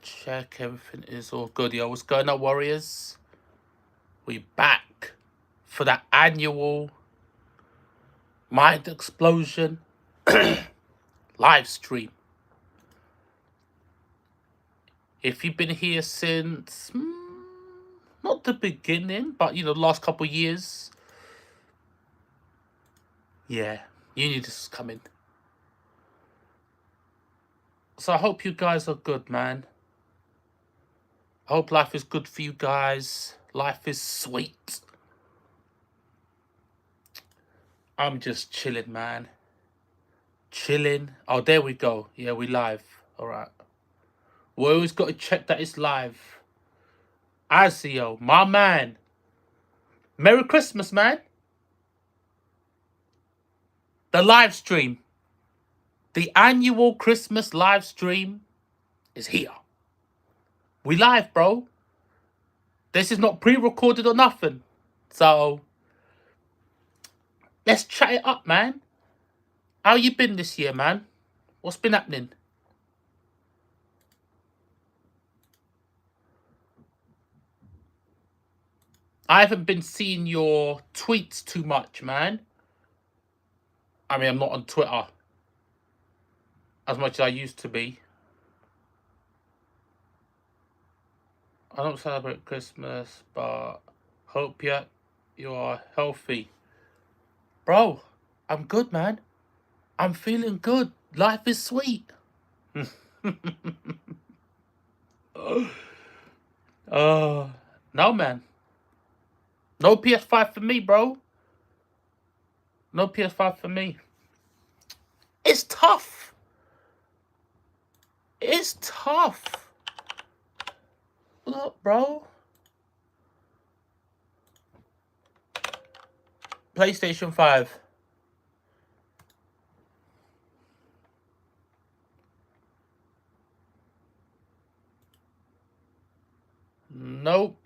Check everything is all good. Yo, what's going on, Warriors? We back for that annual Mind Explosion live stream. If you've been here since not the beginning, but the last couple years, yeah, you knew this was coming. So I hope you guys are good, man. I hope life is good for you guys. Life is sweet. I'm just chilling, man. Chilling. Oh, there we go. Yeah, we live. All right. We always got to check that it's live. Azio, my man. Merry Christmas, man. The live stream. The annual Christmas live stream is here. We live, bro. This is not pre-recorded or nothing. So, let's chat it up, man. How you been this year, man? What's been happening? I haven't been seeing your tweets too much, man. I mean, I'm not on Twitter as much as I used to be. I don't celebrate Christmas, but hope you are healthy. Bro, I'm good, man. I'm feeling good. Life is sweet. No, man. No PS5 for me, bro. No PS5 for me. It's tough. It's tough. Look, bro. PlayStation 5. Nope.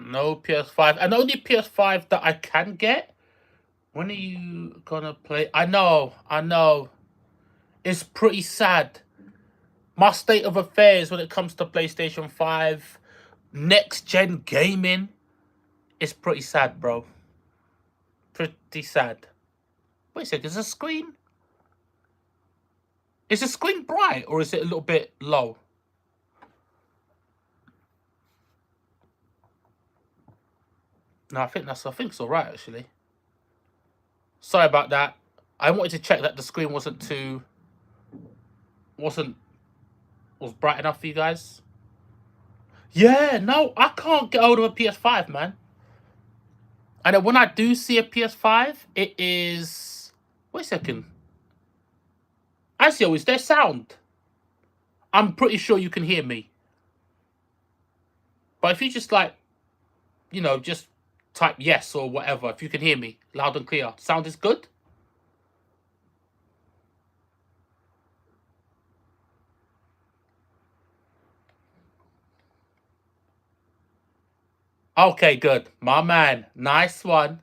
No PS5. And the only PS5 that I can get. When are you gonna play? I know. It's pretty sad. My state of affairs when it comes to PlayStation 5, next gen gaming, is pretty sad, bro. Pretty sad. Wait a second, is the screen? Is the screen bright or is it a little bit low? No, I think it's alright actually. Sorry about that. I wanted to check that the screen was bright enough for you guys. Yeah, no, I can't get hold of a PS5, man. And when I do see a PS5, it is. Wait a second. Asio, is there sound? I'm pretty sure you can hear me. But if you just just type yes or whatever, if you can hear me loud and clear, sound is good? Okay, good. My man. Nice one.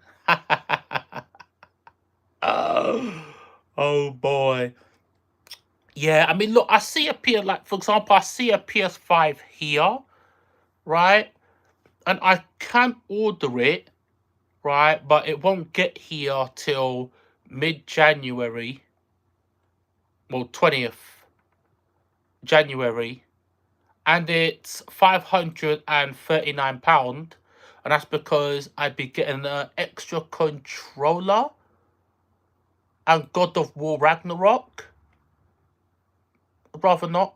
Oh boy. Yeah, I mean, look, I see a for example, I see a PS5 here, right? And I can order it, right? But it won't get here till mid-January. Well, 20th January. And it's £539. And that's because I'd be getting an extra controller and God of War Ragnarok. I'd rather not.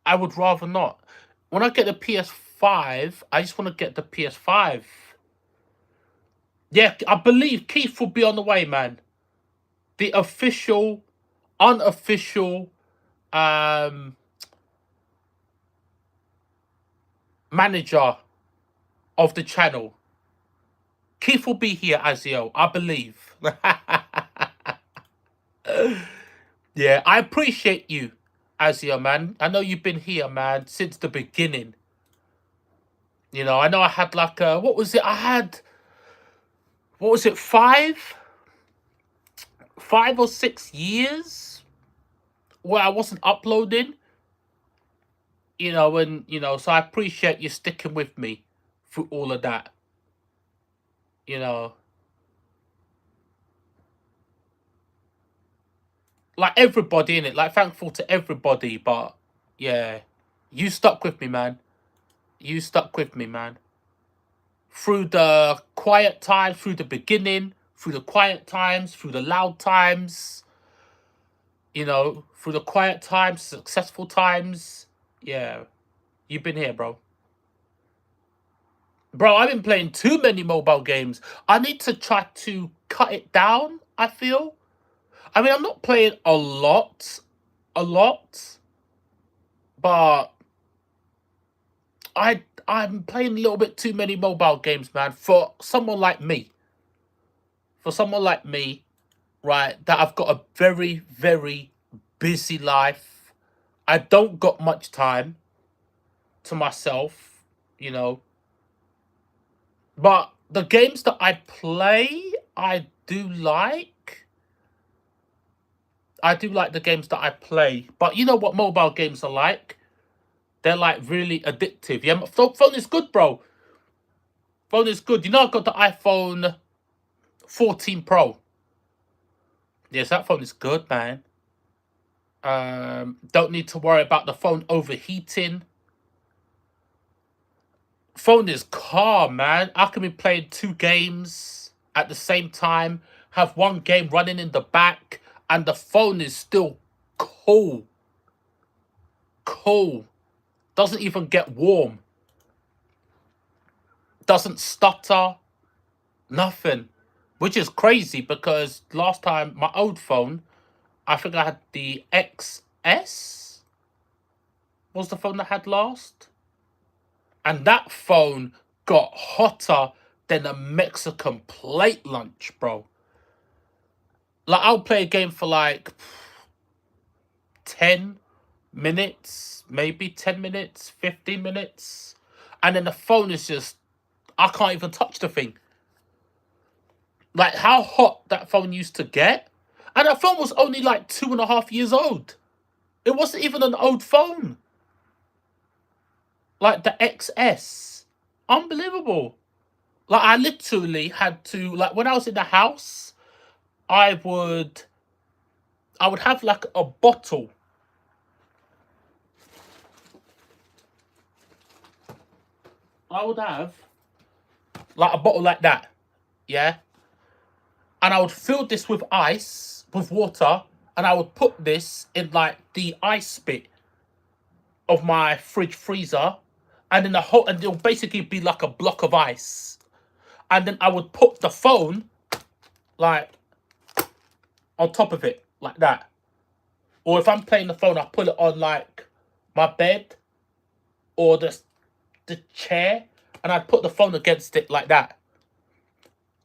I would rather not. When I get the PS5, I just want to get the PS5. Yeah, I believe Keith will be on the way, man. The official, unofficial manager of the channel. Keith will be here, Azio, I believe. Yeah, I appreciate you, Azio, man. I know you've been here, man, since the beginning. I know I had what was it? I had what was it, 5 or 6 years where I wasn't uploading, and so I appreciate you sticking with me through all of that, you know. Like everybody in it, like thankful to everybody, but yeah, you stuck with me, man. You stuck with me, man. Through the quiet times, through the beginning, through the quiet times, through the loud times, through the quiet times, successful times. Yeah, you've been here, bro. Bro, I've been playing too many mobile games. I need to try to cut it down, I feel. I mean, I'm not playing a lot, but I'm playing a little bit too many mobile games, man, for someone like me. For someone like me, right, that I've got a very, very busy life. I don't got much time to myself, you know. But the games that I play, I do like. I do like the games that I play. But you know what mobile games are like? They're like really addictive. Yeah, phone is good, bro. Phone is good. You know, I've got the iPhone 14 Pro. Yes, that phone is good, man. Don't need to worry about the phone overheating. Phone is calm, man. I can be playing 2 games at the same time, have one game running in the back, and the phone is still cool. Cool. Doesn't even get warm. Doesn't stutter. Nothing. Which is crazy because last time, my old phone, I think I had the XS. Was the phone I had last? And that phone got hotter than a Mexican plate lunch, bro. Like, I'll play a game for like 10 minutes, maybe 10 minutes, 15 minutes. And then the phone is just, I can't even touch the thing. Like, how hot that phone used to get. And that phone was only like 2.5 years old. It wasn't even an old phone. Like the XS. Unbelievable. Like, I literally had to, like, when I was in the house, I would have like a bottle. I would have like a bottle like that, yeah? And I would fill this with ice, with water, and I would put this in like the ice bit of my fridge freezer, and then and it'll basically be like a block of ice. And then I would put the phone like on top of it, like that. Or if I'm playing the phone, I put it on like my bed or the chair, and I'd put the phone against it like that.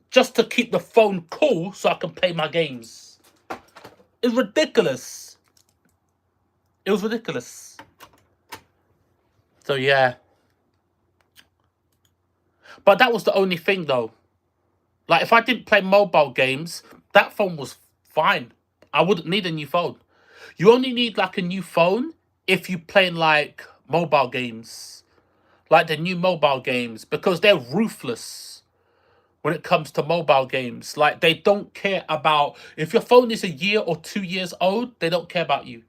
Just to keep the phone cool so I can play my games. It's ridiculous. It was ridiculous. So yeah. But that was the only thing though. Like, if I didn't play mobile games, that phone was fine. I wouldn't need a new phone. You only need like a new phone if you playing like mobile games. Like the new mobile games, because they're ruthless when it comes to mobile games. Like, they don't care about if your phone is a year or 2 years old, they don't care about you.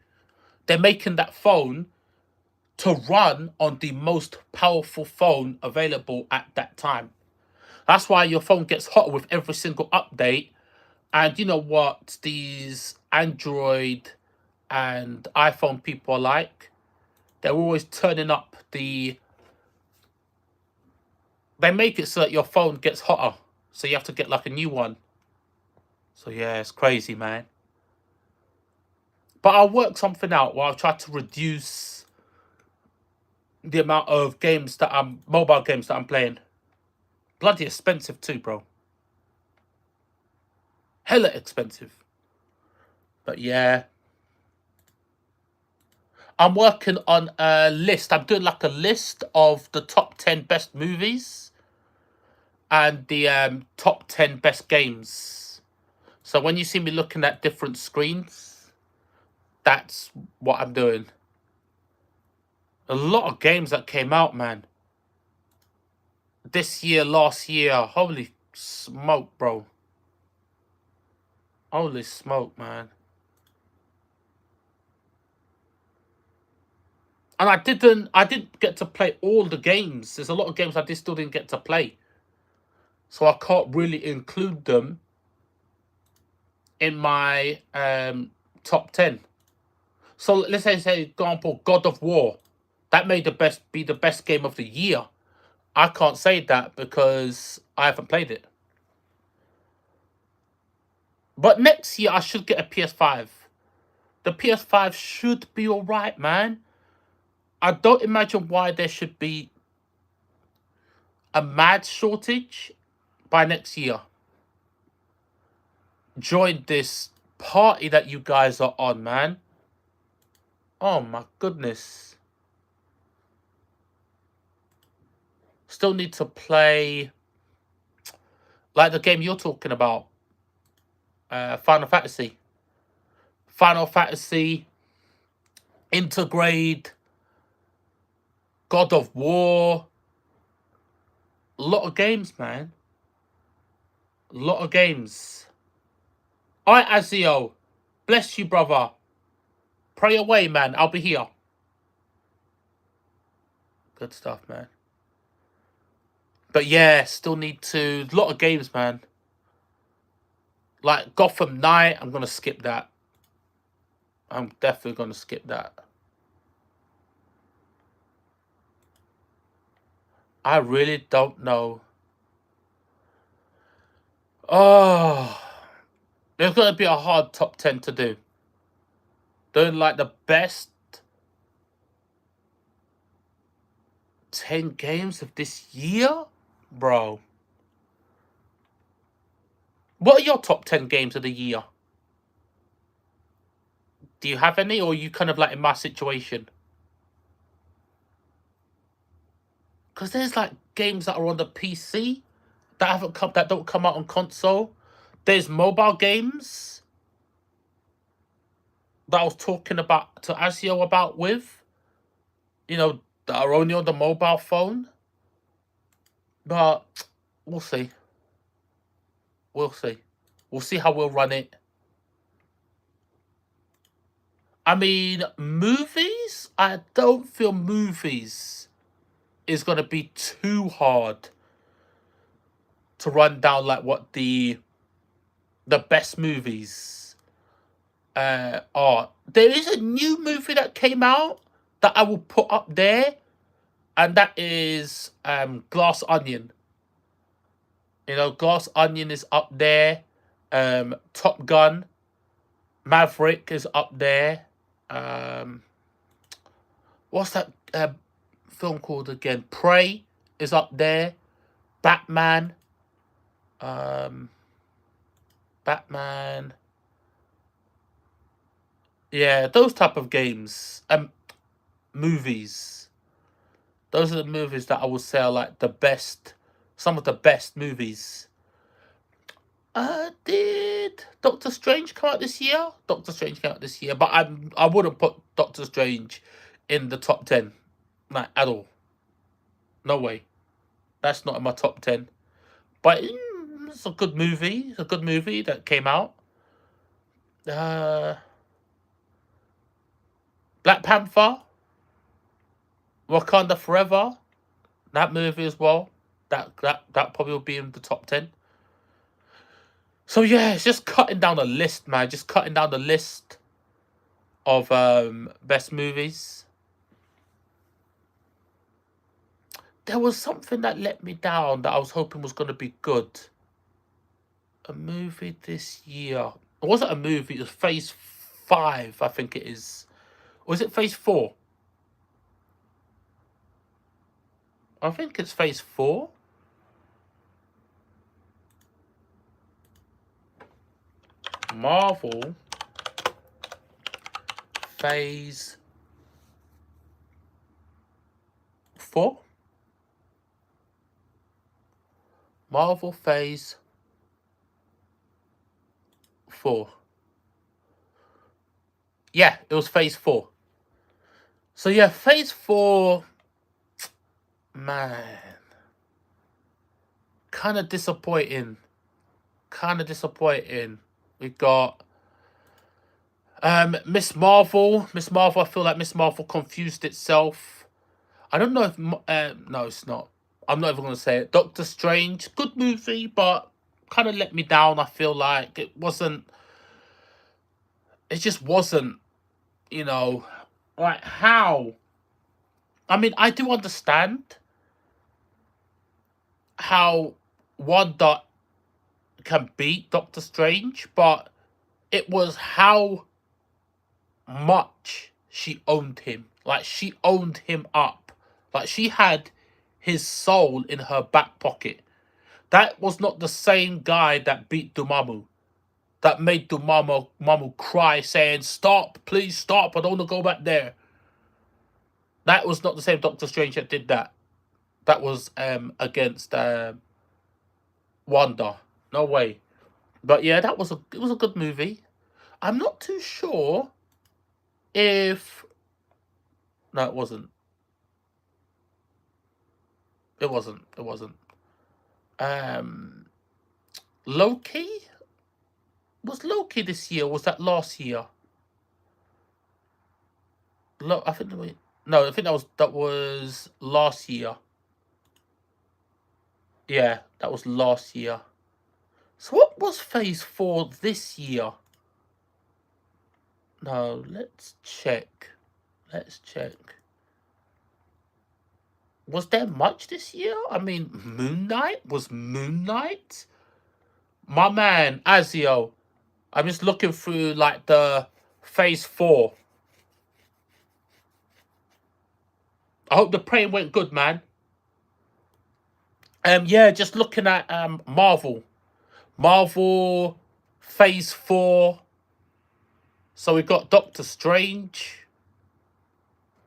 They're making that phone to run on the most powerful phone available at that time. That's why your phone gets hotter with every single update. And you know what these Android and iPhone people are like? They're always turning up they make it so that your phone gets hotter. So you have to get like a new one. So yeah, it's crazy, man. But I'll work something out where I'll try to reduce the amount of mobile games that I'm playing. Bloody expensive too, bro. Hella expensive. But yeah. I'm working on a list. I'm doing like a list of the top 10 best movies. and the top 10 best games. So when you see me looking at different screens, that's what I'm doing. A lot of games that came out, man. This year, last year. Holy smoke, bro. Holy smoke, man. And I didn't get to play all the games. There's a lot of games I still didn't get to play. So I can't really include them in my top 10. So let's say, example, God of War. That may be the best game of the year. I can't say that because I haven't played it. But next year I should get a PS5. The PS5 should be alright, man. I don't imagine why there should be a mad shortage by next year. Join this party that you guys are on, man. Oh my goodness. Still need to play like the game you're talking about. Final Fantasy. Final Fantasy. Intergrade. God of War. A lot of games, man. A lot of games. Alright, Azio. Bless you, brother. Pray away, man. I'll be here. Good stuff, man. But yeah, still need to... A lot of games, man. Like Gotham Knight, I'm going to skip that. I'm definitely going to skip that. I really don't know. Oh... There's going to be a hard top 10 to do. Doing like the best 10 games of this year? Bro. What are your top 10 games of the year? Do you have any, or are you kind of like in my situation? Because there's like games that are on the PC that don't come out on console. There's mobile games that I was talking about to Asio about with. You know, that are only on the mobile phone. But we'll see. We'll see. We'll see how we'll run it. I mean, movies? I don't feel movies is going to be too hard to run down like what the best movies are. There is a new movie that came out that I will put up there, and that is Glass Onion. You know, Glass Onion is up there. Top Gun, Maverick is up there. What's that film called again? Prey is up there. Batman. Batman. Yeah, those type of games. Movies. Those are the movies that I would say are like the best. Some of the best movies. Did Doctor Strange come out this year? Doctor Strange came out this year, but I wouldn't put Doctor Strange in the top 10, like at all. No way. That's not in my top 10. But it's a good movie. It's a good movie that came out. Black Panther, Wakanda Forever, that movie as well. That probably will be in the top 10. So yeah, it's just cutting down the list, man. Just cutting down the list of best movies. There was something that let me down that I was hoping was going to be good. A movie this year. It wasn't a movie. It was Phase 5, I think it is. Or is it Phase 4? I think it's Phase 4. Marvel Phase 4. Marvel Phase 4. Yeah, it was Phase 4. So yeah, Phase 4, man, kind of disappointing. Kind of disappointing. We got Miss Marvel. Miss Marvel, I feel like Miss Marvel confused itself. I don't know if no, it's not. I'm not even gonna say it. Doctor Strange, good movie, but kind of let me down. I feel like it wasn't. It just wasn't. You know, like how. I mean, I do understand how Wanda can beat Doctor Strange, but it was how much she owned him. Like she owned him up. Like she had his soul in her back pocket. That was not the same guy that beat Dormammu. That made Dormammu cry, saying, "Stop, please stop! I don't want to go back there." That was not the same Doctor Strange that did that. That was against Wanda. No way. But yeah, it was a good movie. I'm not too sure if no, it wasn't. It wasn't. It wasn't. Um, Loki was Loki this year? Or was that last year? I think no, I think that was last year. Yeah, that was last year. So what was Phase 4 this year? No, let's check. Let's check. Was there much this year? I mean, Moon Knight? Was Moon Knight? My man, Azio. I'm just looking through like the Phase 4. I hope the praying went good, man. Yeah, just looking at Marvel. Marvel Phase 4. So we got Doctor Strange.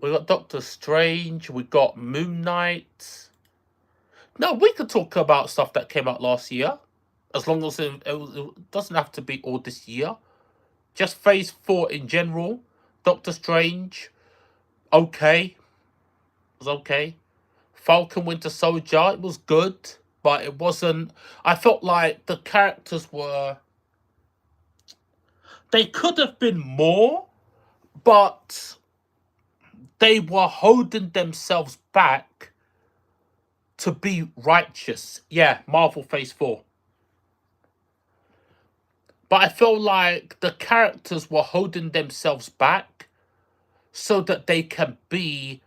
We got Doctor Strange. We got Moon Knight. No, we could talk about stuff that came out last year. As long as it doesn't have to be all this year. Just Phase 4 in general. Doctor Strange. Okay. It was okay. Falcon Winter Soldier. It was good. But it wasn't. I felt like the characters were. They could have been more. But they were holding themselves back to be righteous. Yeah, Marvel Phase 4. But I feel like the characters were holding themselves back so that they can be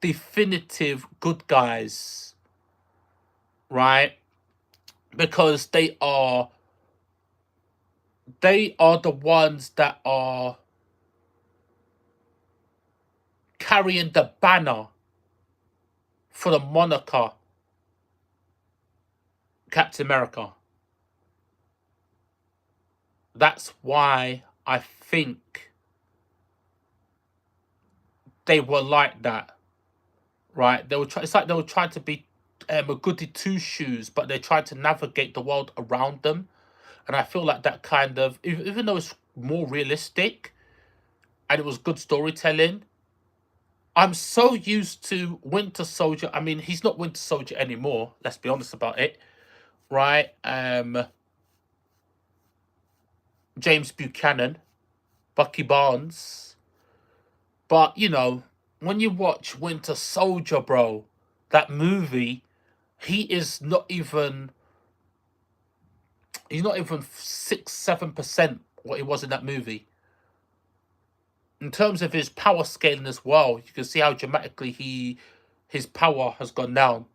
definitive good guys. Right? Because they are the ones that are carrying the banner for the moniker Captain America. That's why I think they were like that, right? They were it's like they were trying to be a goody two shoes, but they tried to navigate the world around them, and I feel like that kind of even though it's more realistic and it was good storytelling. I'm so used to Winter Soldier. I mean, he's not Winter Soldier anymore. Let's be honest about it, right? James Buchanan, Bucky Barnes. But, you know, when you watch Winter Soldier, bro, that movie, he is not even. He's not even 6-7% what he was in that movie. In terms of his power scaling as well, you can see how dramatically his power has gone down.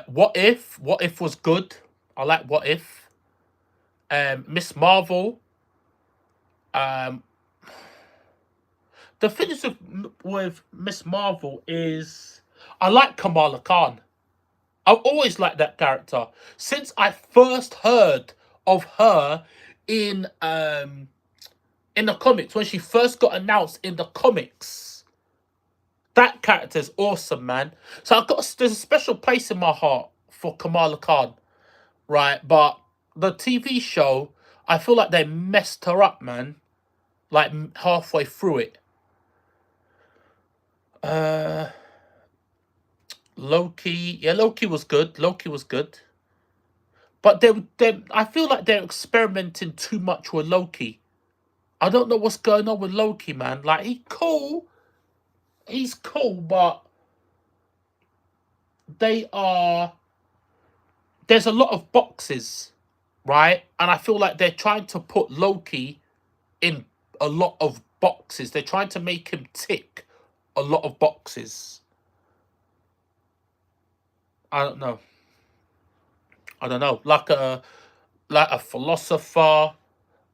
What If? What If was good. I like What If. Miss Marvel. Um, the thing is with Miss Marvel is I like Kamala Khan. I've always liked that character since I first heard of her in the comics when she first got announced in the comics. That character is awesome, man. So there's a special place in my heart for Kamala Khan, right? But the TV show, I feel like they messed her up, man. Like halfway through it. Uh, Loki, yeah, Loki was good. Loki was good. But I feel like they're experimenting too much with Loki. I don't know what's going on with Loki, man. Like he's cool, but they are. There's a lot of boxes, right? And I feel like they're trying to put Loki in a lot of boxes. They're trying to make him tick a lot of boxes. I don't know. I don't know. Like a philosopher,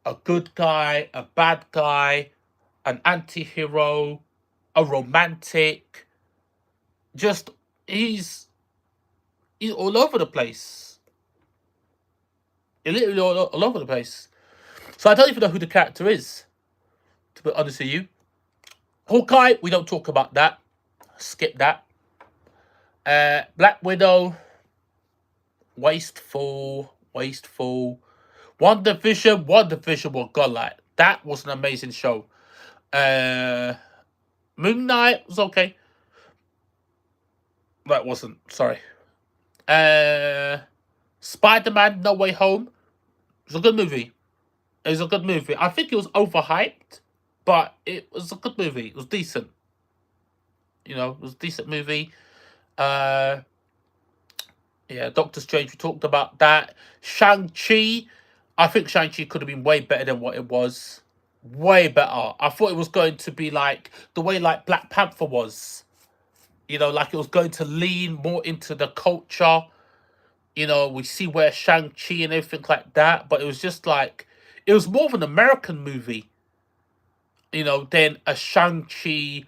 a good guy, a bad guy, an anti-hero, a romantic. Just he's all over the place. He's literally all over the place. So I don't even know who the character is, to be honest with you. Hawkeye, we don't talk about that. Skip that. Black Widow, wasteful. WandaVision was god like. That was an amazing show. Moon Knight was okay. That wasn't, sorry. Spider-Man No Way Home. It was a good movie. It was a good movie. I think it was overhyped, but it was a good movie. It was decent. You know, it was a decent movie. Yeah, Doctor Strange, we talked about that. Shang-Chi, I think Shang-Chi could have been way better than what it was. Way better. I thought it was going to be like the way like Black Panther was. You know, like it was going to lean more into the culture. You know, we see where Shang-Chi and everything like that. But it was just like, it was more of an American movie. You know, than a Shang-Chi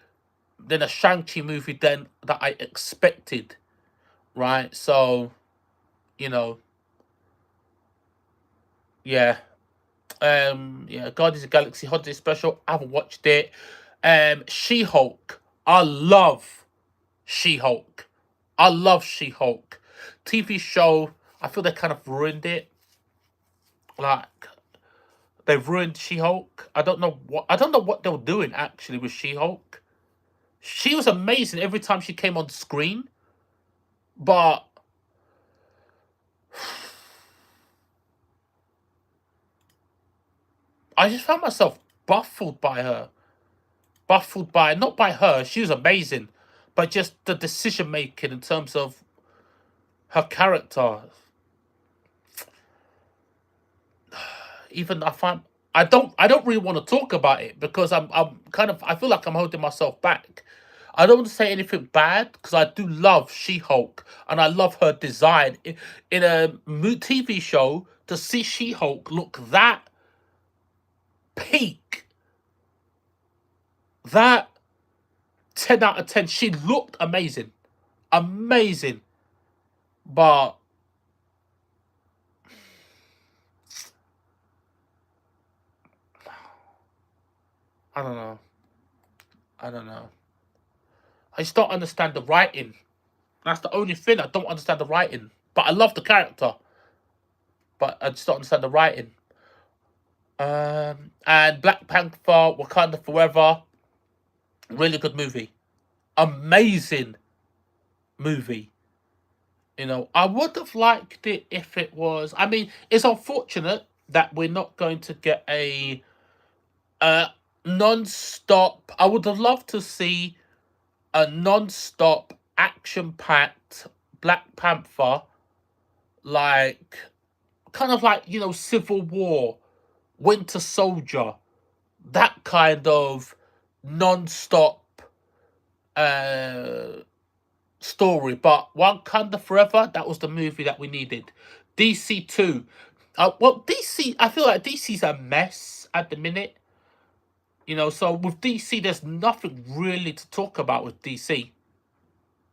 movie than that I expected. Right? So, you know, yeah. Yeah, Guardians of the Galaxy Holiday Special. I haven't watched it. She-Hulk. I love She-Hulk. I love She-Hulk. TV show, I feel they kind of ruined it. Like they've ruined She-Hulk. I don't know what they were doing actually with She-Hulk. She was amazing every time she came on screen. But I just found myself baffled by her. Not by her, she was amazing, but just the decision making in terms of her character. Even I don't really want to talk about it because I'm kind of, I feel like I'm holding myself back. I don't want to say anything bad because I do love She-Hulk and I love her design. In a TV show, to see She-Hulk look that peak, that 10 out of 10, she looked amazing. Amazing. But I don't know. I don't know. I just don't understand the writing. That's the only thing. I don't understand the writing. But I love the character. But I just don't understand the writing. And Black Panther, Wakanda Forever. Really good movie. Amazing movie. You know, I would have liked it if it was. I mean, it's unfortunate that we're not going to get a non-stop. I would have loved to see a non-stop action-packed Black Panther, like kind of like, you know, Civil War, Winter Soldier, that kind of non-stop uh story. But Wakanda Forever, that was the movie that we needed. DC 2. Well, DC, I feel like DC's a mess at the minute. You know, so with DC, there's nothing really to talk about with DC.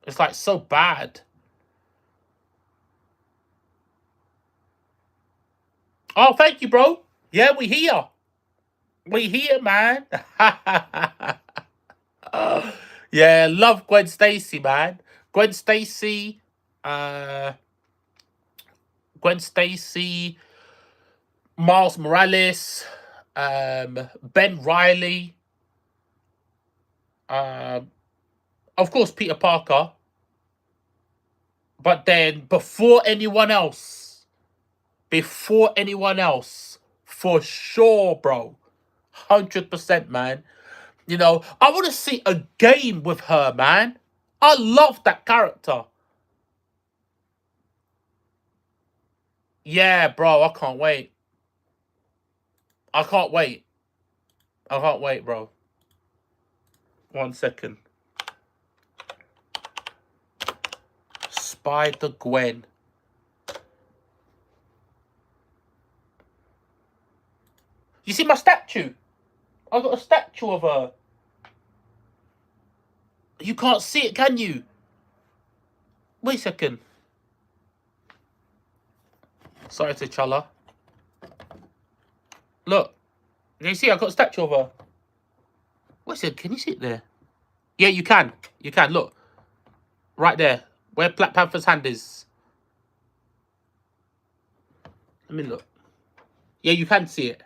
It's like so bad. Oh, thank you, bro. Yeah, we here. We here, man. Yeah, love Gwen Stacy, man. Gwen Stacy, uh, Gwen Stacy, Miles Morales, Ben Riley, of course Peter Parker. But then before anyone else, for sure, bro, 100%, man. You know, I want to see a game with her, man. I love that character. Yeah, bro, I can't wait. I can't wait. I can't wait, bro. 1 second. Spider-Gwen. You see my statue? I got a statue of her. You can't see it, can you? Wait a second. Sorry, T'Challa. Look. Can you see? I got a statue of her. Wait a second. Can you see it there? Yeah, you can. You can. Look. Right there. Where Black Panther's hand is. Let me look. Yeah, you can see it.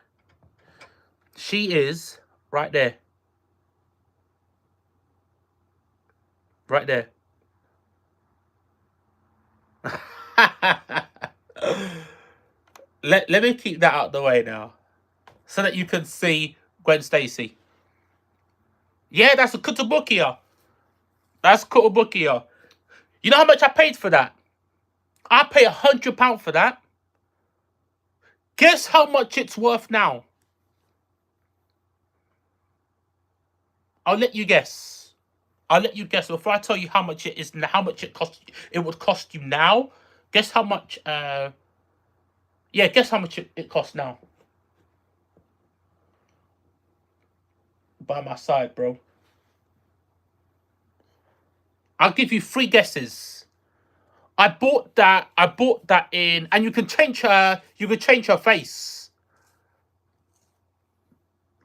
She is right there. Right there. let me keep that out of the way now. So that you can see Gwen Stacy. Yeah, that's a Kutabukia. That's Kutabukia. You know how much I paid for that? I pay £100 for that. Guess how much it's worth now? I'll let you guess. I'll let you guess before I tell you how much it is, how much it cost. It would cost you now. Guess how much. Yeah, guess how much it costs now. By my side, bro. I'll give you 3 guesses. I bought that in, and you can change her. You can change her face.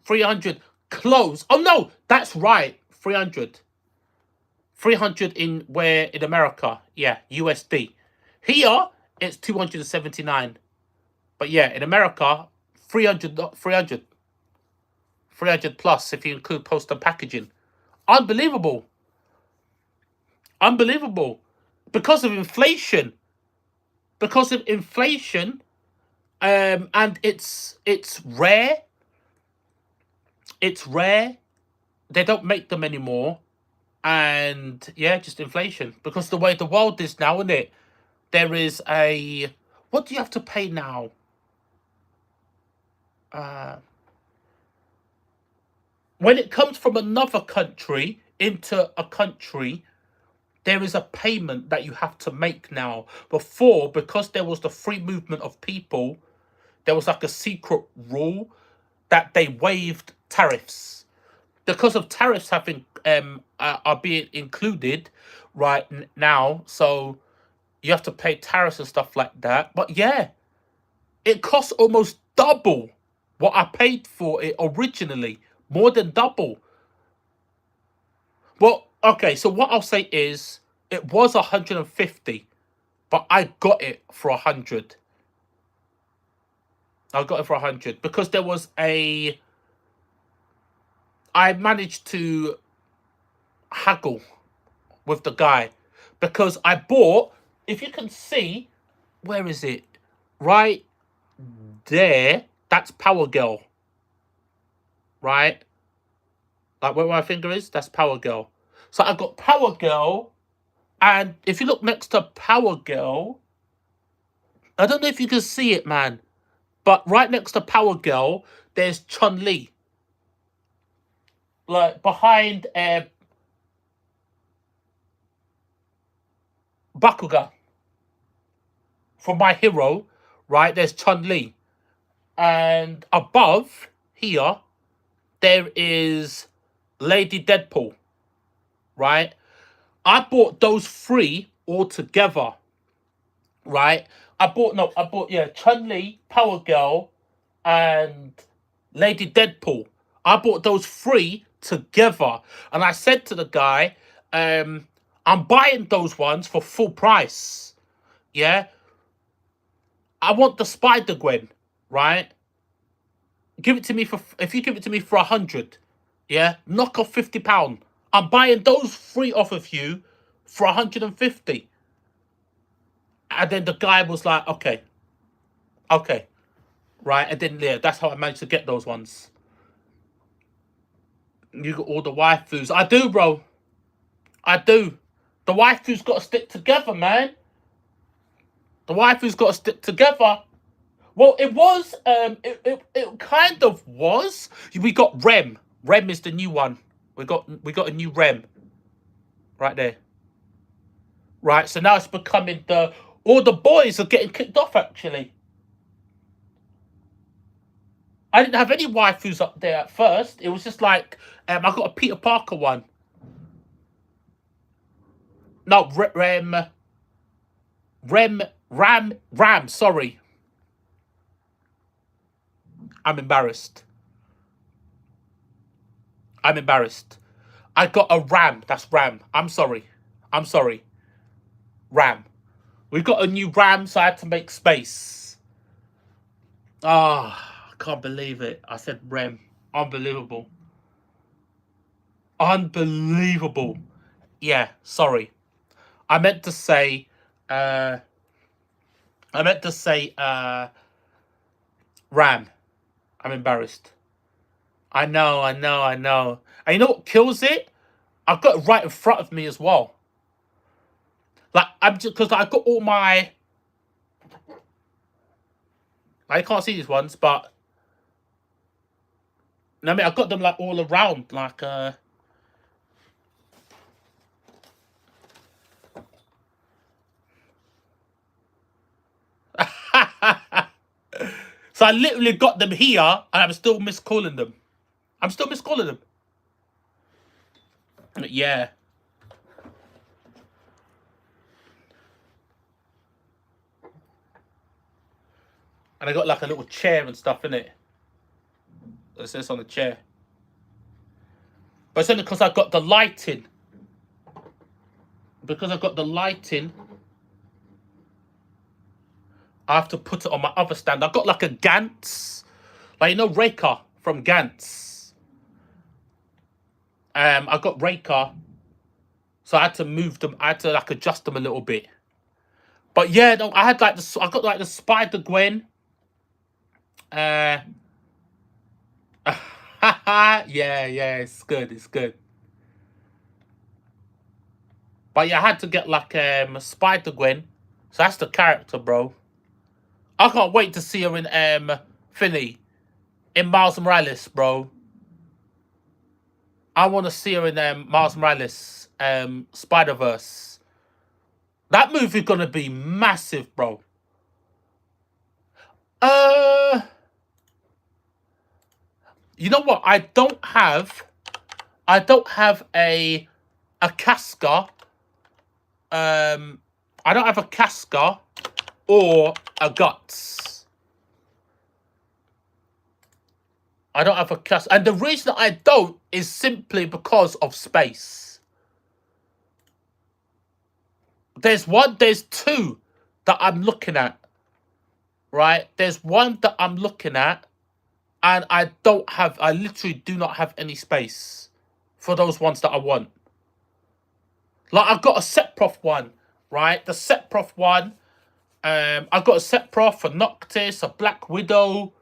300 clothes. Oh no, that's right. 300. 300 in America. Yeah, USD. Here it's 279. But yeah, in America, 300 plus if you include post and packaging. Unbelievable. Unbelievable. Because of inflation. And it's rare. It's rare. They don't make them anymore. And yeah, just inflation. Because the way the world is now, isn't it? There is a... What do you have to pay now? When it comes from another country into a country, there is a payment that you have to make now. Before, because there was the free movement of people, there was like a secret rule that they waived tariffs. Because of tariffs having are being included right now, so you have to pay tariffs and stuff like that. But yeah, it costs almost double what I paid for it originally. More than double. Well, okay, so what I'll say is it was 150, but I got it for 100. I got it for 100 because there was a... I managed to haggle with the guy because I bought, if you can see, where is it? Right there, that's Power Girl. Right? Like where my finger is, that's Power Girl. So I got Power Girl, and if you look next to Power Girl, I don't know if you can see it, man, but right next to Power Girl, there's Chun-Li. Like behind Bakuga from My Hero, right? There's Chun-Li. And above here, there is Lady Deadpool, right? I bought those 3 all together, right? I bought Chun-Li, Power Girl, and Lady Deadpool. I bought those 3 together. And I said to the guy, I'm buying those ones for full price. Yeah? I want the Spider-Gwen, right? Give it to me for, if you give it to me for 100, yeah, knock off £50. I'm buying those 3 off of you for 150. And then the guy was like, okay, right? And then, yeah, that's how I managed to get those ones. You got all the waifus. I do, bro. I do. The waifus got to stick together, man. The waifus got to stick together. Well, it was, it kind of was. We got Rem. Rem is the new one. We got a new Rem. Right there. Right, so now it's becoming all the boys are getting kicked off, actually. I didn't have any waifus up there at first. It was just like, I got a Peter Parker one. No, Ram, sorry. I'm embarrassed. I got a Ram. That's Ram. I'm sorry. Ram. We got a new Ram, so I had to make space. Ah, I can't believe it. I said Rem. Unbelievable. Yeah, sorry. I meant to say Ram. I'm embarrassed. I know. And you know what kills it? I've got it right in front of me as well. Like, I'm just, because I got all my, I can't see these ones, but I mean, I've got them like all around, like so I literally got them here, and I'm still miscalling them. Yeah. And I got like a little chair and stuff in it. It says on the chair. But it's only because I got the lighting. I have to put it on my other stand. I've got like a Gantz. Like, you know, Reka from Gantz. I got Reka. So I had to move them. I had to like adjust them a little bit. But yeah, no, I got like the Spider-Gwen. Yeah, it's good. But yeah, I had to get like Spider-Gwen. So that's the character, bro. I can't wait to see her in Philly. In Miles Morales, bro. I want to see her in Miles Morales, Spider-Verse. That movie's gonna be massive, bro. You know what? I don't have a Casca. I don't have a Casca or a Guts. I don't have a Casca. And the reason I don't is simply because of space. There's two that I'm looking at. Right? There's one that I'm looking at, and I literally do not have any space for those ones that I want. Like, I've got a Sephiroth one, right? The Sephiroth one, I've got a Sephiroth, a Noctis, a Black Widow.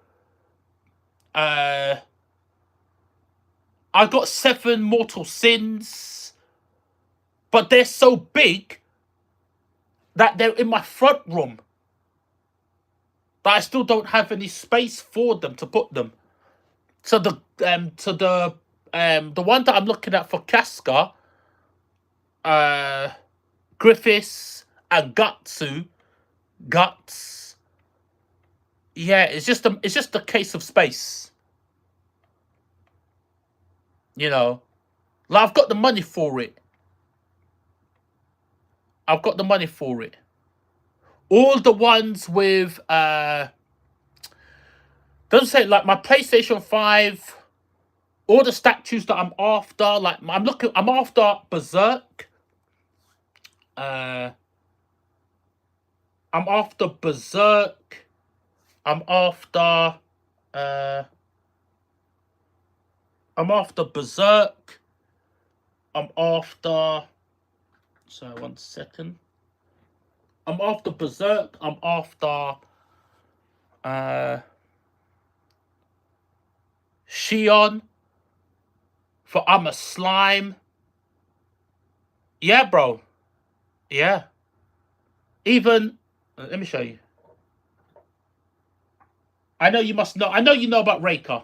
I've got 7 Mortal Sins, but they're so big that they're in my front room. But I still don't have any space for them to put them. So the one that I'm looking at for Casca, Griffiths and Guts. Yeah, it's just a case of space. You know, like, I've got the money for it. All the ones with doesn't say, like, my PlayStation 5, all the statues that I'm after, like, I'm after Berserk. I'm after Berserk. I'm after I'm after Berserk. I'm after sorry, 1 second. I'm after Berserk. I'm after Shion for I'm a Slime. Yeah, bro. Yeah. Even let me show you. I know you must know. I know you know about Raker.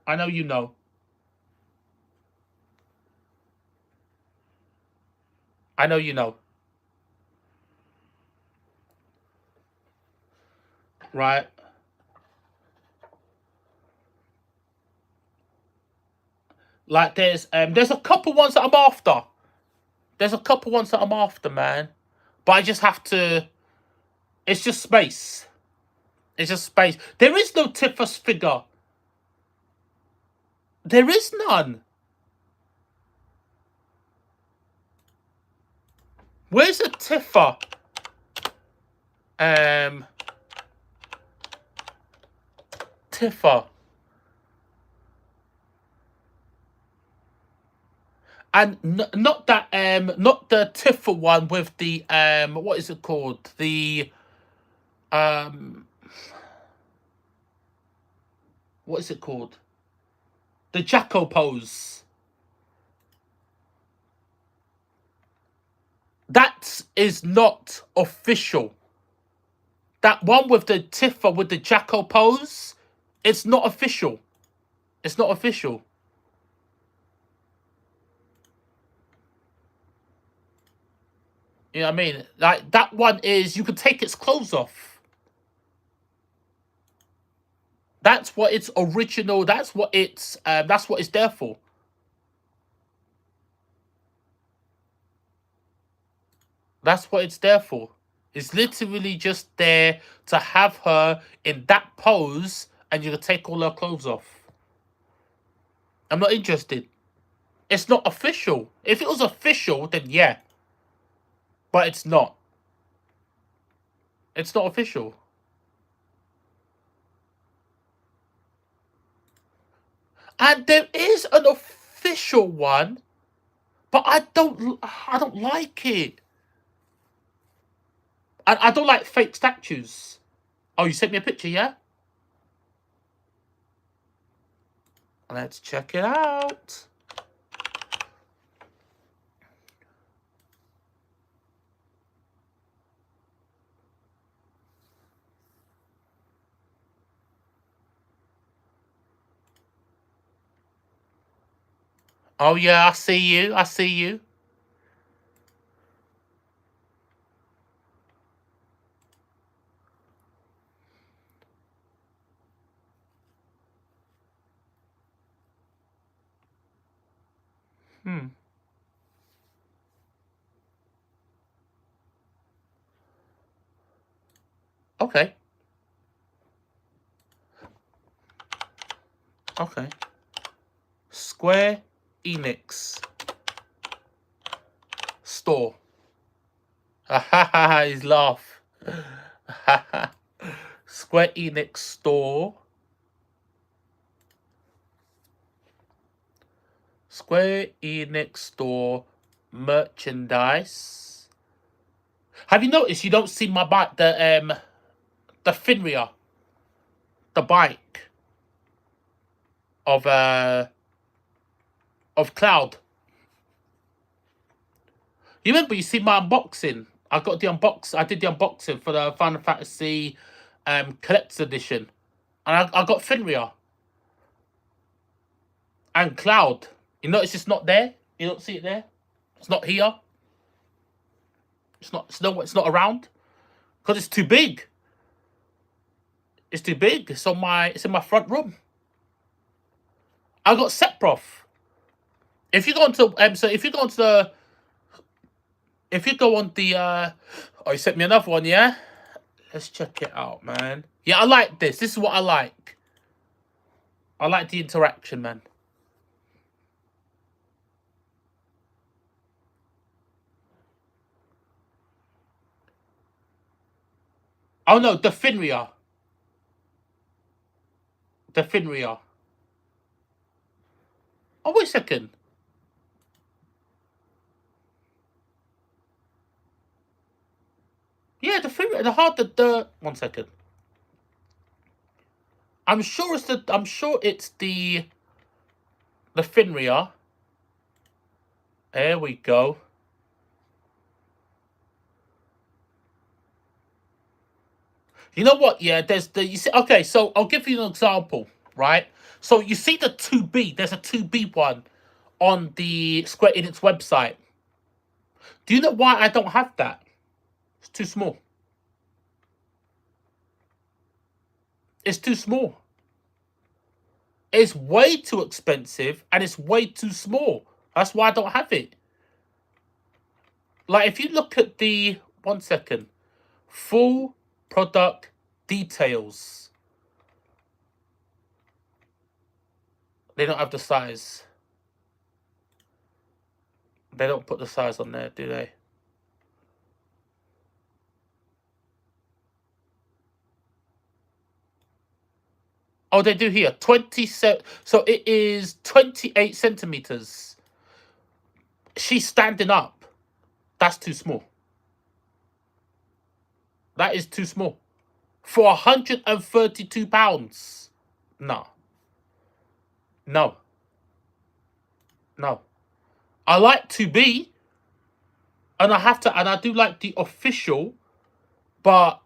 I know you know. I know you know. Right. Like there's a couple ones that I'm after. There's a couple ones that I'm after, man. But I just have to. It's just space. It's just space. There is no Tifa's figure. There is none. Where's a Tifa? Tifa. And not that not the Tifa one with the what is it called? The what is it called? The Jacko pose. That is not official. That one with the Tifa with the Jacko pose, it's not official. It's not official. You know what I mean? Like that one is you can take its clothes off. That's what it's original. That's what it's there for. That's what it's there for. It's literally just there to have her in that pose and you can take all her clothes off. I'm not interested. It's not official. If it was official, then yeah. But it's not. It's not official. And there is an official one, but I don't like it. I don't like fake statues. Oh, you sent me a picture, yeah? Let's check it out. Oh yeah, I see you. I see you. Hmm. Okay. Okay. Square Enix store. Ha ha ha! His laugh. Ha ha. Square Enix store. Square Enix store merchandise. Have you noticed you don't see my bike, the Finria, the bike of Cloud. You remember you see my unboxing? I got the unbox. I did the unboxing for the Final Fantasy Collector's Edition, and I got Finria and Cloud. You notice it's not there. You don't see it there. It's not here. It's not. It's not around because it's too big. It's too big. It's on my. It's in my front room. I got Sephiroth. If you go onto so if you go onto the if you go on the oh, you sent me another one, yeah? Let's check it out, man. Yeah, I like this. This is what I like. I like the interaction, man. Oh no, the Finria. The Finria. Oh, wait a second. Yeah, the Finria. The 1 second. I'm sure it's the Finria. There we go. You know what? Yeah, you see. Okay, so I'll give you an example, right? So you see the 2B. There's a 2B one on the Square Enix website. Do you know why I don't have that? It's too small. It's too small. It's way too expensive and it's way too small. That's why I don't have it. Like, if you look at the 1 second, full product details, they don't have the size. They don't put the size on there, do they? Oh, they do here. 27. So it is 28 centimeters. She's standing up. That's too small. That is too small. For £132. No. No. No. I like 2B. And I do like the official, but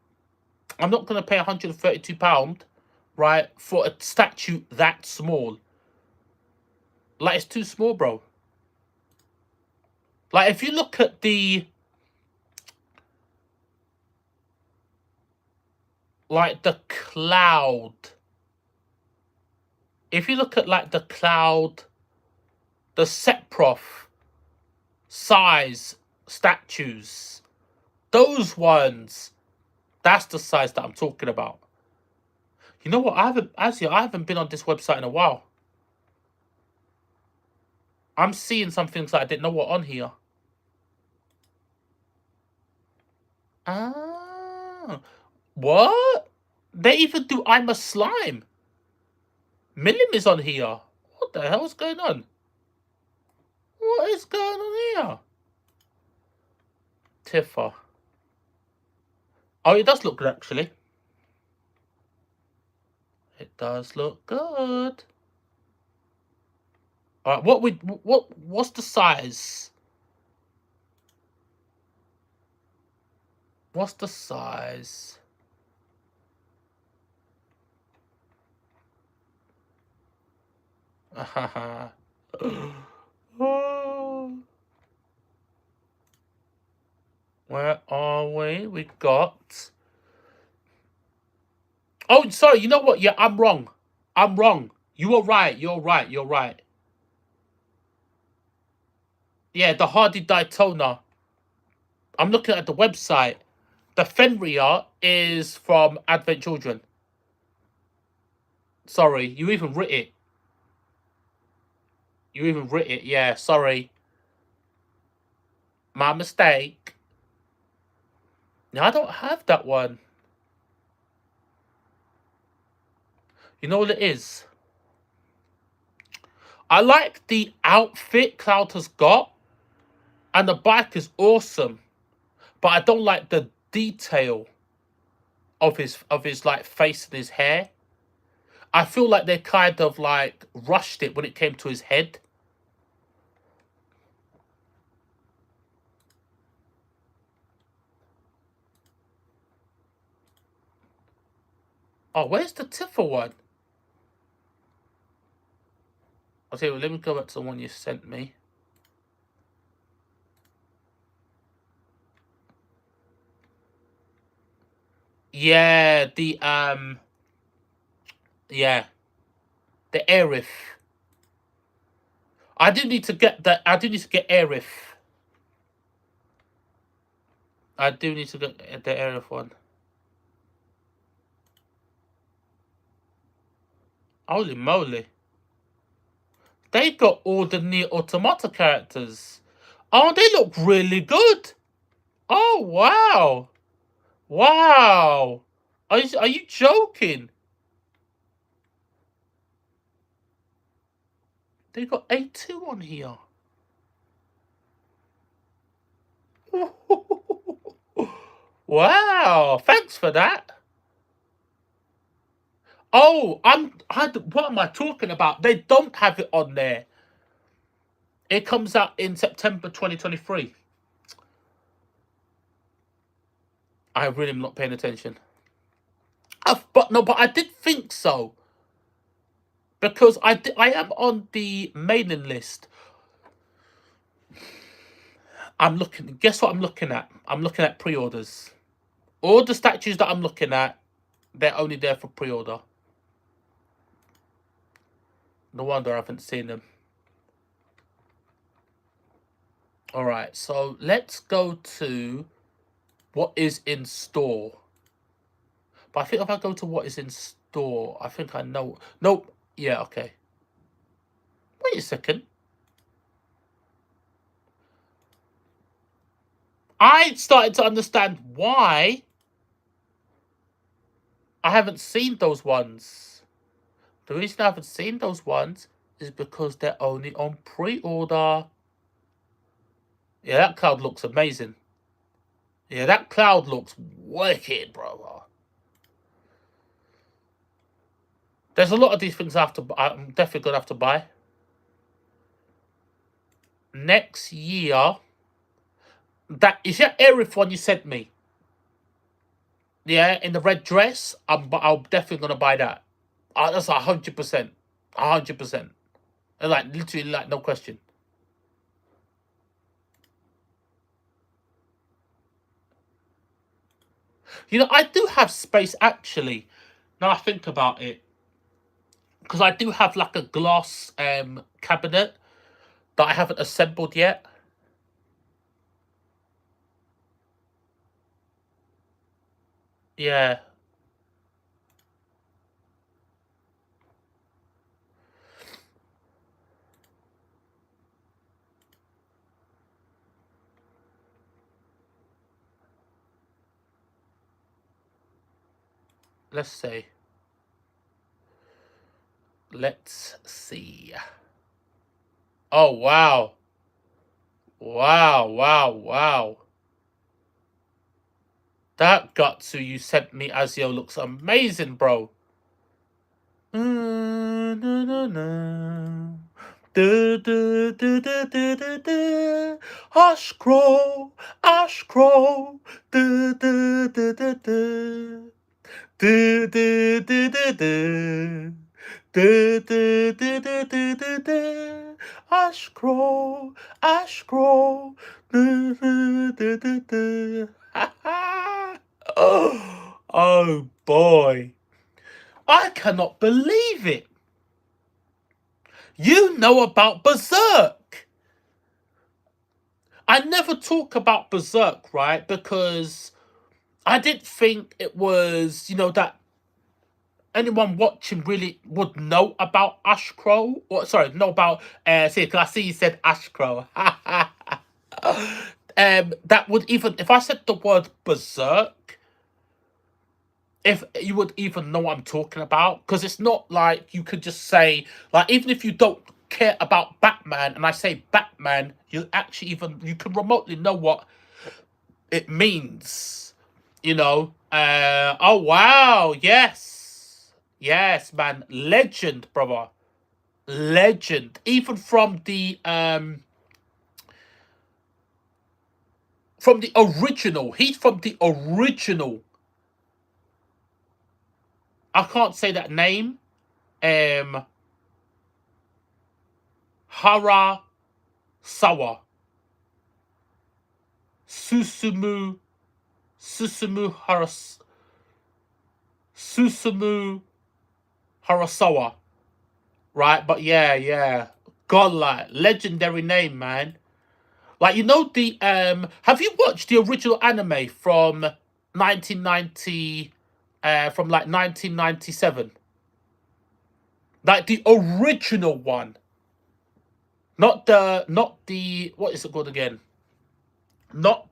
I'm not going to pay £132, right, for a statue that small. Like, it's too small, bro. Like, if you look at the, like, the Cloud. If you look at, like, the Cloud, the Sephiroth size statues, those ones, that's the size that I'm talking about. You know what? I haven't been on this website in a while. I'm seeing some things that I didn't know were on here. Ah, what? They even do I'm a Slime. Milim is on here. What the hell is going on? What is going on here? Tifa. Oh, it does look good, actually. It does look good. All right, what's the size? What's the size? Where are we? We got... Oh, sorry, you know what? Yeah, I'm wrong. I'm wrong. You are right. You're right. You're right. Yeah, the Hardy Daytona. I'm looking at the website. The Fenrir is from Advent Children. Sorry, you even writ it. You even writ it. Yeah, sorry. My mistake. No, I don't have that one. You know what it is? I like the outfit Cloud has got. And the bike is awesome. But I don't like the detail of his like face and his hair. I feel like they kind of like rushed it when it came to his head. Oh, where's the Tifa one? I'll tell you what, let me go back to the one you sent me. Yeah, the yeah. The Aerith. I do need to get that. I do need to get Aerith. I do need to get the Aerith one. Holy moly. They got all the Nier Automata characters. Oh, they look really good. Oh, wow. Wow. Are you joking? They got A2 on here. Wow, thanks for that. Oh, what am I talking about? They don't have it on there. It comes out in September 2023. I really am not paying attention. But I did think so. Because I am on the mailing list. I'm looking. Guess what I'm looking at? I'm looking at pre-orders. All the statues that I'm looking at, they're only there for pre-order. No wonder I haven't seen them. All right, so let's go to what is in store. But I think if I go to what is in store, I think I know. Nope. Yeah, okay. Wait a second. I started to understand why I haven't seen those ones. The reason I haven't seen those ones is because they're only on pre-order. Yeah, that cloud looks amazing. Yeah, that cloud looks wicked, brother. There's a lot of these things I'm definitely going to have to buy. Next year, that is your Aerith one you sent me. Yeah, in the red dress, I'm definitely going to buy that. That's 100%. 100%. Like, literally, like, no question. You know, I do have space, actually. Now I think about it. Because I do have, like, a glass cabinet that I haven't assembled yet. Yeah. Let's see. Let's see. Oh, wow. Wow, wow, wow. That Gatsu you sent me, Azio, looks amazing, bro. Ashcrow, Ashcrow. Ashcrow, Ashcrow. Oh boy. I cannot believe it. You know about Berserk. I never talk about Berserk, right? Because I didn't think it was, that anyone watching really would know about Ashcrow. Or, sorry, know about, see, because I see you said Ashcrow. That would even, if I said the word Berserk, if you would even know what I'm talking about, because it's not like you could just say, like, even if you don't care about Batman and I say Batman, you can remotely know what it means, oh wow, yes, man, legend, brother, legend, even from the original, he's from the original. I can't say that name. Harasawa. Susumu Susumu Harasawa. Right? But yeah. God, like, legendary name, man. Like, the have you watched the original anime from 1990 from like 1997? Like the original one. Not the what is it called again? Not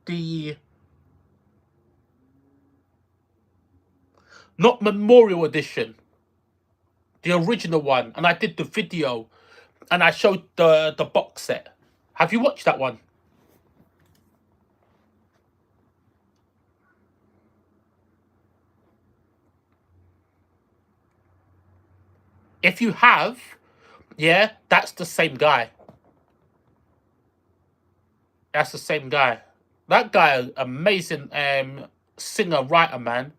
Memorial Edition. The original one. And I did the video. and I showed the box set. Have you watched that one? If you have, yeah, that's the same guy. That's the same guy. That guy, amazing singer writer, man.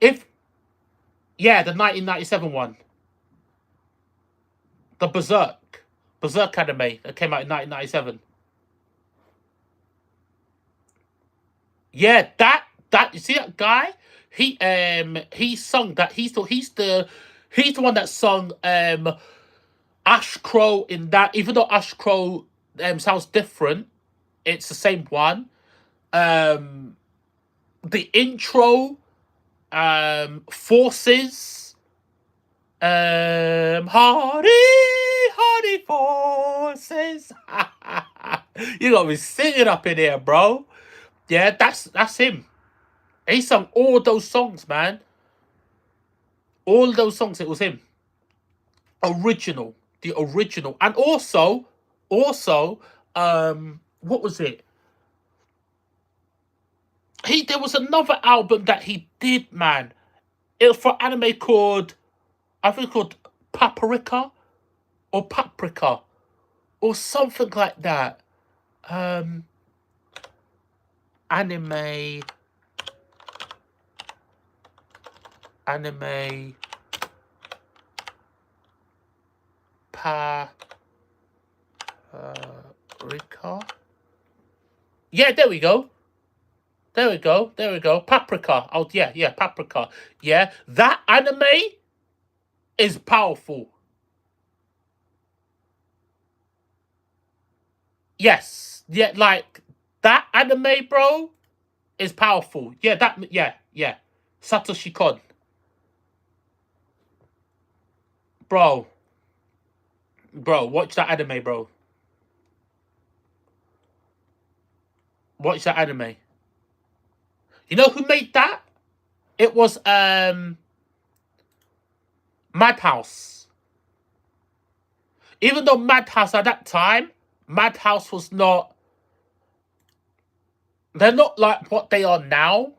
If Yeah, the 1997 one, the Berserk anime that came out in 1997. Yeah, that you see that guy? He sung that. He's the one that sung Ash Crow in that. Even though Ash Crow sounds different, it's the same one. Um, the intro, Forces, Hardy, Hardy Forces. You got me singing up in here, bro. Yeah, that's him. He sung all those songs, man. All those songs, it was him. Original, the original, and also, what was it? There was another album that he did, man. It was for anime called, I think called Paprika or Paprika or something like that. Anime, Paprika. Yeah, there we go. There we go. There we go. Paprika. Oh, yeah, Paprika. Yeah, that anime is powerful. Yes. Yeah, like, that anime, bro, is powerful. Yeah. Satoshi Kon. Bro. Bro, watch that anime, bro. Watch that anime. You know who made that? It was Madhouse. Even though Madhouse at that time, Madhouse was not. They're not like what they are now.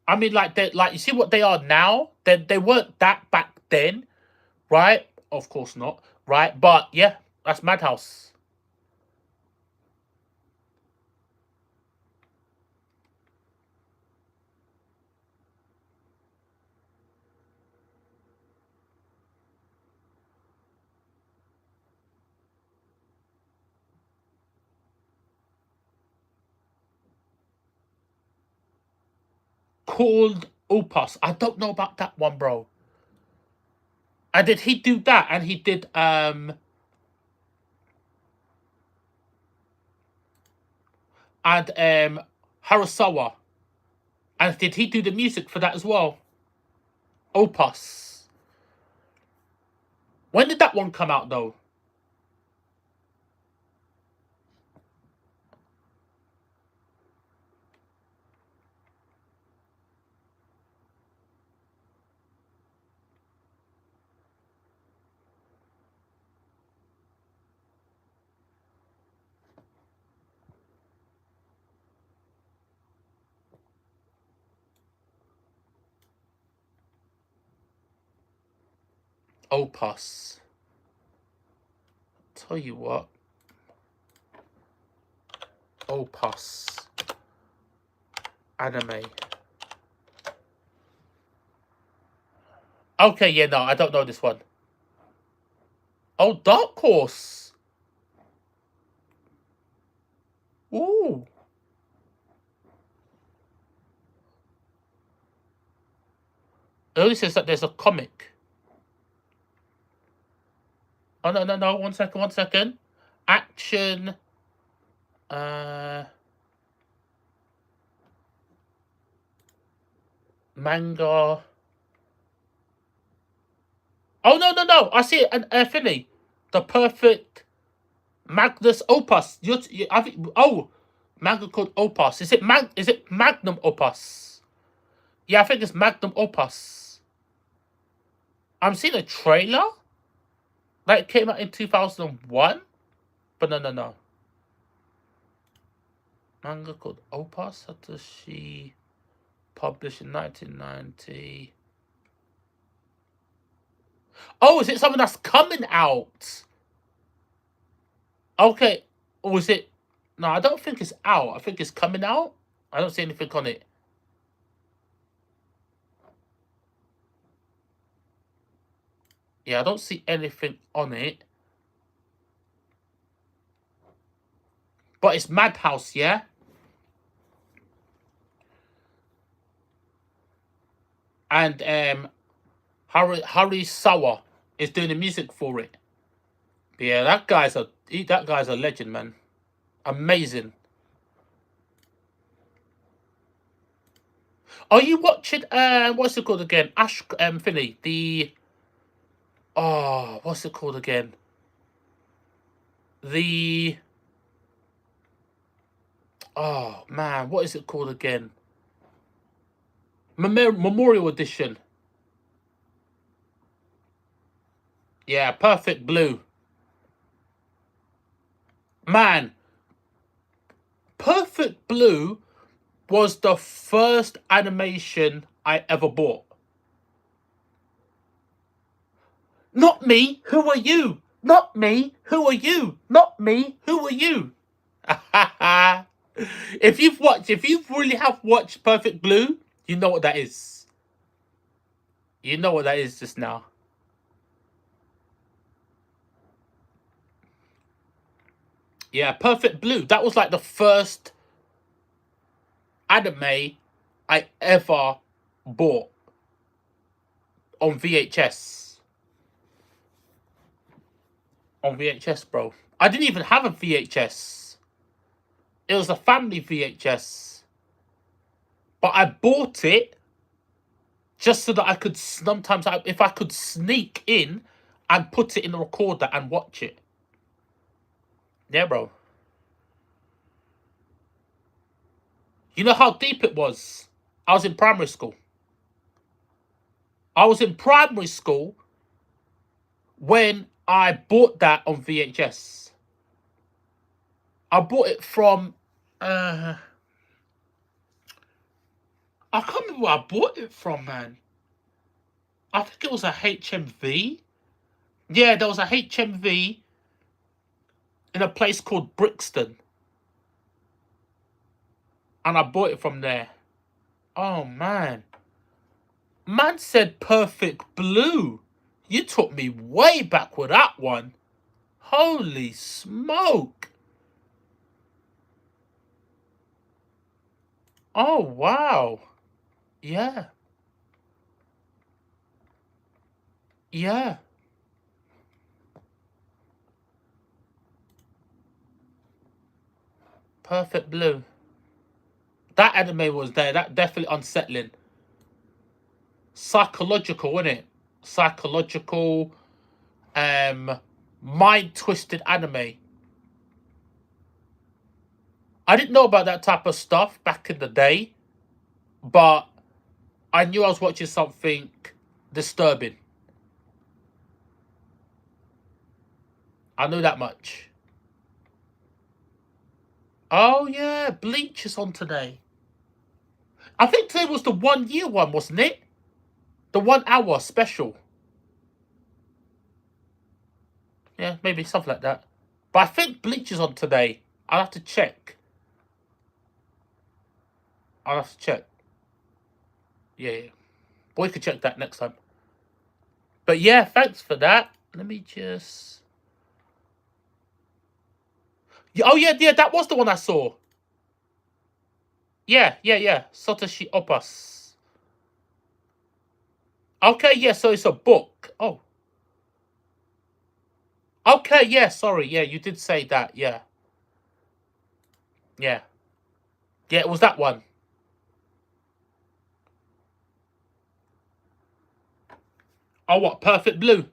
I mean, like you see what they are now. They weren't that back then, right? Of course not, right? But yeah, that's Madhouse. Called Opus. I don't know about that one, bro. And did he do that? And he did and Harasawa. And did he do the music for that as well? Opus. When did that one come out though? Opus. Tell you what. Opus. Anime. Okay, yeah, no, I don't know this one. Oh, Dark Horse. Ooh. It only says that there's a comic. Oh, no. 1 second. Action. Manga. Oh, no. I see it. And Finny. The perfect Magnus Opus. I think. Oh, manga called Opus. Is it Magnum Opus? Yeah, I think it's Magnum Opus. I'm seeing a trailer that came out in 2001, but no. Manga called Opa Satoshi, published in 1990. Oh, is it something that's coming out? Okay. Or is it? No, I don't think it's out. I think it's coming out. I don't see anything on it. Yeah, I don't see anything on it. But it's Madhouse, yeah? And Hari Sawa is doing the music for it. But yeah, that guy's a legend, man. Amazing. Are you watching what's it called again? Ash Finney, the what's it called again? The oh man, what is it called again? Memorial Edition. Yeah, Perfect Blue. Man, Perfect Blue was the first animation I ever bought. Not me, who are you? Not me, who are you? Not me, who are you? If you really have watched Perfect Blue, you know what that is. You know what that is just now. Yeah, Perfect Blue. That was like the first anime I ever bought on VHS. On VHS, bro. I didn't even have a VHS. It was a family VHS. But I bought it just so that I could sometimes, if I could sneak in and put it in the recorder and watch it. Yeah, bro. You know how deep it was? I was in primary school. I was in primary school when I bought that on VHS. I bought it from, I can't remember where I bought it from, man. I think it was a HMV. Yeah, there was a HMV in a place called Brixton. And I bought it from there. Oh, man. Man said Perfect Blue. You took me way back with that one. Holy smoke. Oh, wow. Yeah. Yeah. Perfect Blue. That anime was there. That definitely unsettling. Psychological, wasn't it? Psychological, mind twisted anime. I didn't know about that type of stuff back in the day, but I knew I was watching something disturbing. I knew that much. Oh yeah, Bleach is on today. I think today was the 1 year one, wasn't it? The 1 hour special. Yeah, maybe something like that. But I think Bleach is on today. I'll have to check. I'll have to check. Yeah. Boy, could check that next time. But yeah, thanks for that. Let me just. Oh yeah, that was the one I saw. Yeah. Satoshi Opus. Okay, yeah, so it's a book. Oh. Okay, yeah, sorry. Yeah, you did say that. Yeah. Yeah. Yeah, it was that one. Oh, what? Perfect Blue.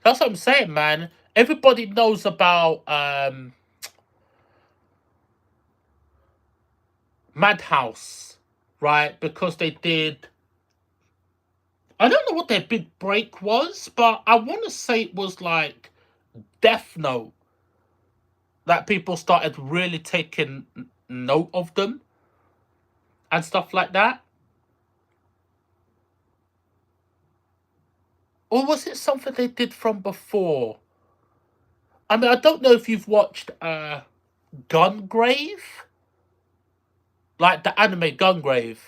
That's what I'm saying, man. Everybody knows about Madhouse, right? Because they did I don't know what their big break was, but I want to say it was like Death Note that people started really taking note of them and stuff like that. Or was it something they did from before? I mean, I don't know if you've watched Gungrave, like the anime Gungrave.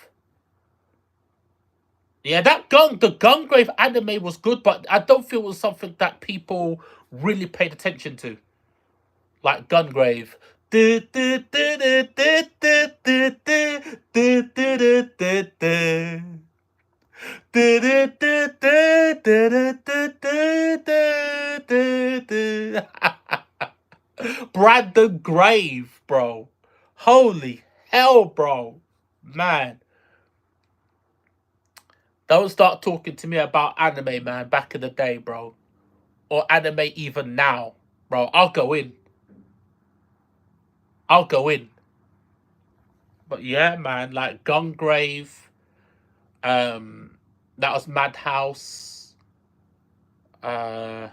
Yeah, the Gungrave anime was good, but I don't feel it was something that people really paid attention to, like Gungrave. Brandon Grave, bro. Holy hell, bro. Man. Don't start talking to me about anime, man, back in the day, bro. Or anime even now. Bro, I'll go in. I'll go in. But yeah, man, like Gungrave, that was Madhouse. Uh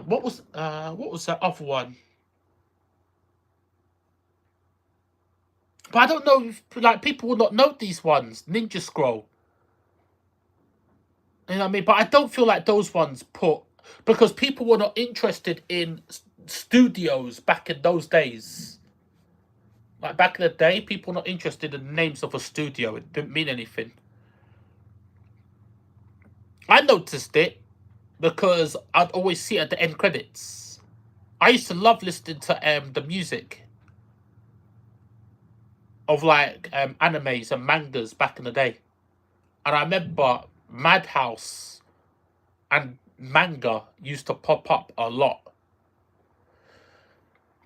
what was that other one? But I don't know if like people will not know these ones. Ninja Scroll. You know what I mean? But I don't feel like those ones put because people were not interested in studios back in those days. Like back in the day, people were not interested in the names of a studio. It didn't mean anything. I noticed it because I'd always see it at the end credits. I used to love listening to the music of like animes and mangas back in the day. And I remember Madhouse and manga used to pop up a lot.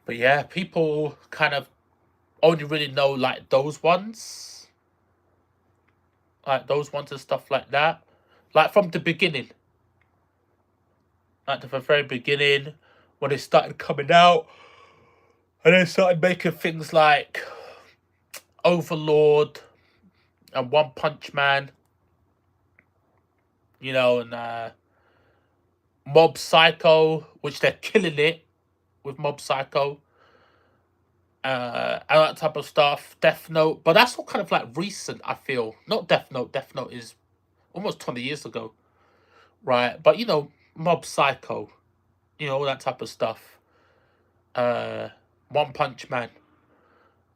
But yeah, people kind of only really know like those ones. Like those ones and stuff like that. Like from the beginning. Like the very beginning when they started coming out. And they started making things like Overlord and One Punch Man. You know, and Mob Psycho, which they're killing it with Mob Psycho. And that type of stuff. Death Note. But that's all kind of like recent, I feel. Not Death Note. Death Note is almost 20 years ago. Right? But, you know, Mob Psycho. You know, all that type of stuff. One Punch Man.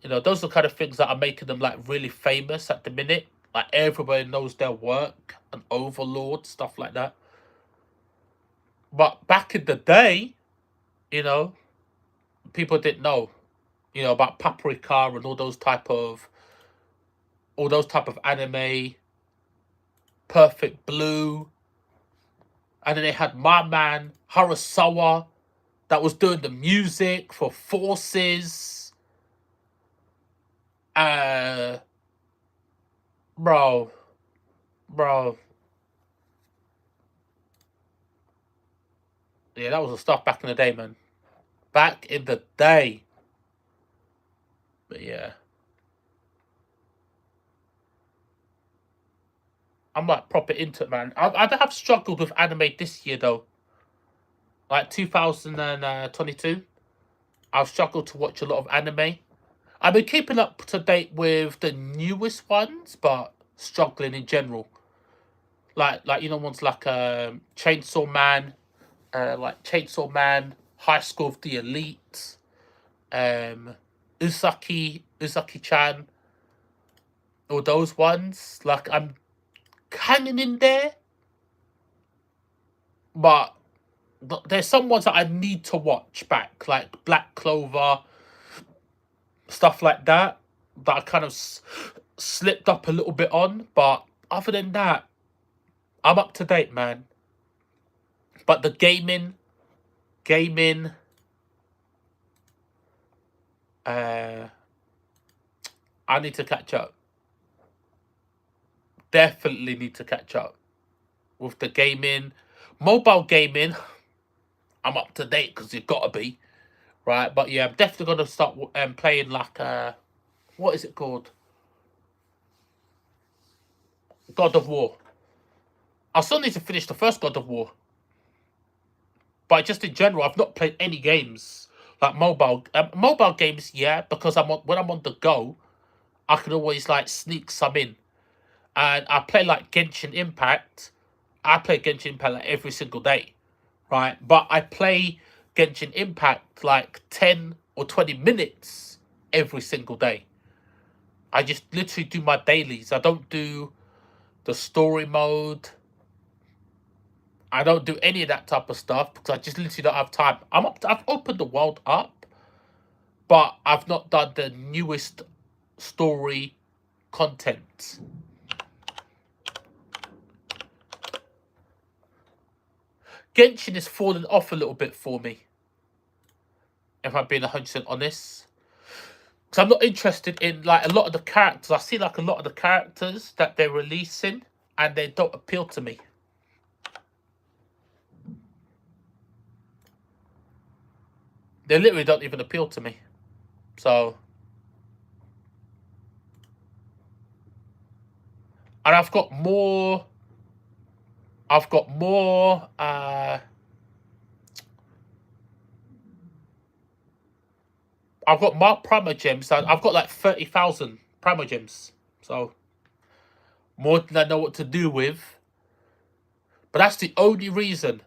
You know, those are the kind of things that are making them like really famous at the minute. Like everybody knows their work and Overlord, stuff like that. But back in the day, you know, people didn't know, you know, about Paprika and all those type of anime, Perfect Blue. And then they had my man, Harasawa, that was doing the music for Forces. Uh bro, bro. Yeah, that was the stuff back in the day, man. Back in the day. But yeah. I'm like proper into it, man. I have struggled with anime this year though. Like 2022. I've struggled to watch a lot of anime. I've been keeping up to date with the newest ones, but struggling in general. Like you know, ones like Chainsaw Man, High School of the Elite, um, Usaki-chan, all those ones. Like I'm hanging in there, but there's some ones that I need to watch back, like Black Clover, stuff like that. That I kind of slipped up a little bit on, but other than that, I'm up to date, man. But the gaming, uh, I need to catch up. Definitely need to catch up with the gaming, mobile gaming. I'm up to date because you've got to be right. But yeah, I'm definitely gonna start playing like what is it called? God of War. I still need to finish the first God of War. But just in general, I've not played any games like mobile games. Yeah, because when I'm on the go, I can always like sneak some in, and I play like Genshin Impact. I play Genshin Impact like every single day, right? But I play Genshin Impact like 10 or 20 minutes every single day. I just literally do my dailies. I don't do the story mode. I don't do any of that type of stuff because I just literally don't have time. I've opened the world up, but I've not done the newest story content. Genshin is falling off a little bit for me, if I'm being 100% honest. Because I'm not interested in like a lot of the characters. I see like a lot of the characters that they're releasing and they don't appeal to me. They literally don't even appeal to me. So, and I've got more. I've got more. I've got more Primogems. I've got like 30,000 Primogems. So, more than I know what to do with. But that's the only reason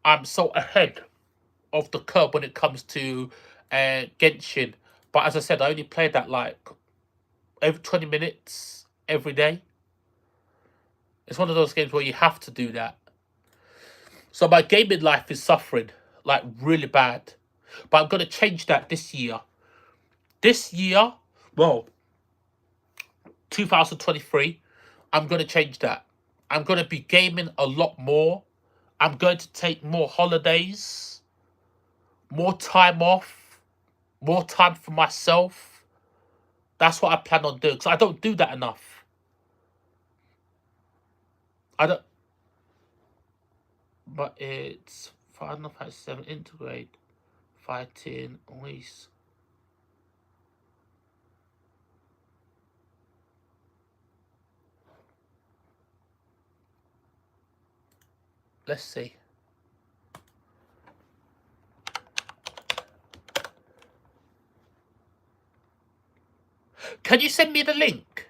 I'm so ahead of the curve when it comes to Genshin. But as I said, I only play that like every 20 minutes every day. It's one of those games where you have to do that. So my gaming life is suffering like really bad. But I'm going to change that this year. This year, well, 2023, I'm going to change that. I'm going to be gaming a lot more. I'm going to take more holidays, more time off, more time for myself. That's what I plan on doing because I don't do that enough. I don't. But it's Final Fantasy 7 Integrate, fighting, always. Let's see. Can you send me the link?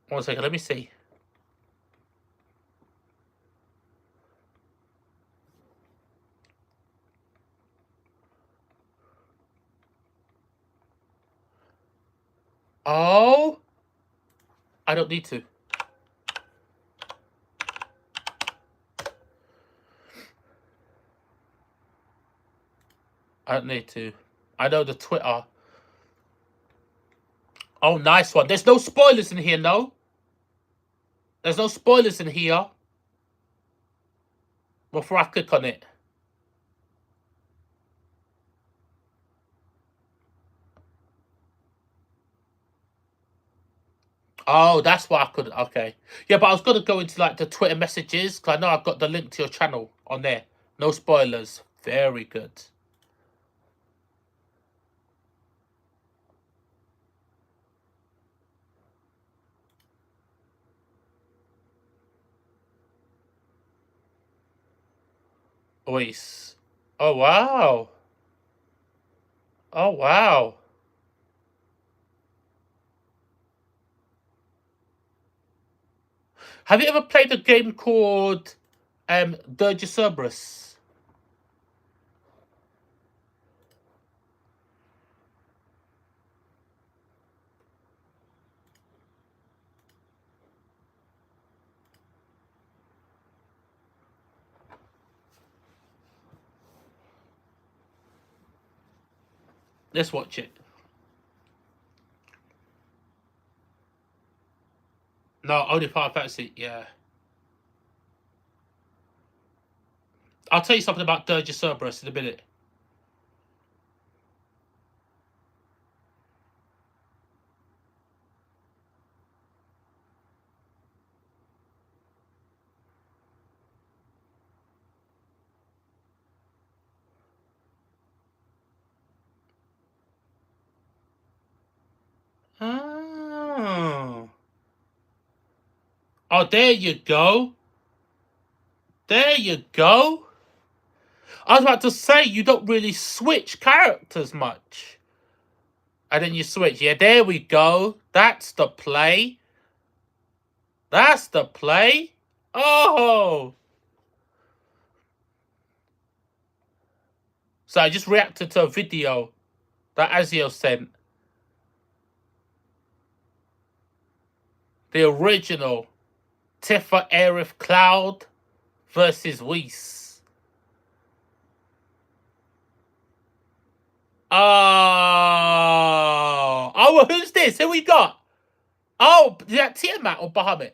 One second, let me see. Oh, I don't need to. I don't need to. I know the Twitter. Oh, nice one. There's no spoilers in here, no? There's no spoilers in here. Before I click on it. Oh, that's why I couldn't. Okay. Yeah, but I was going to go into like the Twitter messages because I know I've got the link to your channel on there. No spoilers. Very good. Ois. Oh, wow. Oh, wow. Have you ever played a game called Dirge Cerberus? Let's watch it. No, only Final Fantasy, yeah. I'll tell you something about Dirge Cerberus in a minute. Oh, there you go. There you go. I was about to say, you don't really switch characters much. And then you switch. Yeah, there we go. That's the play. That's the play. Oh. So I just reacted to a video that Azio sent. The original Tifa Aerith Cloud versus Whis. Oh. Oh, well, who's this? Who we got? Oh, is that Tiamat or Bahamut?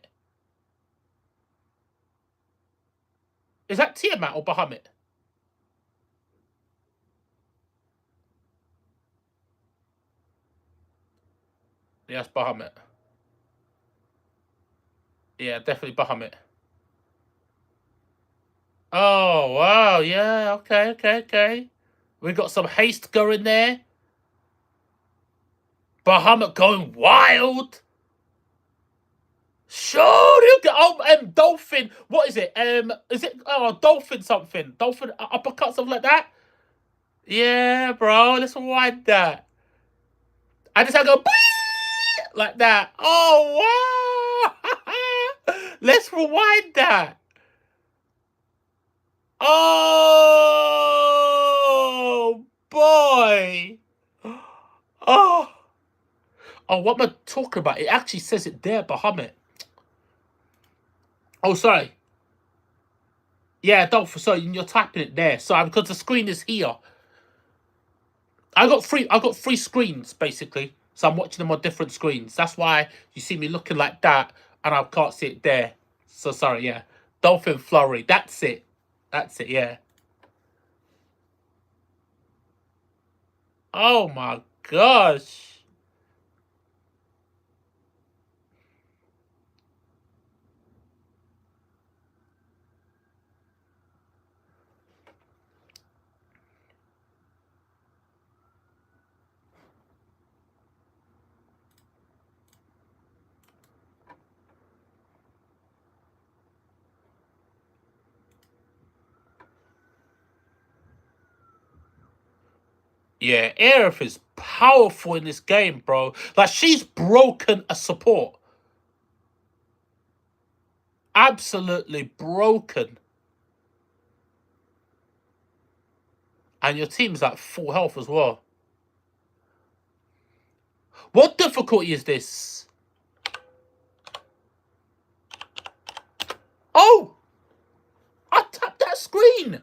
Is that Tiamat or Bahamut? Yes, Bahamut. Yeah, definitely Bahamut. Oh, wow. Yeah, okay. We got some haste going there. Bahamut going wild. Sure, you get Dolphin. What is it? Is it Dolphin something? Dolphin uppercut, something like that? Yeah, bro. Let's rewind that. I just have to go like that. Oh wow! Let's rewind that. Oh boy. Oh. Oh, what am I talking about? It actually says it there, Bahamut. Oh, sorry. Yeah, Dolphin. Sorry, you're typing it there. Sorry, because the screen is here. I got three screens basically, so I'm watching them on different screens. That's why you see me looking like that, and I can't see it there. So sorry, yeah. Dolphin Flurry. That's it. That's it. Yeah. Oh my gosh. Yeah, Aerith is powerful in this game, bro. Like, she's broken a support. Absolutely broken. And your team's like full health as well. What difficulty is this? Oh! I tapped that screen!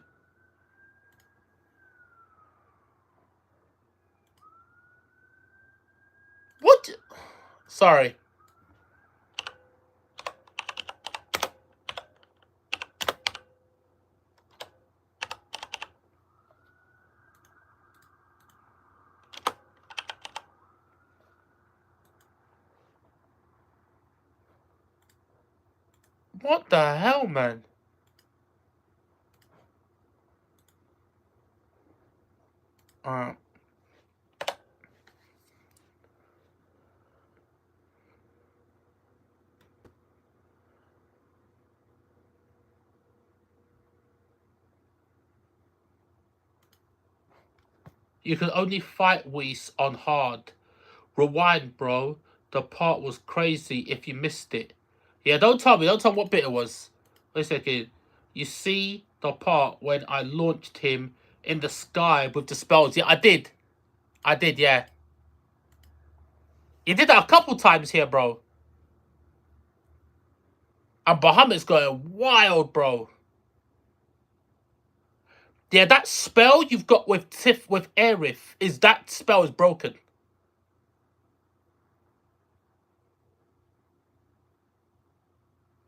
What? Sorry. What the hell, man? Uh, you can only fight Whis on hard. Rewind, bro. The part was crazy if you missed it. Yeah, don't tell me. Don't tell me what bit it was. Wait a second. You see the part when I launched him in the sky with the spells. Yeah, I did. I did, yeah. You did that a couple times here, bro. And Bahamut's going wild, bro. Yeah, that spell you've got with Aerith is that spell is broken.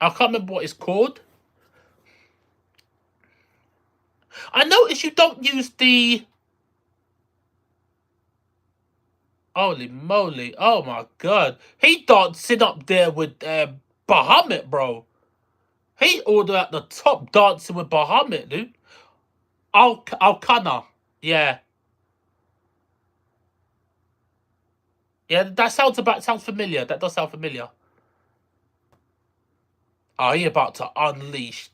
I can't remember what it's called. I noticed you don't use the... Holy moly. Oh my god. He dancing up there with Bahamut, bro. He ordered at the top dancing with Bahamut, dude. Alcana. Yeah. Yeah, that sounds familiar. That does sound familiar. Are you about to unleash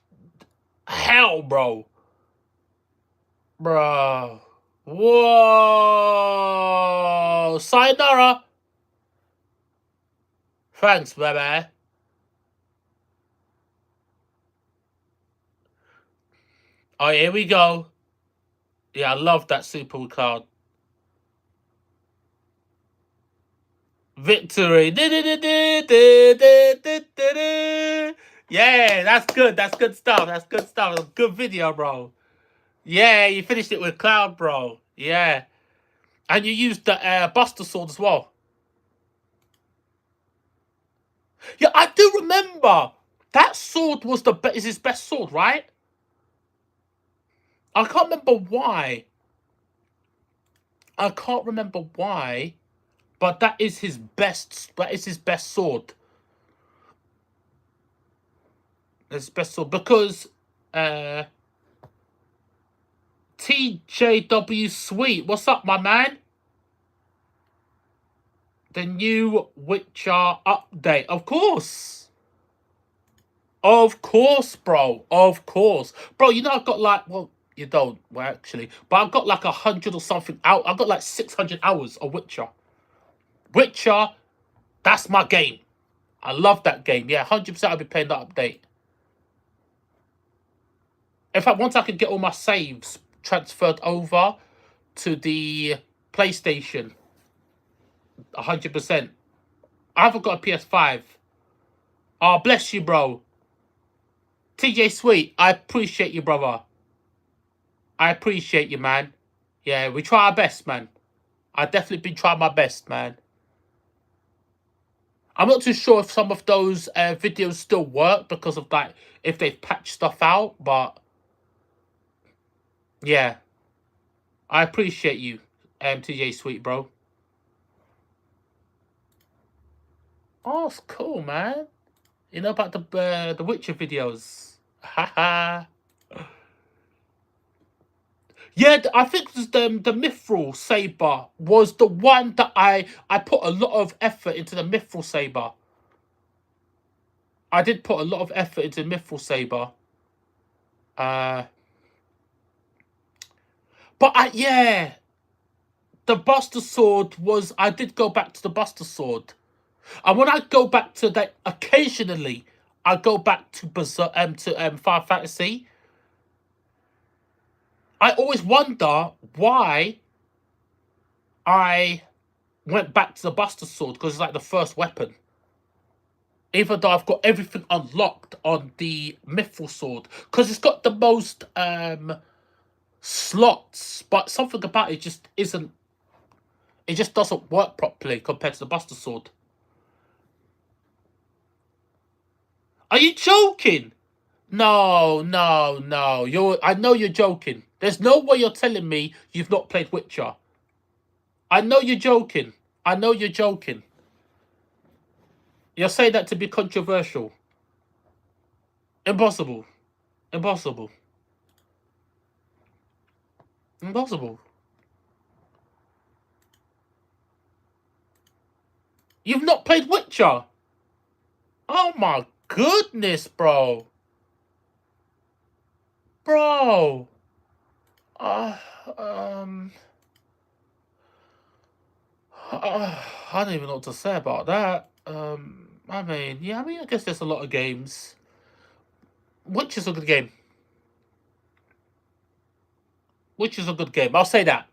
hell, bro? Bro. Whoa. Sayonara. Thanks, baby. Oh, here we go. Yeah, I love that super card. Victory. Yeah, that's good. That's good stuff. That's good stuff. Good video, bro. Yeah, you finished it with Cloud, bro. Yeah. And you used the Buster Sword as well. Yeah, I do remember. That sword was is his best sword, right? I can't remember why. I can't remember why, but that is his best. That is his best sword. That's his best sword because TJW Sweet, what's up, my man? The new Witcher update, of course. Of course, bro. Of course. Bro, you know I've got like, well, you don't, well, actually. But I've got like 100 or something out. I've got like 600 hours of Witcher. Witcher, that's my game. I love that game. Yeah, 100% I'll be playing that update. In fact, once I can get all my saves transferred over to the PlayStation, 100%. I haven't got a PS5. Oh, bless you, bro. TJ Sweet, I appreciate you, brother. I appreciate you, man. Yeah, we try our best, man. I've definitely been trying my best, man. I'm not too sure if some of those videos still work because of that, if they've patched stuff out, but yeah. I appreciate you, TJ Sweet, bro. Oh, it's cool, man. You know about the Witcher videos. Haha. Yeah, I think the Mithril Saber was the one that I put a lot of effort into the Mithril Saber. I did put a lot of effort into the Mithril Saber. But yeah, the Buster Sword was. I did go back to the Buster Sword, and when I go back to that, occasionally I go back to Final Fantasy. I always wonder why I went back to the Buster Sword because it's like the first weapon. Even though I've got everything unlocked on the Mithril Sword, because it's got the most slots, but something about it just isn't. It just doesn't work properly compared to the Buster Sword. Are you joking? No, no, no. I know you're joking. There's no way you're telling me you've not played Witcher. I know you're joking. I know you're joking. You're saying that to be controversial. Impossible. Impossible. Impossible. You've not played Witcher? Oh my goodness, bro. Bro. Uh, um... I don't even know what to say about that. I mean, yeah, I guess there's a lot of games. Which is a good game. Which is a good game. I'll say that.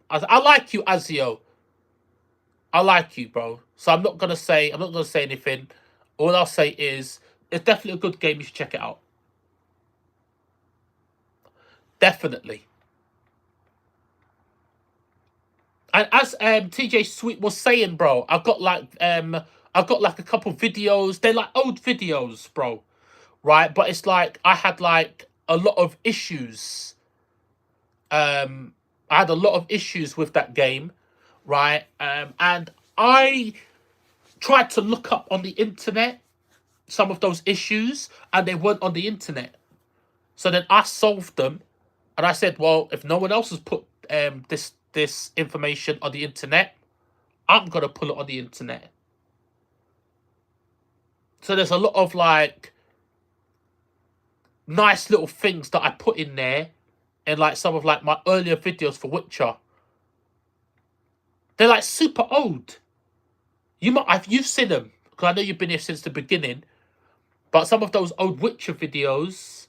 I like you, Azio. I like you, bro. So I'm not gonna say anything. All I'll say is it's definitely a good game. You should check it out. Definitely. And as TJ Sweet was saying, bro, I've got like a couple videos. They're like old videos, bro. Right? But it's like I had like a lot of issues. I had a lot of issues with that game, right? And I tried to look up on the internet some of those issues, and they weren't on the internet. So then I solved them, and I said, well, if no one else has put this information on the internet, I'm gonna pull it on the internet. So there's a lot of like nice little things that I put in there in like some of like my earlier videos for Witcher. They're like super old. You've seen them because I know you've been here since the beginning. But some of those old Witcher videos,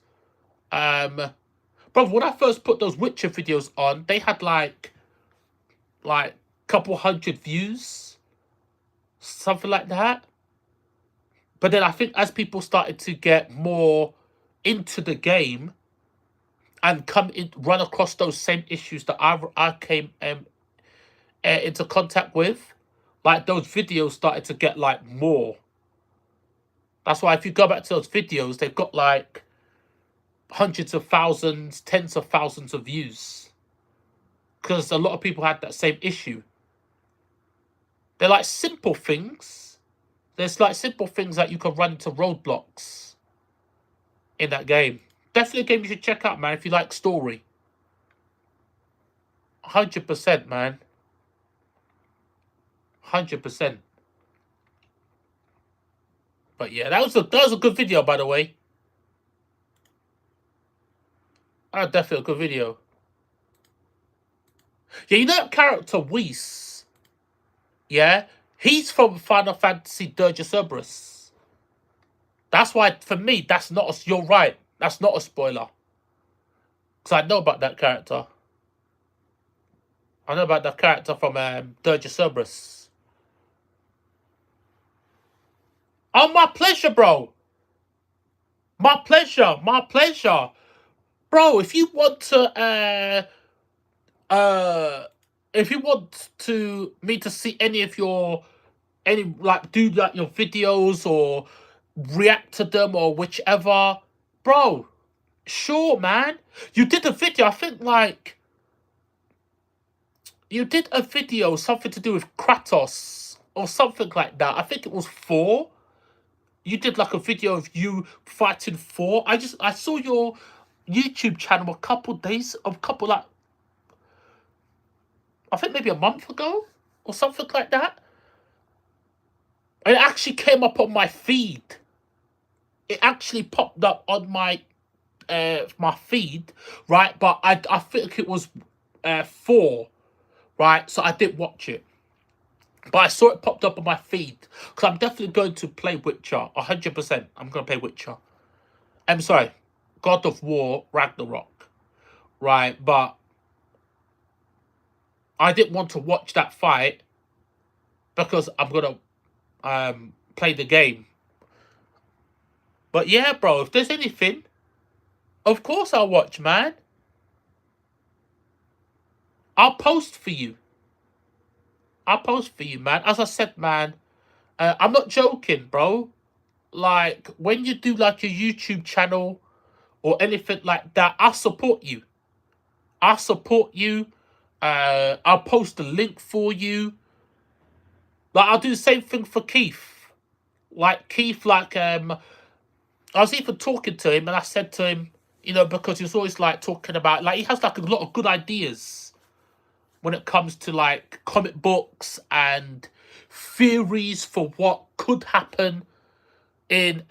bro, when I first put those Witcher videos on, they had like couple hundred views, something like that. But then I think as people started to get more into the game and run across those same issues that I came into contact with, like those videos started to get like more. That's why if you go back to those videos, they've got like hundreds of thousands, tens of thousands of views. Because a lot of people had that same issue. They're like simple things. There's like simple things that you can run into roadblocks in that game. Definitely a game you should check out, man, if you like story. 100%, man. 100%. But yeah, that was a good video, by the way. That was definitely a good video. Yeah, you know that character Whis? Yeah? He's from Final Fantasy Dirge Cerberus. That's why, for me, you're right. That's not a spoiler. Because I know about that character. I know about that character from Dirge Cerberus. Oh, my pleasure, bro. My pleasure. My pleasure. Bro, if you want to, if you want me to see any of your, do like your videos or react to them or whichever, bro, sure, man. You did a video, I think like, you did a video, something to do with Kratos or something like that. I think it was 4. You did like a video of you fighting 4. I saw your YouTube channel I think maybe a month ago or something like that. And it actually came up on my feed. It actually popped up on my feed, right? But I think it was 4, right? So I didn't watch it. But I saw it popped up on my feed. Because I'm definitely going to play Witcher. 100%. I'm going to play Witcher. I'm sorry. God of War Ragnarok. Right? But I didn't want to watch that fight. Because I'm going to play the game. But yeah, bro. If there's anything, of course I'll watch, man. I'll post for you. I'll post for you, man. As I said, man, I'm not joking, bro. Like, when you do, like, your YouTube channel or anything like that, I'll support you. I'll support you. I'll post a link for you. Like, I'll do the same thing for Keith. Like, Keith, like, I was even talking to him, and I said to him, you know, because he was always, like, talking about, like, he has, like, a lot of good ideas when it comes to like comic books and theories for what could happen in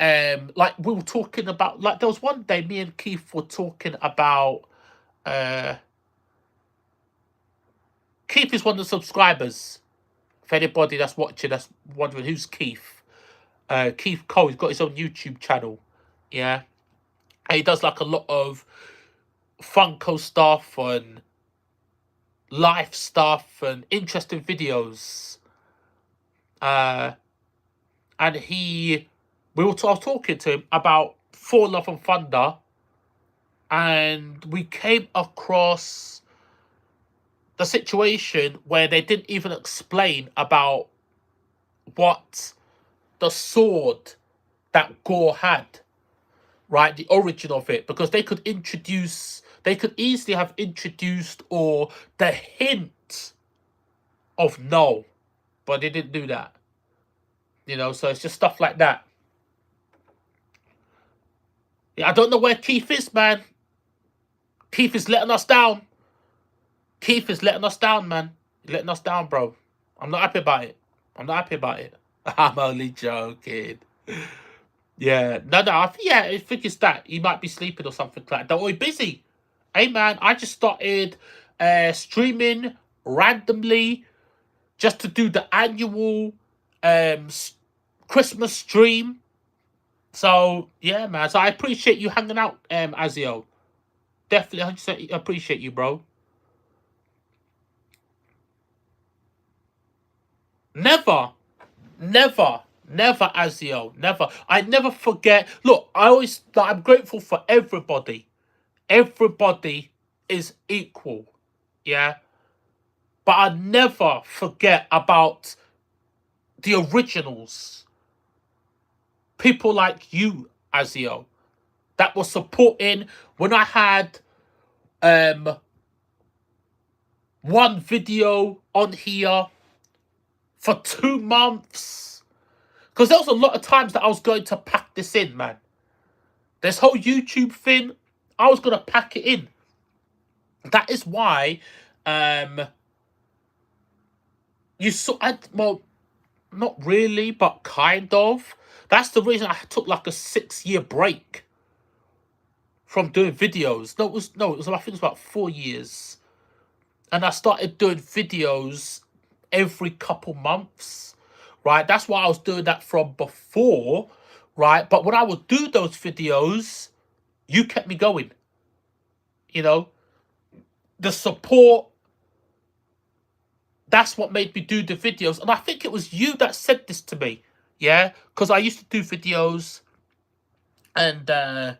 like we were talking about, like there was one day me and Keith were talking about Keith is one of the subscribers. For anybody that's watching, that's wondering who's Keith. Keith Cole, he's got his own YouTube channel. Yeah. And he does like a lot of Funko stuff and life stuff and interesting videos. And I was talking to him about Thor Love and Thunder, and we came across the situation where they didn't even explain about what the sword that Gore had, right? The origin of it, because they could easily have introduced or the hint of no, but they didn't do that. You know, so it's just stuff like that. Yeah, I don't know where Keith is, man. Keith is letting us down. Keith is letting us down, man. He's letting us down, bro. I'm not happy about it. I'm not happy about it. I'm only joking. Yeah, no, no. I think it's that he might be sleeping or something like that. Or he busy. Hey man, I just started streaming randomly just to do the annual Christmas stream. So yeah, man. So I appreciate you hanging out, Azio. Definitely, 100% appreciate you, bro. Never, never, never, Azio. Never. I never forget. Look, I'm grateful for everybody. Everybody is equal. Yeah. But I never forget about the originals. People like you, Azio, that were supporting when I had um one video on here for 2 months. Because there was a lot of times that I was going to pack this in, man. This whole YouTube thing, I was going to pack it in. That is why you saw, well, not really, but kind of. That's the reason I took like a 6-year break from doing videos. I think it was about 4 years. And I started doing videos every couple months, right? That's why I was doing that from before, right? But when I would do those videos, you kept me going. You know, the support, that's what made me do the videos. And I think it was you that said this to me, yeah? Because I used to do videos and I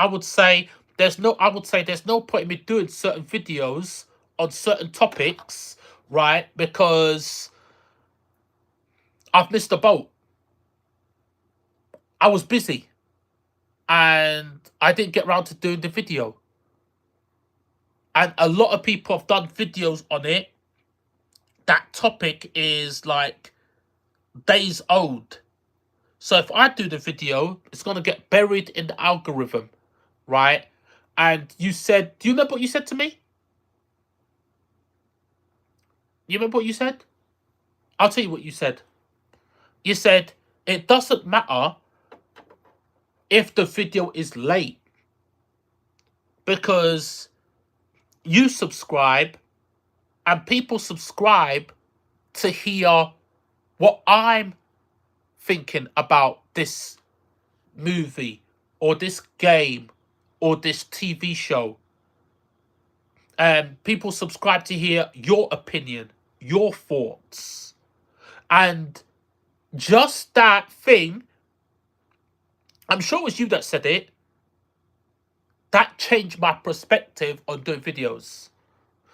would say there's no point in me doing certain videos on certain topics, right? Because I've missed the boat. I was busy and I didn't get around to doing the video. And a lot of people have done videos on it. That topic is like days old. So if I do the video, it's going to get buried in the algorithm, right? And you said, do you remember what you said to me? You remember what you said? I'll tell you what you said. You said, it doesn't matter if the video is late because you subscribe and people subscribe to hear what I'm thinking about this movie or this game or this TV show. And people subscribe to hear your opinion, your thoughts. And just that thing, I'm sure it was you that said it, that changed my perspective on doing videos.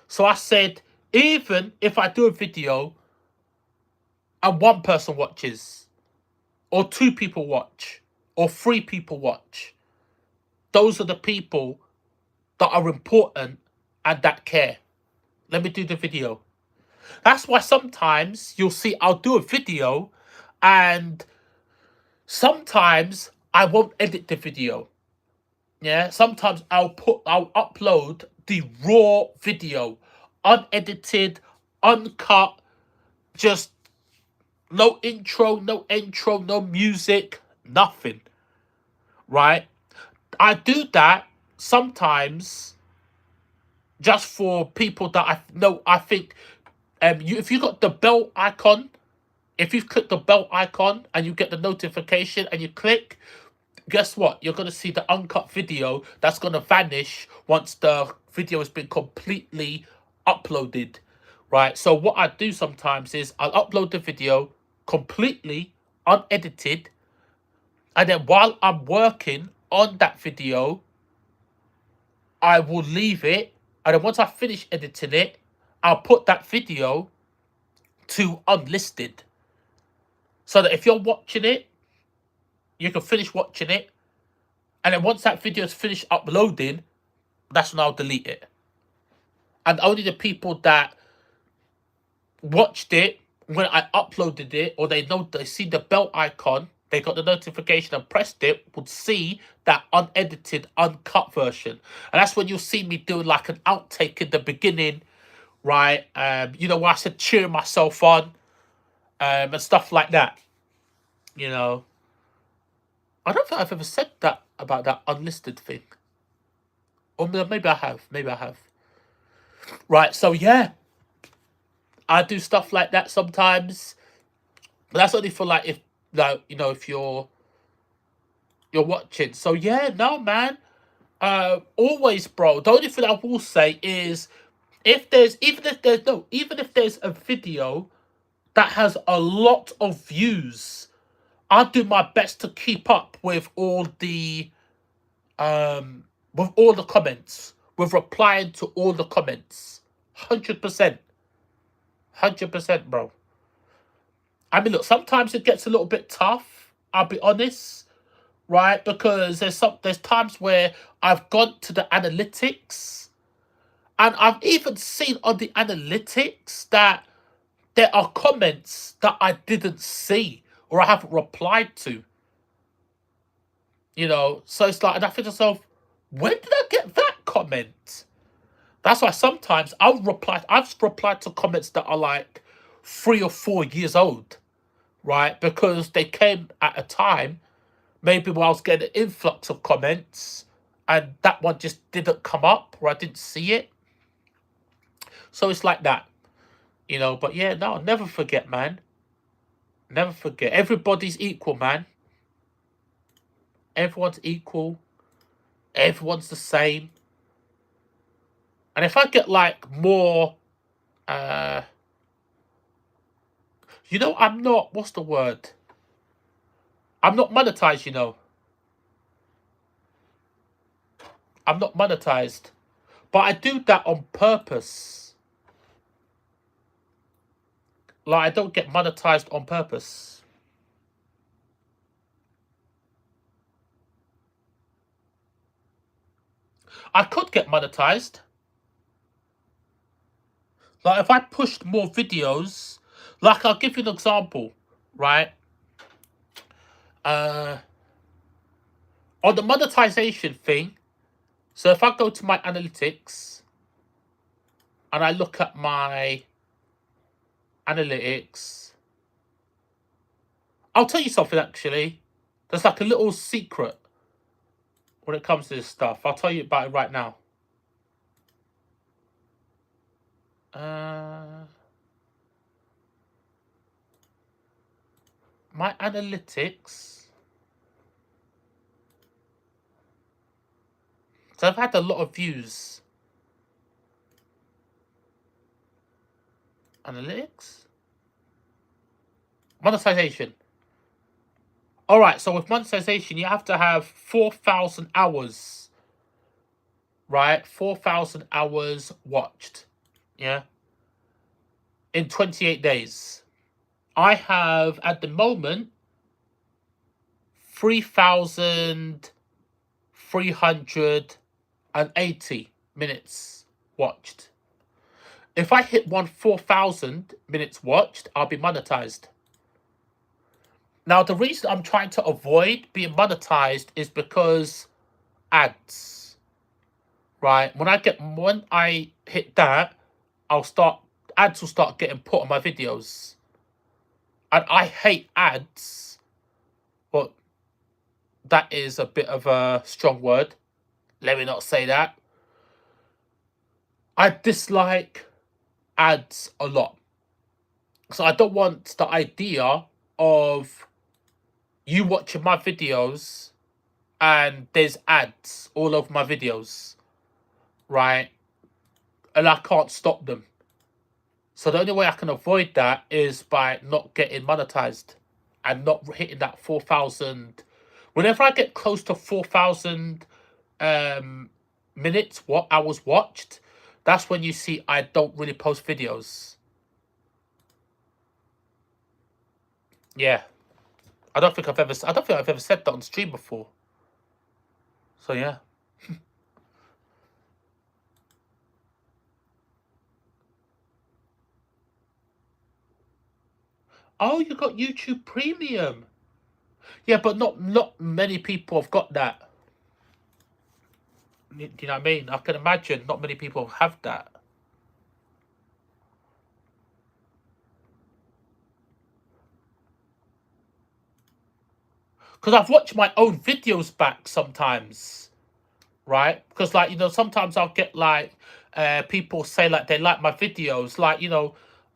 So I said, even if I do a video and one person watches, or 2 people watch, or 3 people watch, those are the people that are important and that care. Let me do the video. That's why sometimes you'll see I'll do a video and sometimes I won't edit the video. Yeah, sometimes I'll upload the raw video, unedited, uncut, just no intro, no music, nothing. Right? I do that sometimes just for people that I know. I think if you got the bell icon, if you've clicked the bell icon and you get the notification and you click, guess what? You're going to see the uncut video that's going to vanish once the video has been completely uploaded, right? So what I do sometimes is I'll upload the video completely unedited, and then while I'm working on that video, I will leave it, and then once I finish editing it, I'll put that video to unlisted, so that if you're watching it, you can finish watching it, and then once that video is finished uploading, that's when I'll delete it. And only the people that watched it when I uploaded it, or they see the bell icon, they got the notification and pressed it, would see that unedited, uncut version. And that's when you'll see me doing like an outtake in the beginning, right? Where I said cheering myself on, and stuff like that. You know. I don't think I've ever said that about that unlisted thing. Or maybe I have. Maybe I have. Right, so yeah. I do stuff like that sometimes. But that's only for like if like, you know, if you're watching. So yeah, no man. Always, bro. The only thing I will say is even if there's a video that has a lot of views, I'll do my best to keep up with all the comments, with replying to all the comments. 100%. 100%, bro. I mean, look, sometimes it gets a little bit tough, I'll be honest, right? Because there's times where I've gone to the analytics and I've even seen on the analytics that there are comments that I didn't see or I haven't replied to. You know, so it's like, and I think to myself, when did I get that comment? That's why sometimes I've replied to comments that are like 3 or 4 years old, right? Because they came at a time, maybe when I was getting an influx of comments, and that one just didn't come up or I didn't see it. So it's like that, you know. But yeah, no, never forget, man. Never forget. Everybody's equal, man. Everyone's equal. Everyone's the same. And if I get like more, uh, you know, I'm not, what's the word? I'm not monetized, you know. I'm not monetized. But I do that on purpose. Like, I don't get monetized on purpose. I could get monetized. Like, if I pushed more videos, like, I'll give you an example, right? On the monetization thing, so if I go to my analytics and I look at my analytics, I'll tell you something actually. There's like a little secret when it comes to this stuff. I'll tell you about it right now. My analytics. So I've had a lot of views. Analytics? Monetization. Alright, so with monetization, you have to have 4,000 hours. Right? 4,000 hours watched. Yeah? In 28 days. I have, at the moment, 3,380 minutes watched. If I hit 4,000 minutes watched, I'll be monetized. Now, the reason I'm trying to avoid being monetized is because ads, right? When I hit that, ads will start getting put on my videos. And I hate ads, but that is a bit of a strong word. Let me not say that. I dislike ads a lot. So I don't want the idea of you watching my videos and there's ads all over my videos, right? And I can't stop them. So the only way I can avoid that is by not getting monetized and not hitting that 4,000. Whenever I get close to 4,000 minutes, hours watched, that's when you see I don't really post videos. Yeah. I don't think I've ever said that on stream before. So yeah. Oh, you got YouTube Premium. Yeah, but not many people have got that. Do you know what I mean? I can imagine not many people have that. because I've watched my own videos back sometimes, right? Because like, you know, sometimes I'll get like people say like they like my videos, like,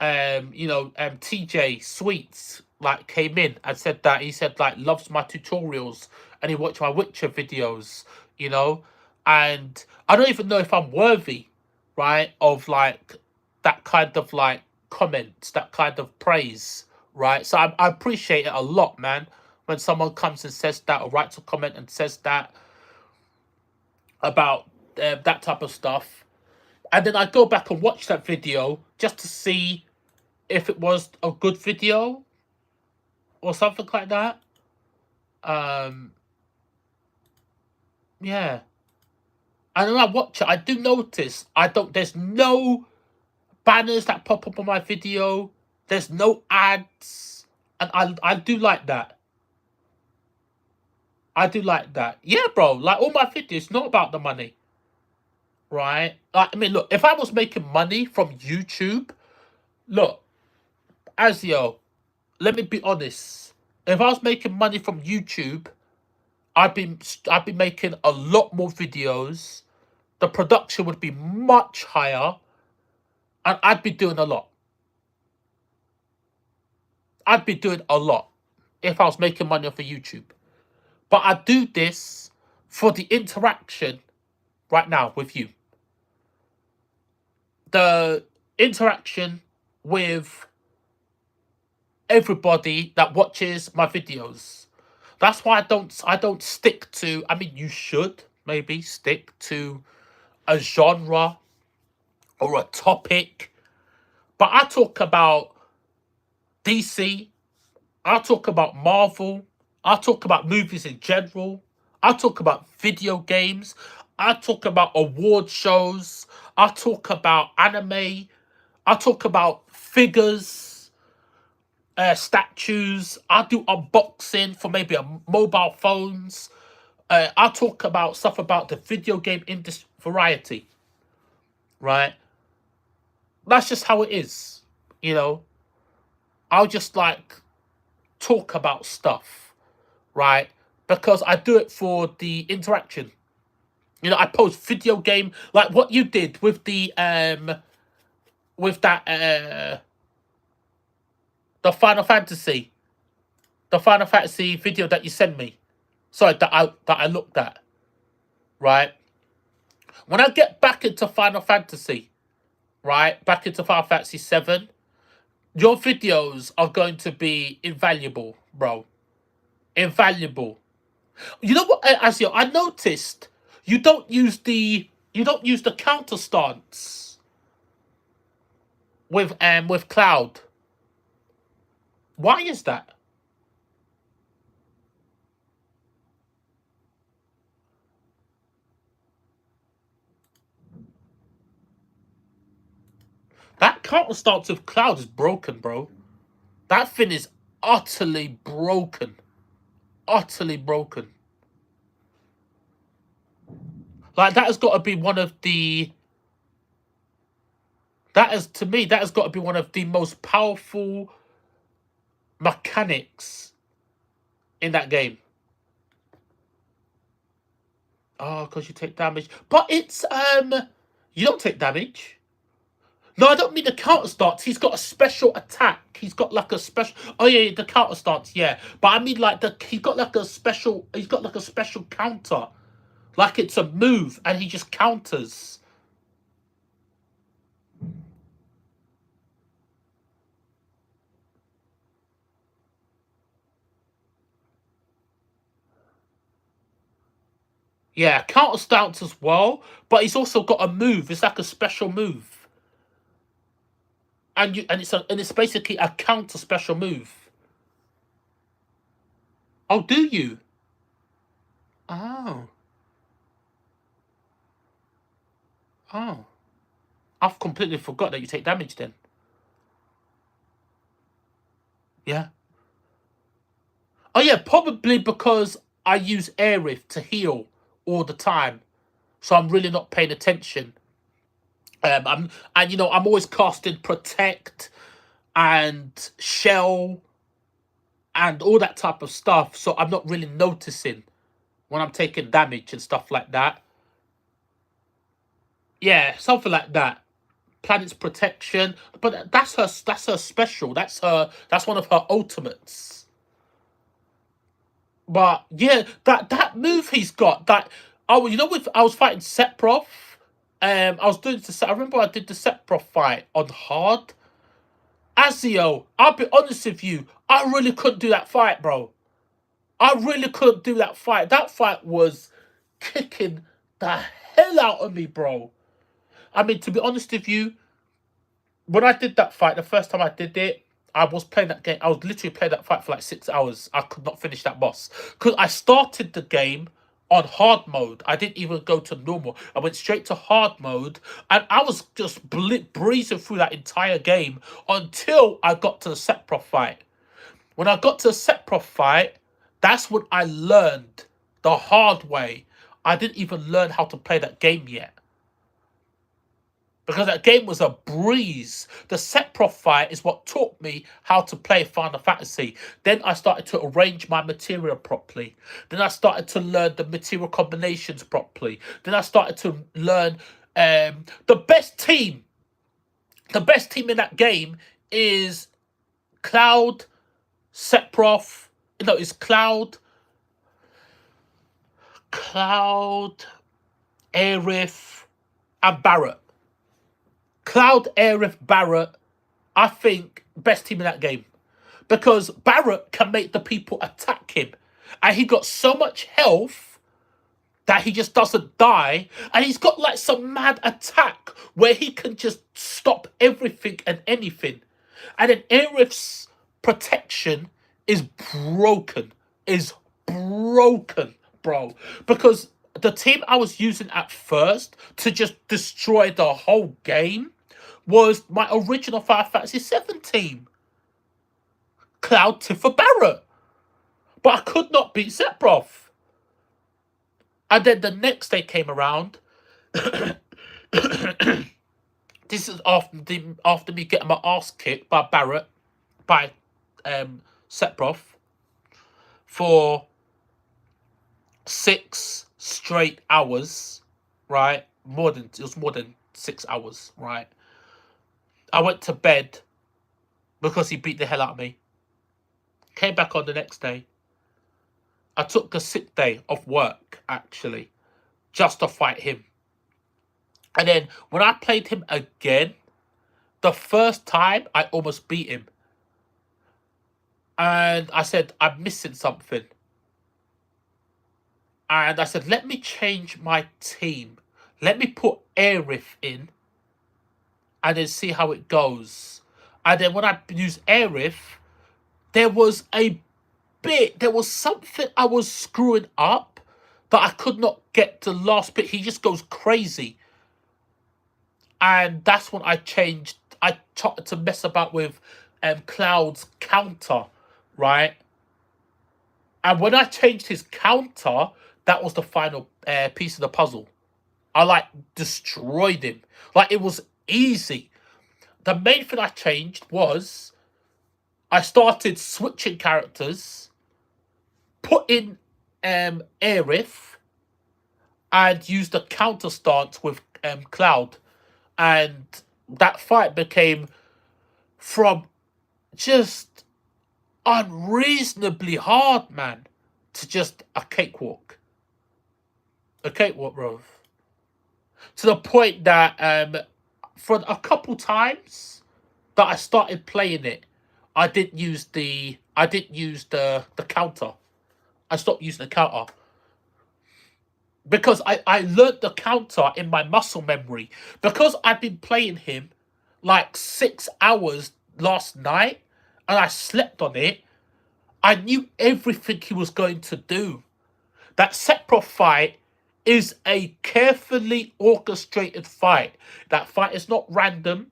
TJ Sweets like came in and said that he said like loves my tutorials and he watched my Witcher videos, you know, and I don't even know if I'm worthy, right, of like that kind of like comments, that kind of praise, right? So I appreciate it a lot, man, when someone comes and says that or writes a comment and says that about that type of stuff. And then I go back and watch that video just to see if it was a good video or something like that. Um, yeah. And when I watch it, I do notice there's no banners that pop up on my video. There's no ads. And I do like that. I do like that. Yeah, bro. Like all my videos, not about the money. Right? Like, I mean, look, if I was making money from YouTube, look, Azio, let me be honest. If I was making money from YouTube, I'd be making a lot more videos. The production would be much higher, and I'd be doing a lot. I'd be doing a lot if I was making money off of YouTube. But I do this for the interaction right now with you. The interaction with everybody that watches my videos. That's why I don't stick to, I mean, you should maybe stick to a genre or a topic. But I talk about DC, I talk about Marvel, I talk about movies in general, I talk about video games, I talk about award shows, I talk about anime, I talk about figures, statues, I do unboxing for maybe a mobile phones. I talk about stuff about the video game industry variety, right? That's just how it is, you know. I'll just like talk about stuff, right? Because I do it for the interaction. You know, I post video game like what you did with that the Final Fantasy video that you sent me. Sorry, that I looked at, right? When I get back into Final Fantasy, right? Back into Final Fantasy 7, your videos are going to be invaluable, bro. Invaluable. You know what, Asio? I noticed you don't use the counter stance with Cloud. Why is that? That counter stance with Cloud is broken, bro. That thing is utterly broken. Utterly broken. Like that has got to be one of the that is to me that has got to be one of the most powerful mechanics in that game. Oh, because you take damage. But it's you don't take damage. No, I don't mean the counter stance. He's got a special attack. He's got like a special. Oh yeah, the counter stance. Yeah, but I mean like the he's got like a special. He's got like a special counter, like it's a move, and he just counters. Yeah, counter stance as well, but he's also got a move. It's like a special move, and it's basically a counter special move. Oh, do you? Oh, oh, I've completely forgot that you take damage then. Yeah. Oh yeah, probably because I use Aerith to heal all the time, so I'm really not paying attention. I'm always casting Protect and Shell and all that type of stuff. So I'm not really noticing when I'm taking damage and stuff like that. Yeah, something like that. Planet's protection, but that's her. That's her special. That's her. That's one of her ultimates. But yeah, that move he's got. That oh, you know, with I was fighting Sephiroth. I was doing the. I remember I did the Sephiroth fight on hard. Azio, I'll be honest with you. I really couldn't do that fight, bro. I really couldn't do that fight. That fight was kicking the hell out of me, bro. I mean, to be honest with you, when I did that fight, the first time I did it, I was playing that game. I was literally playing that fight for like 6 hours. I could not finish that boss because I started the game on hard mode. I didn't even go to normal. I went straight to hard mode, and I was just breezing through that entire game until I got to the Sephiroth fight. When I got to the Sephiroth fight, that's when I learned the hard way. I didn't even learn how to play that game yet, because that game was a breeze. The Sephiroth fight is what taught me how to play Final Fantasy. Then I started to arrange my material properly. Then I started to learn the material combinations properly. Then I started to learn the best team. The best team in that game is Cloud, Sephiroth. No, it's Cloud, Aerith, and Barret. Cloud, Aerith, Barret, I think best team in that game. Because Barret can make the people attack him. And he got so much health that he just doesn't die. And he's got like some mad attack where he can just stop everything and anything. And then Aerith's protection is broken. Is broken, bro. Because the team I was using at first to just destroy the whole game was my original Final Fantasy VII team. Cloud, Tifa, Barret. But I could not beat Sephiroth. And then the next day came around. This is after me getting my ass kicked by Barret, by Sephiroth, for 6 straight hours, right? It was more than 6 hours, right? I went to bed because he beat the hell out of me. Came back on the next day. I took a sick day off work, actually, just to fight him. And then when I played him again, the first time I almost beat him. And I said, I'm missing something. And I said, let me change my team. Let me put Aerith in and then see how it goes. And then when I used Aerith, there was something I was screwing up, but I could not get the last bit. He just goes crazy. And that's when I changed. I tried to mess about with Cloud's counter, right? And when I changed his counter, that was the final piece of the puzzle. I like destroyed him. Like it was easy. The main thing I changed was I started switching characters, put in Aerith, and used a counter stance with Cloud. And that fight became from just unreasonably hard, man, to just a cakewalk. A cakewalk, bro. To the point that for a couple times that I started playing it, I didn't use the counter. I stopped using the counter. Because I learned the counter in my muscle memory. Because I'd been playing him like 6 hours last night and I slept on it, I knew everything he was going to do. That Sephiroth fight is a carefully orchestrated fight. That fight is not random.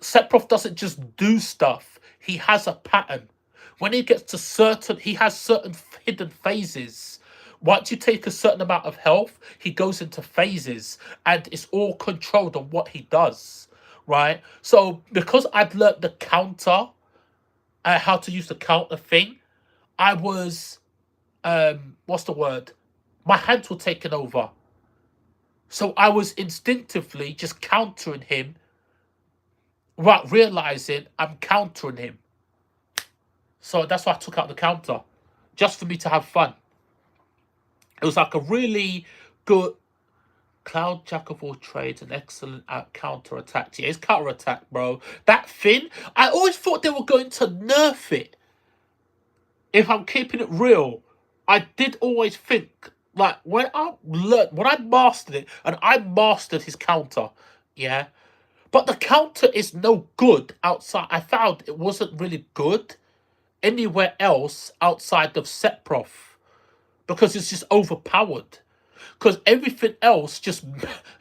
Sephiroth doesn't just do stuff. He has a pattern. When he gets to he has certain hidden phases. Once you take a certain amount of health, he goes into phases, and it's all controlled on what he does, right? So because I'd learnt the counter, how to use the counter thing, I was, what's the word? My hands were taken over. So I was instinctively just countering him without realizing I'm countering him. So that's why I took out the counter, just for me to have fun. It was like a really good Cloud, jack of all trades, an excellent at counter attack. Yeah, it's counter attack, bro. That Finn, I always thought they were going to nerf it. If I'm keeping it real, I did always think, like, when I mastered it, and I mastered his counter, yeah. But the counter is no good outside. I found it wasn't really good anywhere else outside of Sephiroth because it's just overpowered. Because everything else just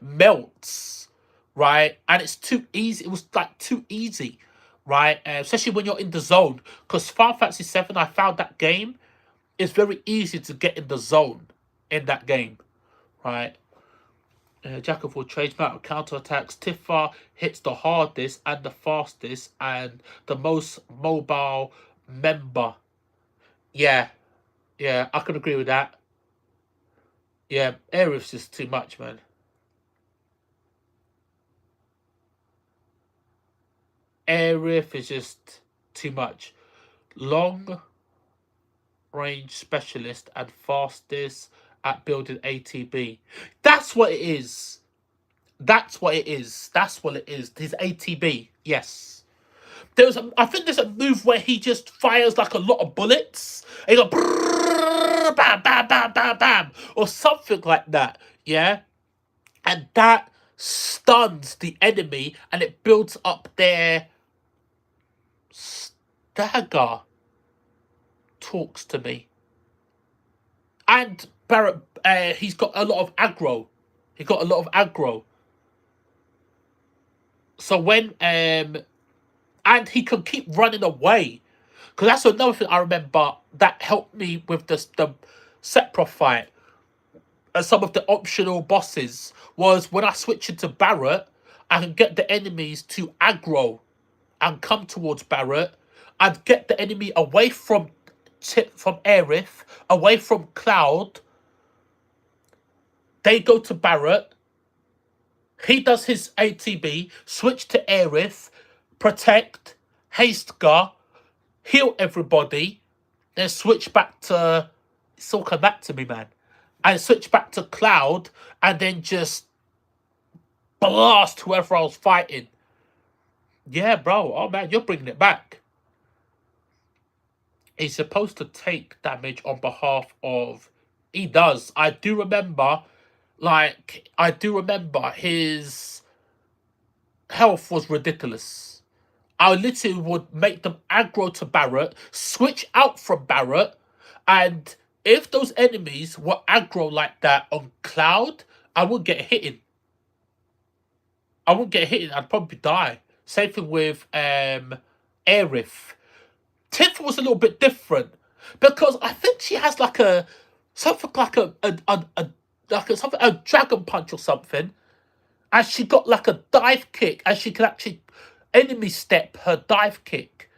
melts, right? And it's too easy. It was like too easy, right? Especially when you're in the zone. Because Final Fantasy 7, I found that game is very easy to get in the zone in that game, right? Jack of all trades, amount of counterattacks. Tifa hits the hardest and the fastest and the most mobile member. Yeah, yeah, I can agree with that. Yeah, Aerith's just too much, man. Aerith is just too much. Long range specialist and fastest at building ATB. That's what it is. That's what it is. That's what it is. His ATB. Yes. I think there's a move where he just fires like a lot of bullets. And he goes bam, bam, bam, bam, bam, or something like that. Yeah, and that stuns the enemy, and it builds up their stagger. Talks to me. And Barrett, he's got a lot of aggro. He got a lot of aggro. So when and he can keep running away, because that's another thing I remember that helped me with the Sephiroth fight. And some of the optional bosses was when I switch into Barrett, I can get the enemies to aggro and come towards Barrett. I'd get the enemy away from Aerith, away from Cloud. They go to Barrett. He does his ATB, switch to Aerith, protect, haste Gar, heal everybody, then switch back to. It's all come back to me, man. And switch back to Cloud, and then just blast whoever I was fighting. Yeah, bro. Oh, man, you're bringing it back. He's supposed to take damage on behalf of. He does. I do remember his health was ridiculous. I literally would make them aggro to Barrett, switch out from Barrett, and if those enemies were aggro like that on Cloud, I would get hit. I'd probably die. Same thing with Aerith. Tiff was a little bit different because I think she has like a something like a dragon punch or something, and she got like a dive kick, and she could actually enemy step her dive kick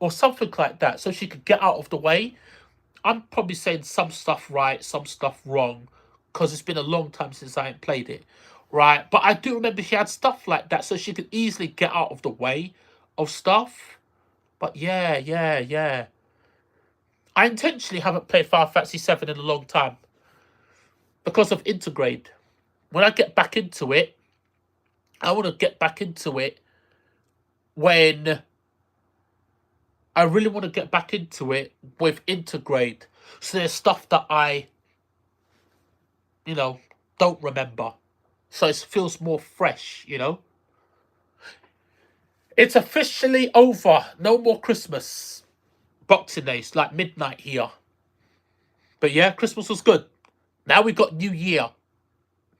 or something like that, so she could get out of the way. I'm probably saying some stuff right, some stuff wrong, because it's been a long time since I ain't played it, right? But I do remember she had stuff like that, so she could easily get out of the way of stuff. But yeah, yeah, yeah. I intentionally haven't played Final Fantasy 7 in a long time because of Intergrade. When I get back into it, I want to get back into it when I really want to get back into it with Intergrade. So there's stuff that I, don't remember. So it feels more fresh, It's officially over. No more Christmas. Boxing Day. It's like midnight here. But yeah, Christmas was good. Now we got New Year.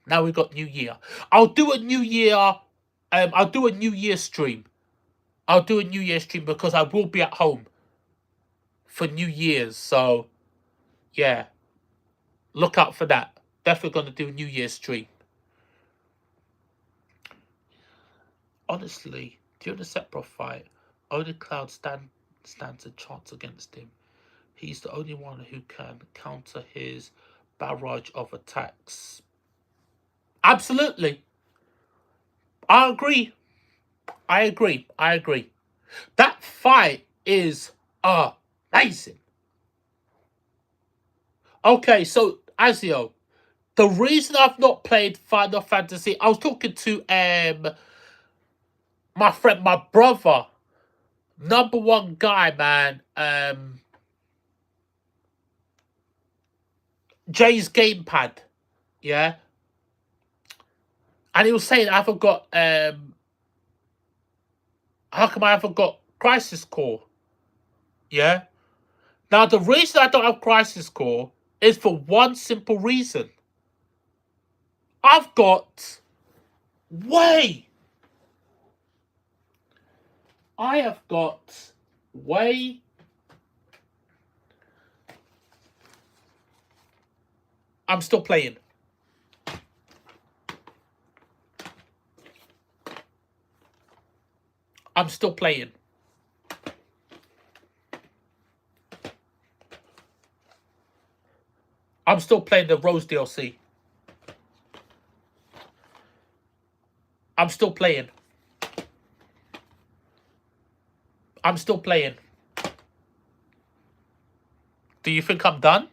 I'll do a New Year. I'll do a New Year stream. Because I will be at home for New Year's. So yeah, look out for that. Definitely gonna do a New Year's stream. Honestly, during the Sephiroth fight, only Cloud stands a chance against him. He's the only one who can counter his barrage of attacks. Absolutely. I agree. I agree. I agree. That fight is amazing. Okay, so Azio, the reason I've not played Final Fantasy, I was talking to my friend, my brother, number one guy, man, Jay's Gamepad, yeah, and he was saying I haven't got how come I haven't got Crisis Core, yeah. Now the reason I don't have Crisis Core is for one simple reason. I've got way. I have got way. I'm still playing. I'm still playing. I'm still playing the Rose DLC. I'm still playing. I'm still playing. Do you think I'm done?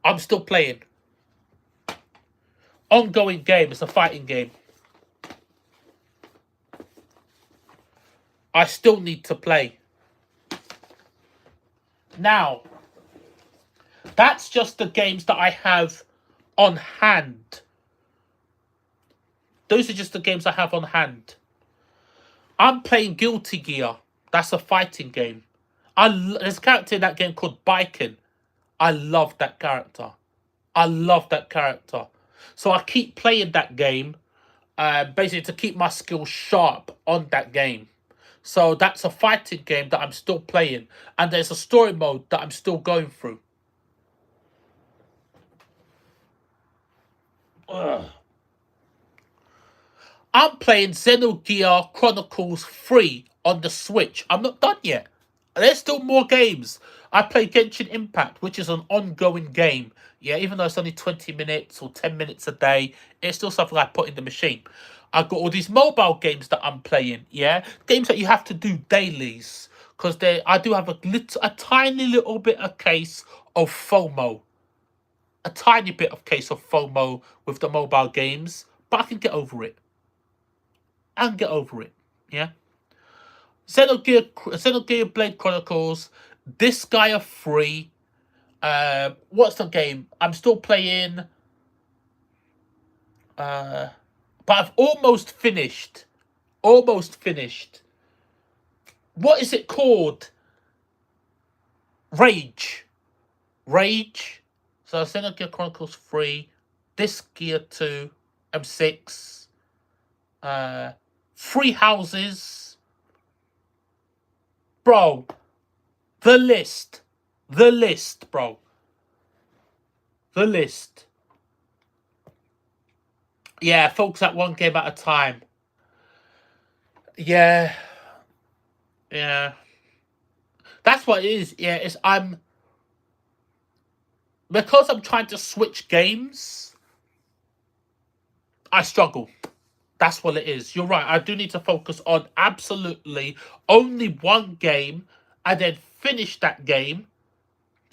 I'm still playing. Ongoing game. It's a fighting game. I still need to play. Now, that's just the games that I have on hand. Those are just the games I have on hand. I'm playing Guilty Gear. That's a fighting game. There's a character in that game called Biken. I love that character. I love that character. So I keep playing that game, basically to keep my skills sharp on that game. So that's a fighting game that I'm still playing. And there's a story mode that I'm still going through. Ugh. I'm playing Xenogear Chronicles 3 on the Switch. I'm not done yet. There's still more games. I play Genshin Impact, which is an ongoing game. Yeah, even though it's only 20 minutes or 10 minutes a day, it's still something I put in the machine. I've got all these mobile games that I'm playing, yeah? Games that you have to do dailies. Because I do have a tiny little bit of case of FOMO. A tiny bit of case of FOMO with the mobile games. But I can get over it. I can get over it, yeah? Xenogear Blade Chronicles, Disgaea 3. What's the game? I'm still playing. But I've almost finished. Almost finished. What is it called? Rage. Rage. So Xenogear Chronicles 3, Disgaea 2, M6, Three Houses. Bro, the list, bro. The list. Yeah, folks, at one game at a time. Yeah. Yeah. That's what it is. Yeah, because I'm trying to switch games, I struggle. That's what it is. You're right. I do need to focus on absolutely only one game and then finish that game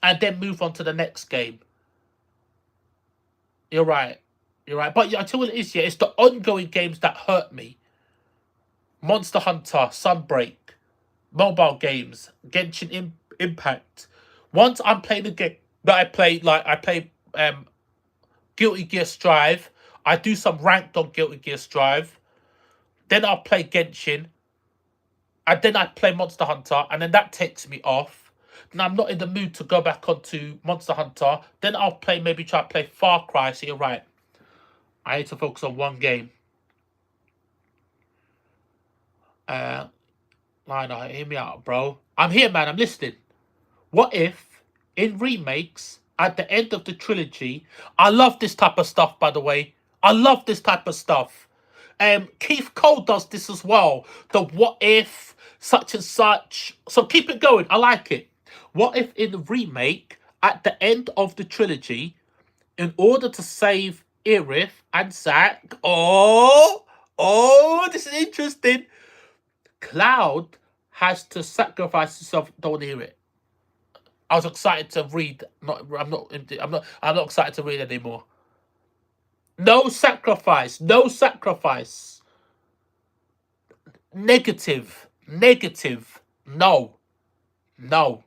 and then move on to the next game. You're right. You're right. But I tell you what it is, yeah, it's the ongoing games that hurt me. Monster Hunter, Sunbreak, mobile games, Genshin Impact. Once I'm playing the game that I play Guilty Gear Strive. I do some ranked on Guilty Gear Strive. Then I'll play Genshin. And then I play Monster Hunter. And then that takes me off. Then I'm not in the mood to go back onto Monster Hunter. Then I'll maybe try to play Far Cry. So you're right. I need to focus on one game. Lionel, hear me out, bro. I'm here, man. I'm listening. What if, in remakes, at the end of the trilogy, I love this type of stuff, by the way. I love this type of stuff. Keith Cole does this as well. The what if such and such. So keep it going. I like it. What if in the remake, at the end of the trilogy, in order to save Irith and Zack, this is interesting. Cloud has to sacrifice himself. Don't want to hear it. I was excited to read. I'm not excited to read anymore. No sacrifice. No sacrifice. Negative. Negative. No. No.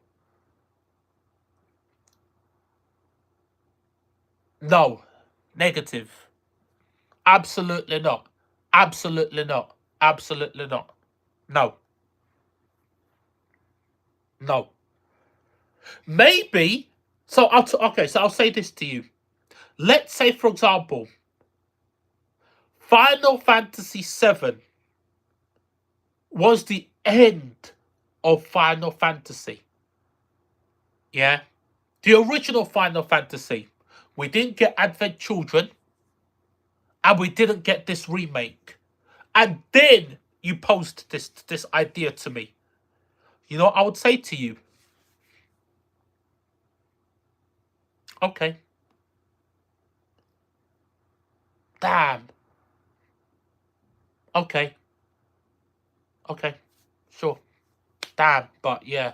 No. Negative. Absolutely not. Absolutely not. Absolutely not. No. No. Maybe. So okay. So I'll say this to you. Let's say, for example, Final Fantasy VII was the end of Final Fantasy. Yeah? The original Final Fantasy. We didn't get Advent Children. And we didn't get this remake. And then you posed this idea to me. You know what I would say to you? Okay. Damn. Okay. Okay. Sure. Damn. But yeah.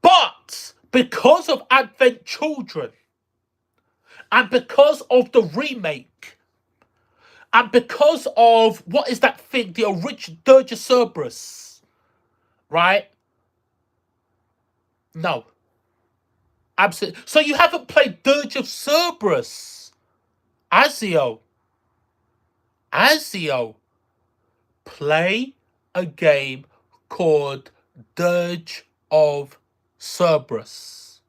But because of Advent Children, and because of the remake, and because of what is that thing, the original Dirge of Cerberus, right? No. Absolutely. So you haven't played Dirge of Cerberus. Azio. Play a game called Dirge of Cerberus.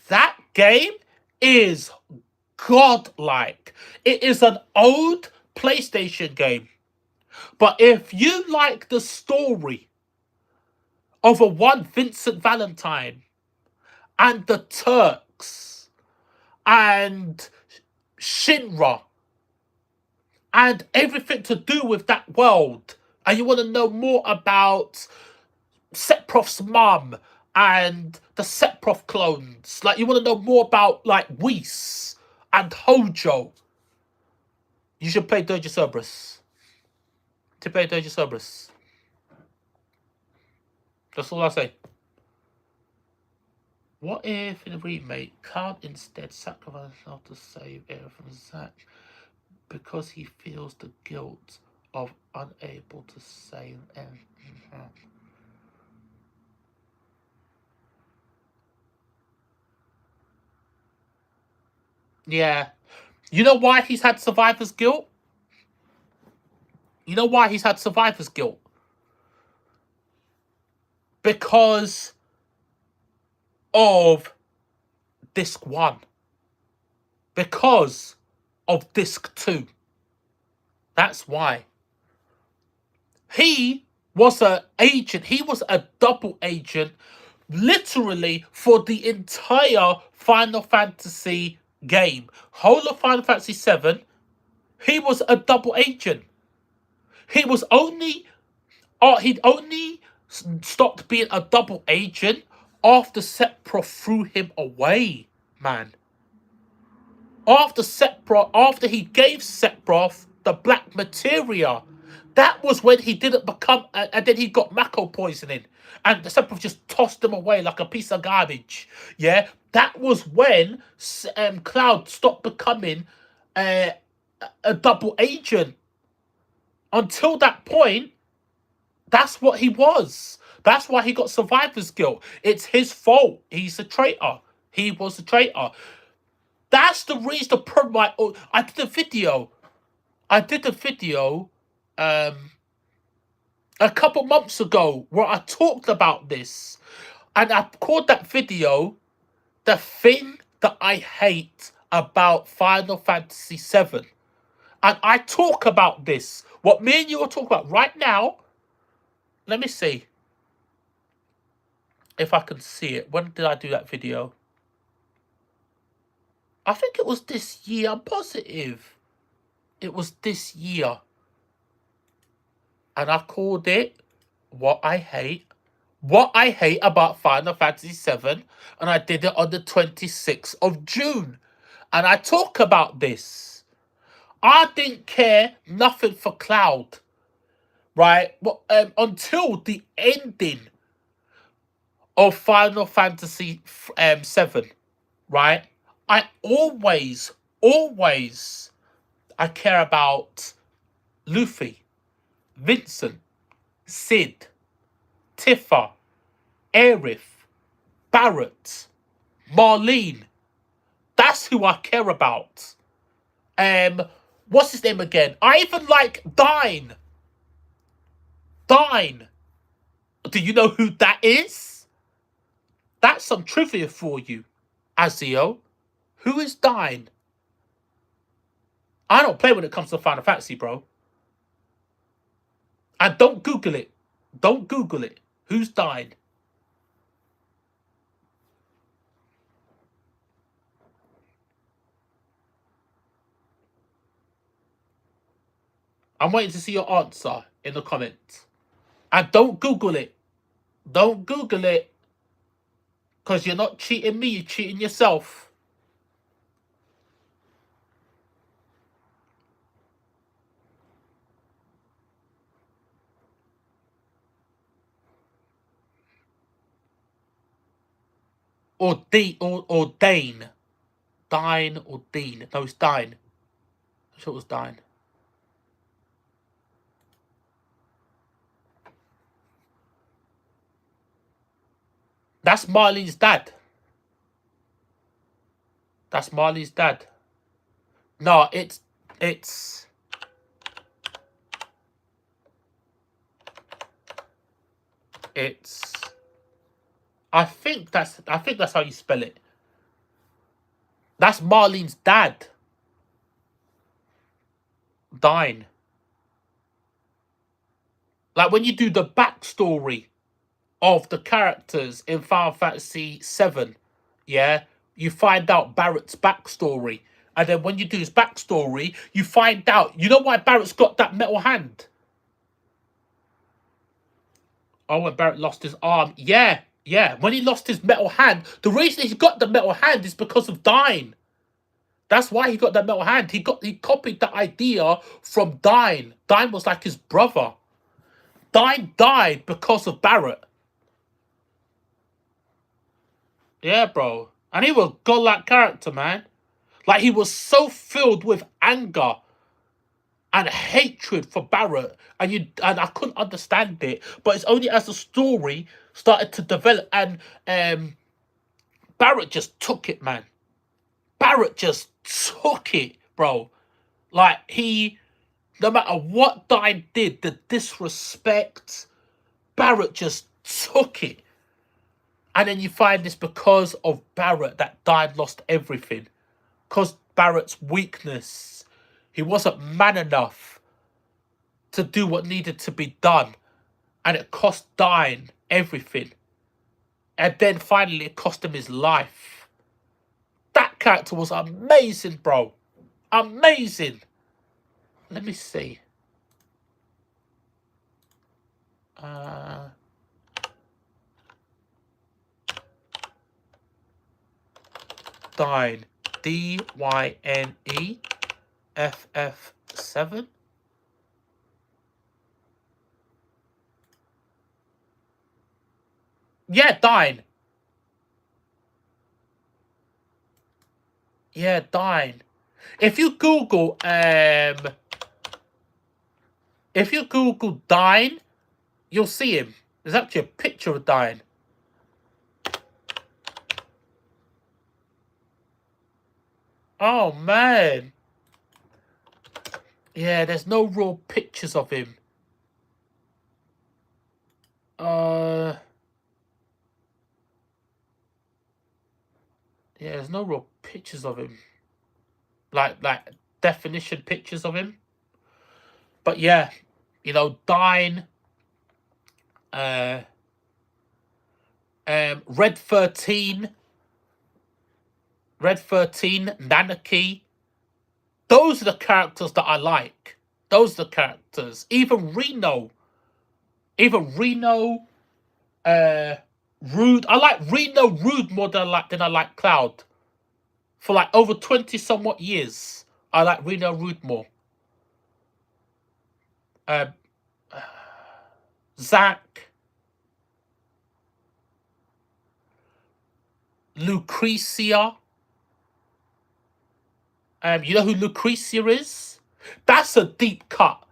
That game is godlike. It is an old PlayStation game. But if you like the story of a one Vincent Valentine and the Turks and Shinra and everything to do with that world, and you want to know more about Sephiroth's mum and the Sephiroth clones, like you want to know more about like Whis and Hojo, you should play Dirge of Cerberus. To play Dirge of Cerberus. That's all I say. What if in a remake, Cloud instead sacrifices himself to save Aerith from Zack because he feels the guilt of unable to save Aerith? Yeah. You know why he's had survivor's guilt? You know why he's had survivor's guilt? Because of disc 1. Because of disc 2. That's why. He was an agent. He was a double agent literally for the entire Final Fantasy game. Whole of Final Fantasy VII, he was a double agent. He was only... he'd only stopped being a double agent after Sephiroth threw him away, man. After he gave Sephiroth the black materia, that was when he didn't become, and then he got Mako poisoning, and the Sephiroth just tossed him away like a piece of garbage. Yeah, that was when Cloud stopped becoming a double agent. Until that point, that's what he was. That's why he got survivor's guilt. It's his fault. He's a traitor. He was a traitor. That's the reason. The problem. I did a video. A couple months ago where I talked about this, and I called that video "The Thing That I Hate About Final Fantasy VII," and I talk about this. What me and you are talking about right now. Let me see if I can see it. When did I do that video? I think it was this year. I'm positive. It was this year. And I called it What I Hate. What I Hate About Final Fantasy VII. And I did it on the 26th of June. And I talk about this. I didn't care nothing for Cloud. Right? Well, until the ending of Final Fantasy VII. Right? I always, I care about Luffy, Vincent, Sid, Tifa, Aerith, Barrett, Marlene. That's who I care about. What's his name again? I even like Dyne. Dyne. Do you know who that is? That's some trivia for you, Azio. Who is Dyne? I don't play when it comes to Final Fantasy, bro. And don't Google it. Don't Google it. Who's Dyne? I'm waiting to see your answer in the comments. And don't Google it. Don't Google it. Because you're not cheating me, you're cheating yourself. Or Dane. Dine or Dean. No, it's Dine. I'm sure it was Dine. That's Marlene's dad. That's Marlene's dad. No, it's I think that's how you spell it. That's Marlene's dad. Dine. Like when you do the backstory of the characters in Final Fantasy VII, yeah, you find out Barrett's backstory. And then when you do his backstory, you find out, you know why Barrett's got that metal hand? Oh, when Barrett lost his arm. Yeah, yeah. When he lost his metal hand, the reason he got the metal hand is because of Dyne. That's why he got that metal hand. He copied the idea from Dyne. Dyne was like his brother. Dyne died because of Barrett. Yeah, bro. And he was a godlike character, man. Like, he was so filled with anger and hatred for Barrett, and I couldn't understand it. But it's only as the story started to develop, and Barrett just took it, man. Barrett just took it, bro. Like, no matter what Dyne did, the disrespect, Barrett just took it. And then you find this because of Barrett that Dyne lost everything. Because Barrett's weakness. He wasn't man enough to do what needed to be done. And it cost Dyne everything. And then finally it cost him his life. That character was amazing, bro. Amazing. Let me see. Dyne. D-Y-N-E FF7. Yeah, Dyne. Yeah, Dyne. If you Google Dyne, you'll see him. There's actually a picture of Dyne. Oh man. Yeah, there's no real pictures of him. Yeah, there's no real pictures of him. Like definition pictures of him. But yeah, you know, Dyne, Red 13, Nanaki, Those are the characters that I like. Those are the characters. Even Reno, Rude. I like Reno Rude more than I like Cloud. For like over 20 somewhat years, I like Reno Rude more. Um, Zack, Lucretia. You know who Lucretia is? That's a deep cut.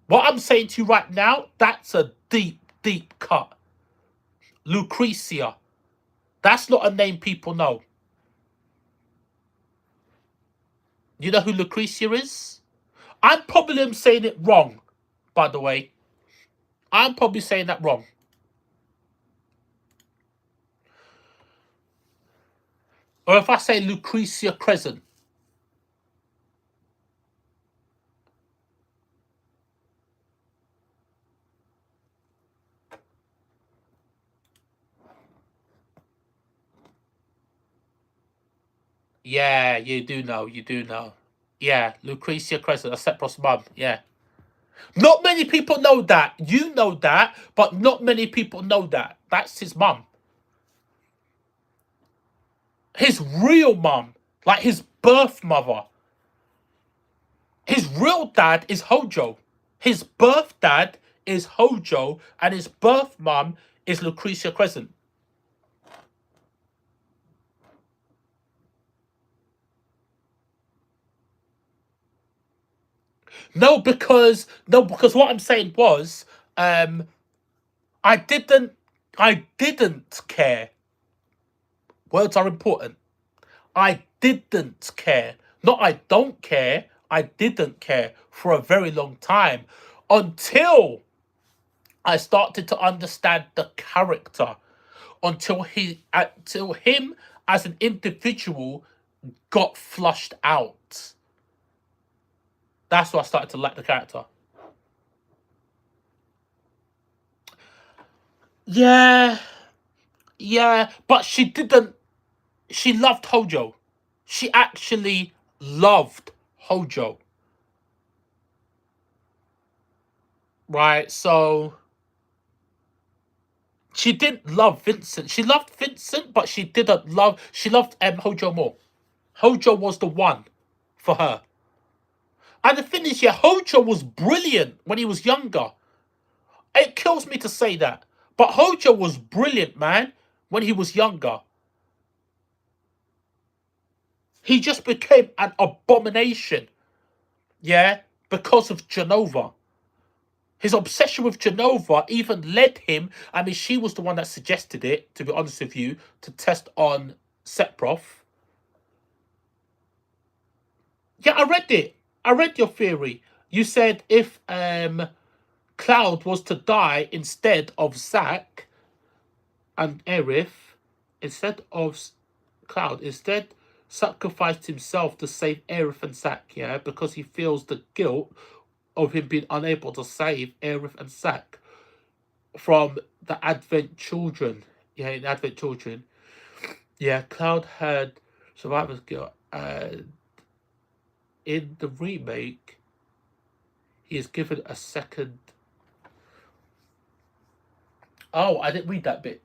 What I'm saying to you right now, that's a deep, deep cut. Lucretia. That's not a name people know. You know who Lucretia is? I'm probably saying it wrong, by the way. I'm probably saying that wrong. Or if I say Lucretia Crescent. Yeah, you do know. You do know. Yeah, Lucretia Crescent, that's Sephiroth's mum. Yeah. Not many people know that. You know that, but not many people know that. That's his mum. His real mum. Like his birth mother. His real dad is Hojo. His birth dad is Hojo, and his birth mum is Lucretia Crescent. No, because what I'm saying was, I didn't care. Words are important. I didn't care. Not I don't care. I didn't care for a very long time until I started to understand the character. Until him as an individual got flushed out. That's why I started to like the character. Yeah, yeah, but she didn't. She loved Hojo. She actually loved Hojo. Right? So she didn't love Vincent. She loved Vincent, but she didn't love. She loved Hojo more. Hojo was the one for her. And the thing is, yeah, Hojo was brilliant when he was younger. It kills me to say that. But Hojo was brilliant, man, when he was younger. He just became an abomination, yeah, because of Jenova. His obsession with Jenova even led him, I mean, she was the one that suggested it, to be honest with you, to test on Sephiroth. Yeah, I read it. I read your theory. You said if Cloud was to die instead of Zack and Aerith, instead of Cloud, instead sacrificed himself to save Aerith and Zack, yeah, because he feels the guilt of him being unable to save Aerith and Zack from the Advent Children. Yeah, in Advent Children. Yeah, Cloud had survivor's guilt. In the remake, he is given a second. Oh, I didn't read that bit.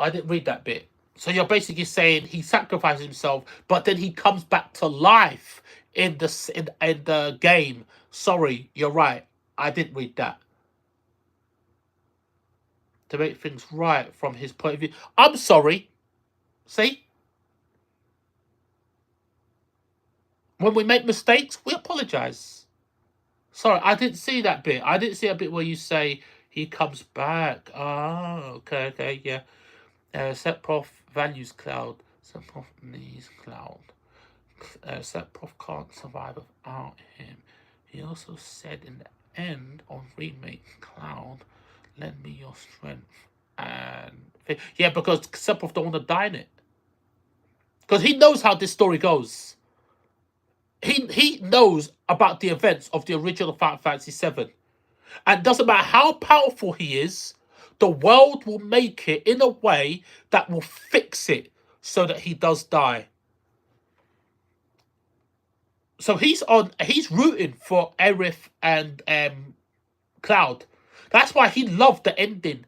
I didn't read that bit. So you're basically saying he sacrifices himself, but then he comes back to life in the game. Sorry, you're right. I didn't read that. To make things right from his point of view. I'm sorry. See? When we make mistakes, we apologize. Sorry, I didn't see that bit. I didn't see a bit where you say he comes back. Oh, okay, yeah. Sephiroth values Cloud. Sephiroth needs Cloud. Sephiroth can't survive without him. He also said in the end of remake, Cloud, lend me your strength. And yeah, because Sephiroth don't want to die in it. Because he knows how this story goes. He knows about the events of the original Final Fantasy VII. And it doesn't matter how powerful he is, the world will make it in a way that will fix it so that he does die. So he's rooting for Aerith and Cloud. That's why he loved the ending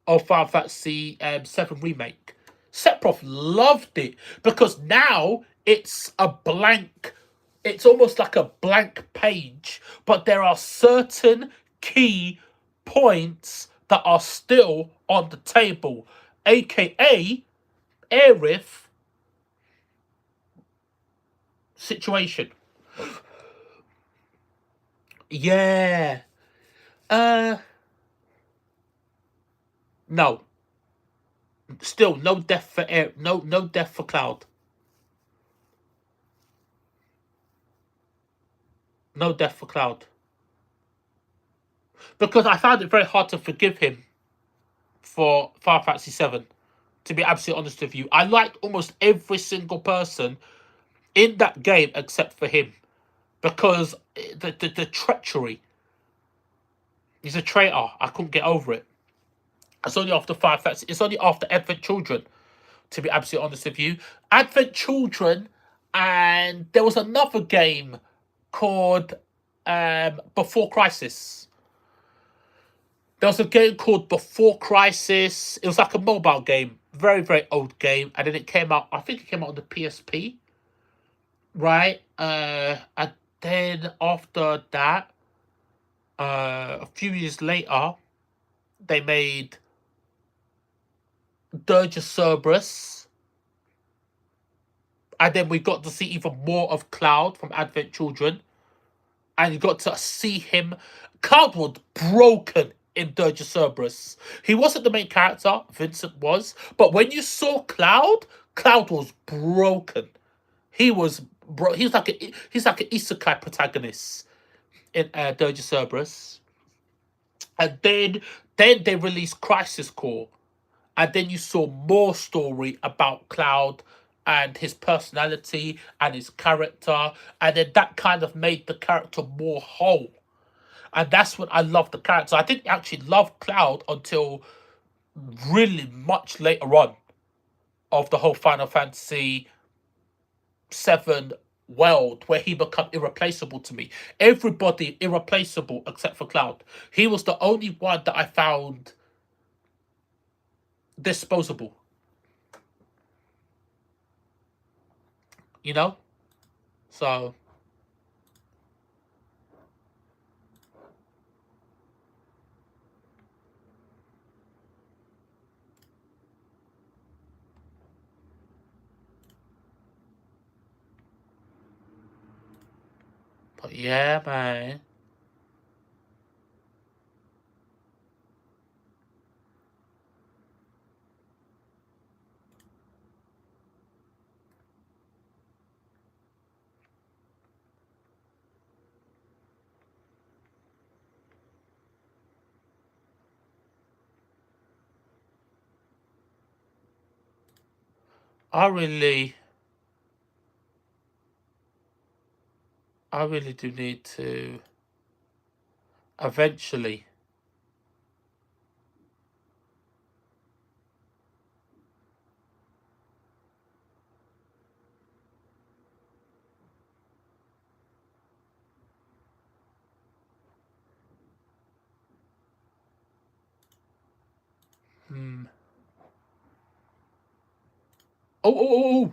of Final Fantasy 7 Remake. Sephiroth loved it because now it's a blank, it's almost like a blank page, but there are certain key points that are still on the table, aka Aerith situation. Yeah. Uh, no. Still no death for Air. No death for Cloud. No death for Cloud. Because I found it very hard to forgive him for Final Fantasy 7. To be absolutely honest with you, I liked almost every single person in that game except for him because the treachery. He's a traitor. I couldn't get over it. It's only after Final Fantasy. It's only after Advent Children. To be absolutely honest with you, Advent Children, and there was another game called Before Crisis. There was a game called Before Crisis. It was like a mobile game, very very old game, and then it came out. I think it came out on the PSP, right? And then after that, a few years later, they made Dirge of Cerberus, and then we got to see even more of Cloud from Advent Children, and you got to see him. Cloud was broken in Dirge of Cerberus. He wasn't the main character, Vincent was, but when you saw Cloud, Cloud was broken. He was he's like an isekai protagonist in Dirge of Cerberus. And then they released Crisis Core, and then you saw more story about Cloud and his personality and his character, and then that kind of made the character more whole. And that's when I loved the character. I didn't actually love Cloud until really much later on of the whole Final Fantasy 7 world where he become irreplaceable to me. Everybody irreplaceable except for Cloud. He was the only one that I found disposable. You know? So but yeah, man. I really I really do need to eventually. Hmm. Oh.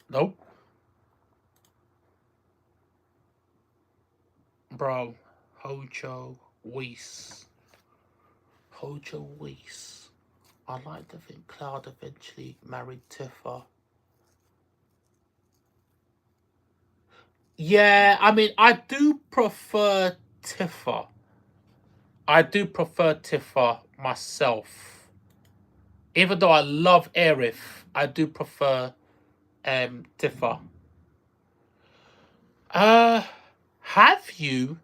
Nope. Bro. Hojo Weiss. Hojo Weiss. I like to think Cloud eventually married Tifa. Yeah, I mean, I do prefer Tifa. I do prefer Tifa myself. Even though I love Aerith, I do prefer Tifa. Uh, have you?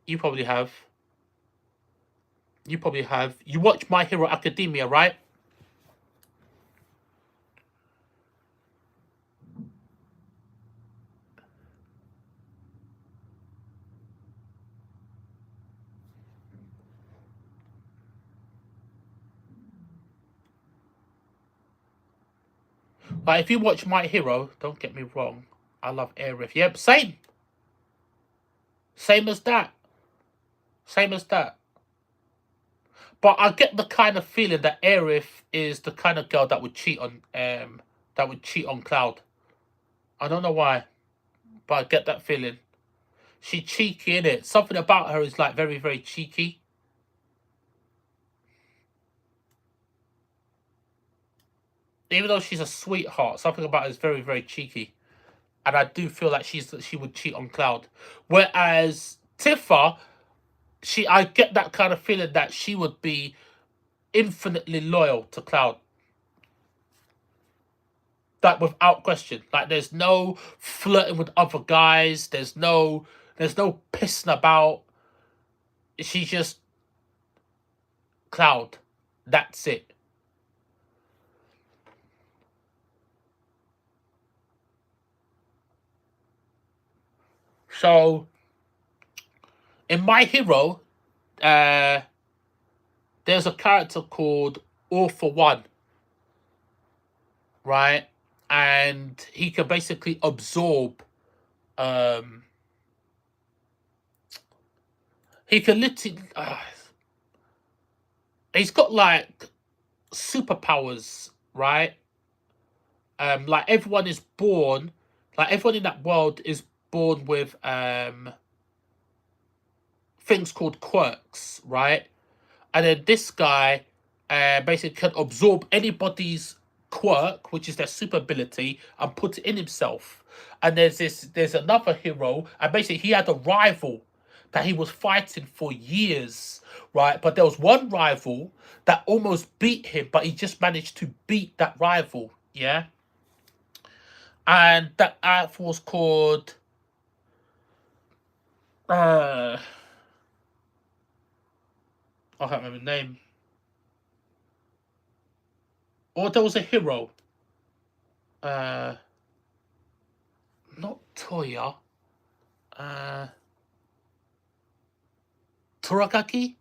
You probably have. You probably have. You watch My Hero Academia, right? Like, if you watch My Hero, don't get me wrong. I love Aerith. Yep, same. Same as that. Same as that. But I get the kind of feeling that Aerith is the kind of girl that would cheat on Cloud. I don't know why, but I get that feeling. She cheeky, innit? Something about her is like very, very cheeky. Even though she's a sweetheart, something about her is very, very cheeky. And I do feel like she would cheat on Cloud. Whereas Tifa, I get that kind of feeling that she would be infinitely loyal to Cloud. Like without question. Like there's no flirting with other guys. There's no pissing about. She's just Cloud. That's it. So in My Hero, there's a character called All for One, right? And he can basically absorb. He can literally. He's got like superpowers, right? Like everyone is born, like everyone in that world is born with things called quirks, right? And then this guy basically can absorb anybody's quirk, which is their super ability, and put it in himself. And there's another hero, and basically he had a rival that he was fighting for years, right? But there was one rival that almost beat him, but he just managed to beat that rival, yeah? And that act was called I can't remember the name. Or there was a hero. Uh Not Toya. Uh Toragaki?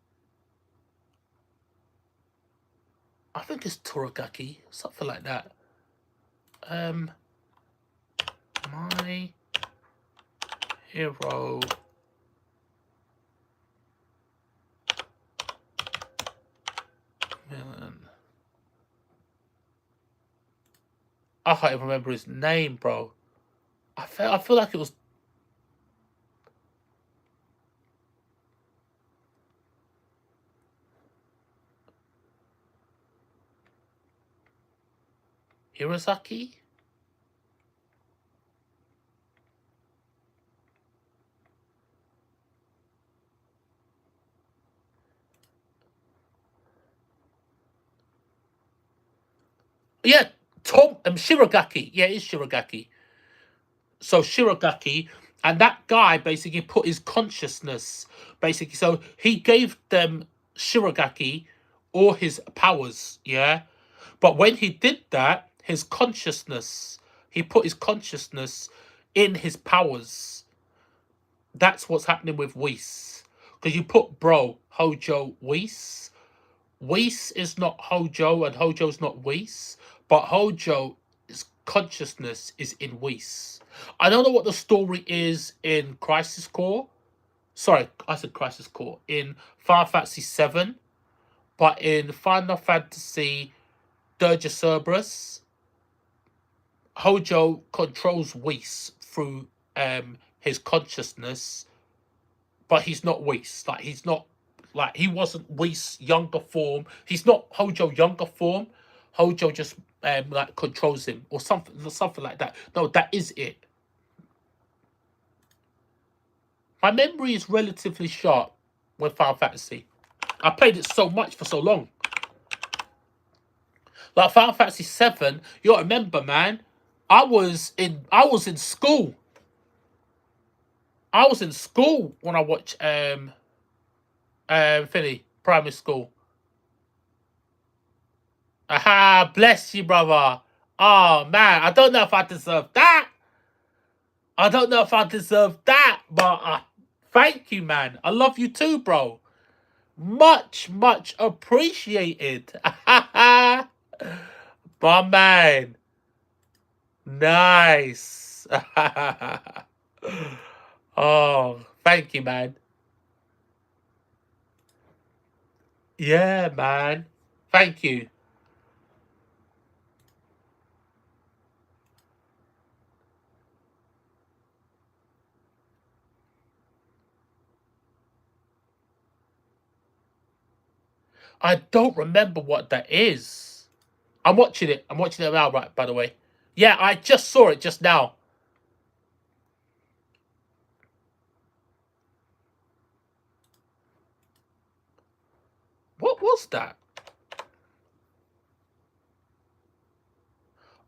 I think it's Toragaki, something like that. My Hero villain. I can't even remember his name, bro. I feel like it was Hirozaki? Yeah, Shirogaki. Yeah, it's Shirogaki. So Shirogaki, and that guy basically put his consciousness, basically. So he gave them Shirogaki all his powers, yeah? But when he did that, he put his consciousness in his powers. That's what's happening with Whis. Because you put Hojo, Whis. Whis is not Hojo and Hojo's not Whis, but Hojo's consciousness is in Whis. I don't know what the story is in Crisis Core. Sorry, I said Crisis Core. In Final Fantasy VII, but in Final Fantasy Dirge Cerberus, Hojo controls Whis through his consciousness, but he's not Whis. Like he's not like he wasn't Whis younger form. He's not Hojo younger form. Hojo just like controls him or something like that. No, that is it. My memory is relatively sharp with Final Fantasy. I played it so much for so long. Like Final Fantasy VII, you gotta remember, man. I was in school. I was in school when I watched Philly primary school. Aha, bless you, brother. Oh man, I don't know if I deserve that. I don't know if I deserve that, but thank you, man. I love you too, bro. Much, much appreciated. My man. Nice. Oh, thank you, man. Yeah, man. Thank you. I don't remember what that is. I'm watching it. I'm watching it now, right, by the way. Yeah, I just saw it just now. What was that?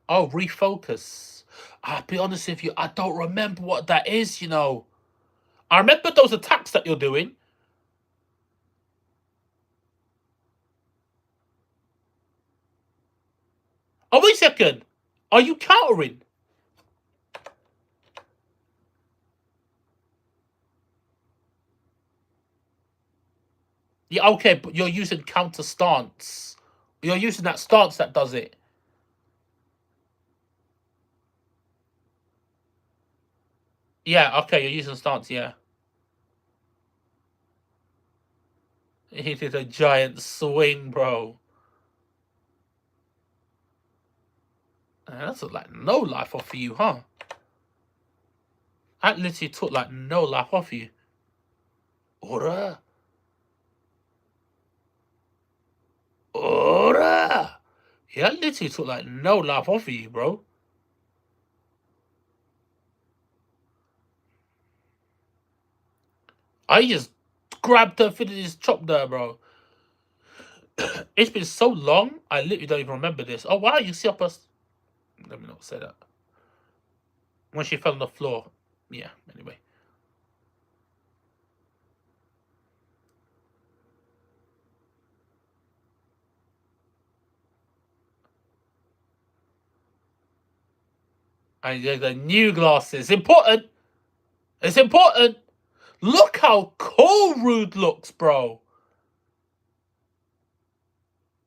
Oh, refocus. I'll be honest with you, I don't remember what that is, you know. I remember those attacks that you're doing. Oh, wait a second. Are you countering? Yeah, okay, but you're using counter stance. You're using that stance that does it. Yeah, okay, you're using stance, yeah. He did a giant swing, bro. That's like no life off of you, huh? That literally took like no life off you. Ora! Ora! Yeah, that literally took like no life off of you, bro. I just grabbed her, finished chop there, bro. It's been so long, I literally don't even remember this. Oh, wow, you see up us. Let me not say that. When she fell on the floor. Yeah, anyway. And the new glasses. Important. It's important. Look how cool Rude looks, bro.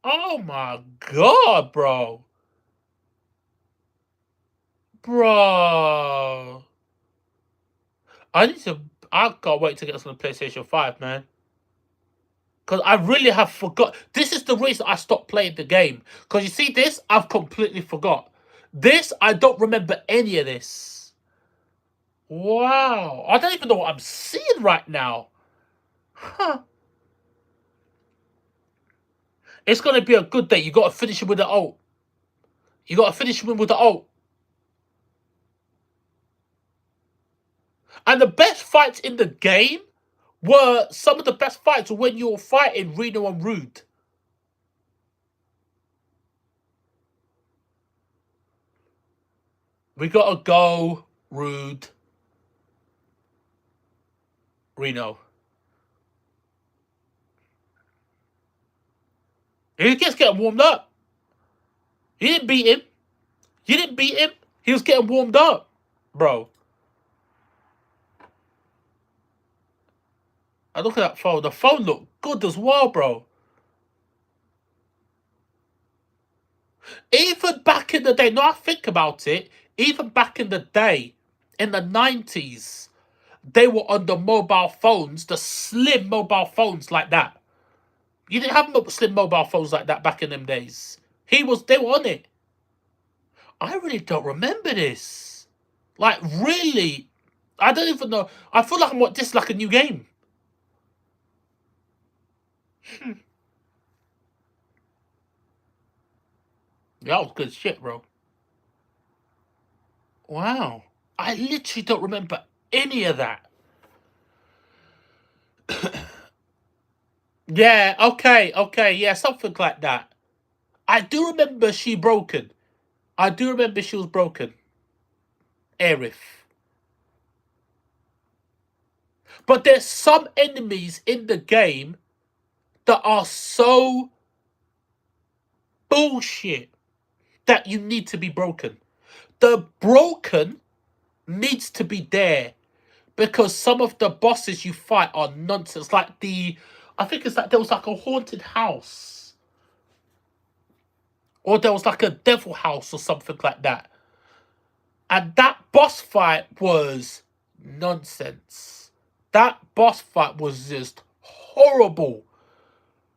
Oh my god, bro. Bro. I need to. I can't wait to get this on the PlayStation 5, man. Because I really have forgot. This is the reason I stopped playing the game. Because you see this, I've completely forgot. This, I don't remember any of this. Wow. I don't even know what I'm seeing right now. Huh. It's going to be a good day. You got to finish him with the ult. You got to finish him with the ult. And the best fights in the game were some of the best fights when you were fighting Reno and Rude. We got to go, Rude. Reno. He gets getting warmed up. You didn't beat him. You didn't beat him. He was getting warmed up, bro. I look at that phone. The phone looked good as well, bro. Even back in the day, now I think about it, even back in the day, in the 90s, they were on the mobile phones, the slim mobile phones like that. You didn't have slim mobile phones like that back in them days. They were on it. I really don't remember this. Like, really, I don't even know. I feel like this is like a new game. That was good shit, bro. Wow. I literally don't remember any of that. Yeah, okay, yeah, something like that. I do remember she broken. I do remember she was broken. Aerith. But there's some enemies in the game that are so bullshit that you need to be broken. The broken needs to be there because some of the bosses you fight are nonsense. Like I think it's like there was like a haunted house, or there was like a devil house or something like that. And that boss fight was nonsense. That boss fight was just horrible.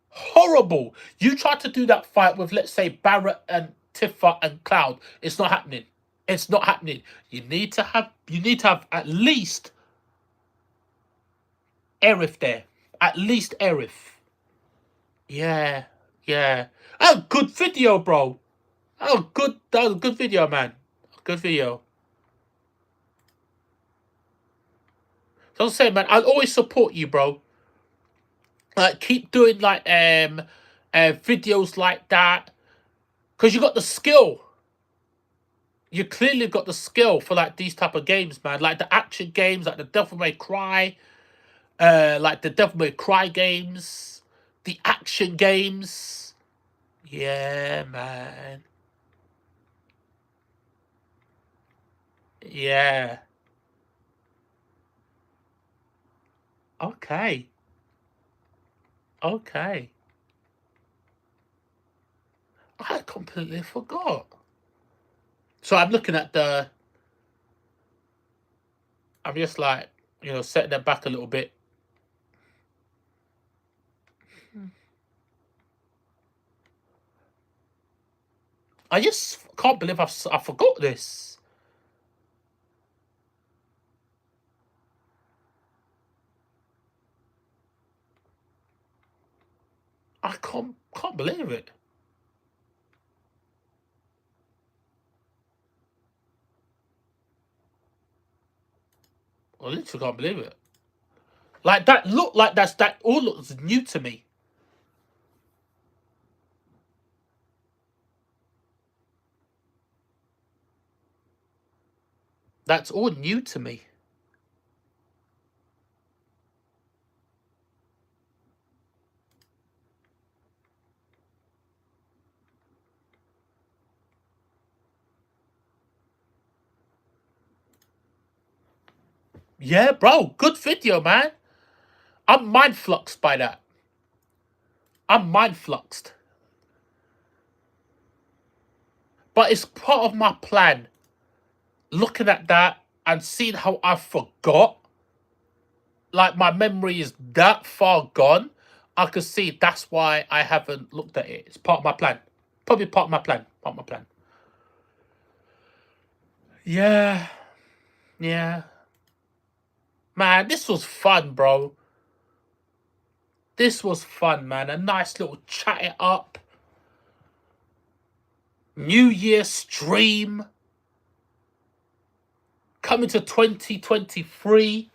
Horrible. You try to do that fight with, let's say, Barrett and Tifa and Cloud. It's not happening. It's not happening. You need to have at least Aerith there. At least Aerith. Yeah. Yeah. Oh, good video, bro. Oh, good. That was a good video, man. Good video. So I'm saying, man, I'll always support you, bro. Like, keep doing like videos like that, because you got the skill. You clearly got the skill for like these type of games, man. Like the action games, like the Devil May Cry, games, the action games. Yeah, man. Yeah. Okay. Okay. I completely forgot. So I'm looking at the. I'm just like, setting them back a little bit. I just can't believe I forgot this. I can't believe it. I literally can't believe it. Like that that all looks new to me. That's all new to me. Yeah, bro. Good video, man. I'm mind fluxed by that. I'm mind fluxed. But it's part of my plan. Looking at that and seeing how I forgot. Like my memory is that far gone. I could see that's why I haven't looked at it. It's part of my plan. Probably part of my plan. Part of my plan. Yeah. Yeah. Man, this was fun, bro. This was fun, man. A nice little chat it up. New Year stream. Coming to 2023.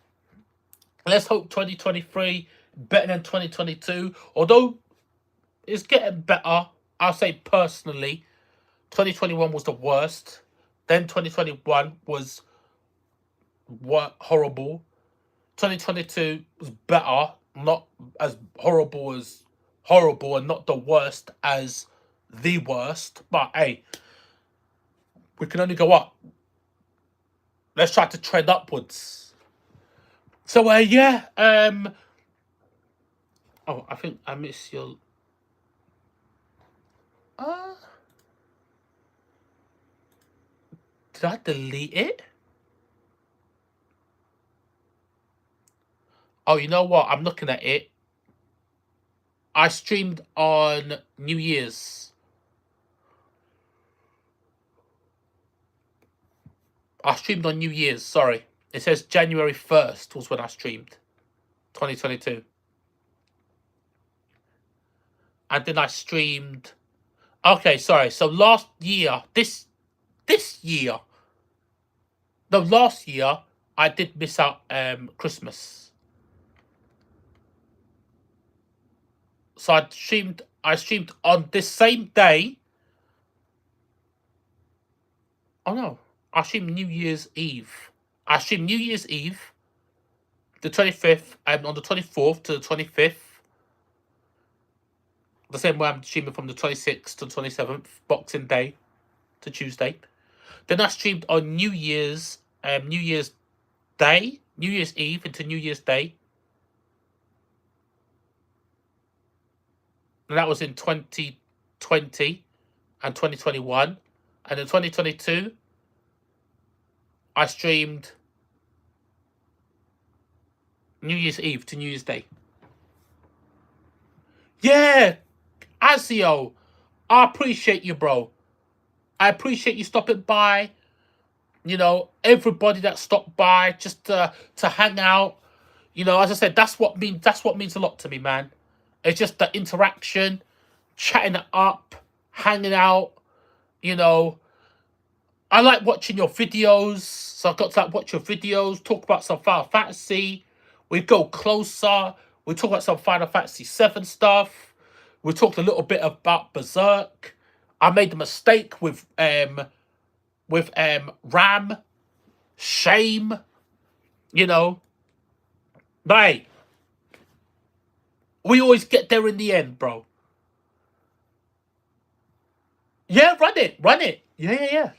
Let's hope 2023 better than 2022. Although it's getting better. I'll say personally, 2021 was the worst. Then 2021 was horrible. 2022 was better, not as horrible and not the worst as the worst. But hey, we can only go up. Let's try to trend upwards. So yeah, oh, I think I missed your. Uh, did I delete it? Oh, you know what? I'm looking at it. I streamed on New Year's. I streamed on New Year's, sorry. It says January 1st was when I streamed. 2022. And then I streamed. Okay, sorry. So last year, this year, no, last year, I did miss out Christmas. So I streamed on this same day. Oh no, I streamed New Year's Eve. I streamed New Year's Eve, the 25th, and on the 24th to the 25th. The same way I'm streaming from the 26th to the 27th, Boxing Day to Tuesday. Then I streamed on New Year's Day, New Year's Eve into New Year's Day. And that was in 2020 and 2021. And in 2022, I streamed New Year's Eve to New Year's Day. Yeah, Azio, I appreciate you, bro. I appreciate you stopping by. You know, everybody that stopped by just to hang out. You know, as I said, that's what means a lot to me, man. It's just the interaction, chatting it up, hanging out. You know, I like watching your videos, so I got to like watch your videos, talk about some Final Fantasy. We go closer. We talk about some Final Fantasy 7 stuff. We talked a little bit about Berserk. I made the mistake with Ram, Shame, you know. But hey, we always get there in the end, bro. Yeah, run it, run it. Yeah, yeah, yeah.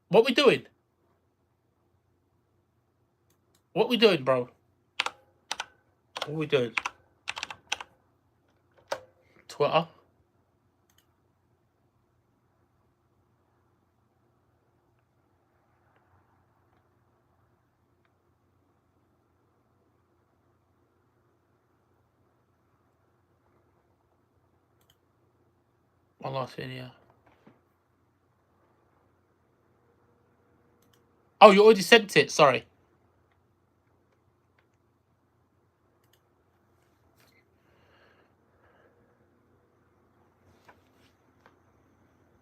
What we doing? What we doing, bro? What we doing? Twitter? One last thing, yeah. Oh, you already sent it. Sorry.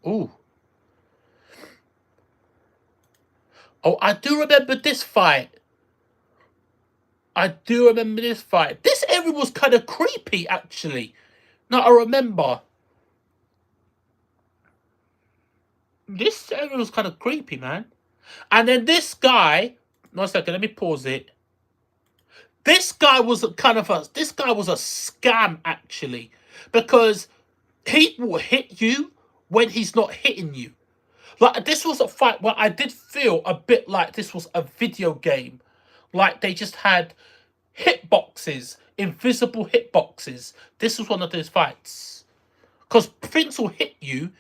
Ooh. Oh, I do remember this fight. I do remember this fight. This area was kind of creepy, actually. Now I remember. This area was kind of creepy, man. And then this guy. 1 second, let me pause it. This guy was a scam, actually, because he will hit you when he's not hitting you. Like, this was a fight where I did feel a bit like this was a video game. Like, they just had hitboxes, invisible hitboxes. This was one of those fights. Because things will hit you.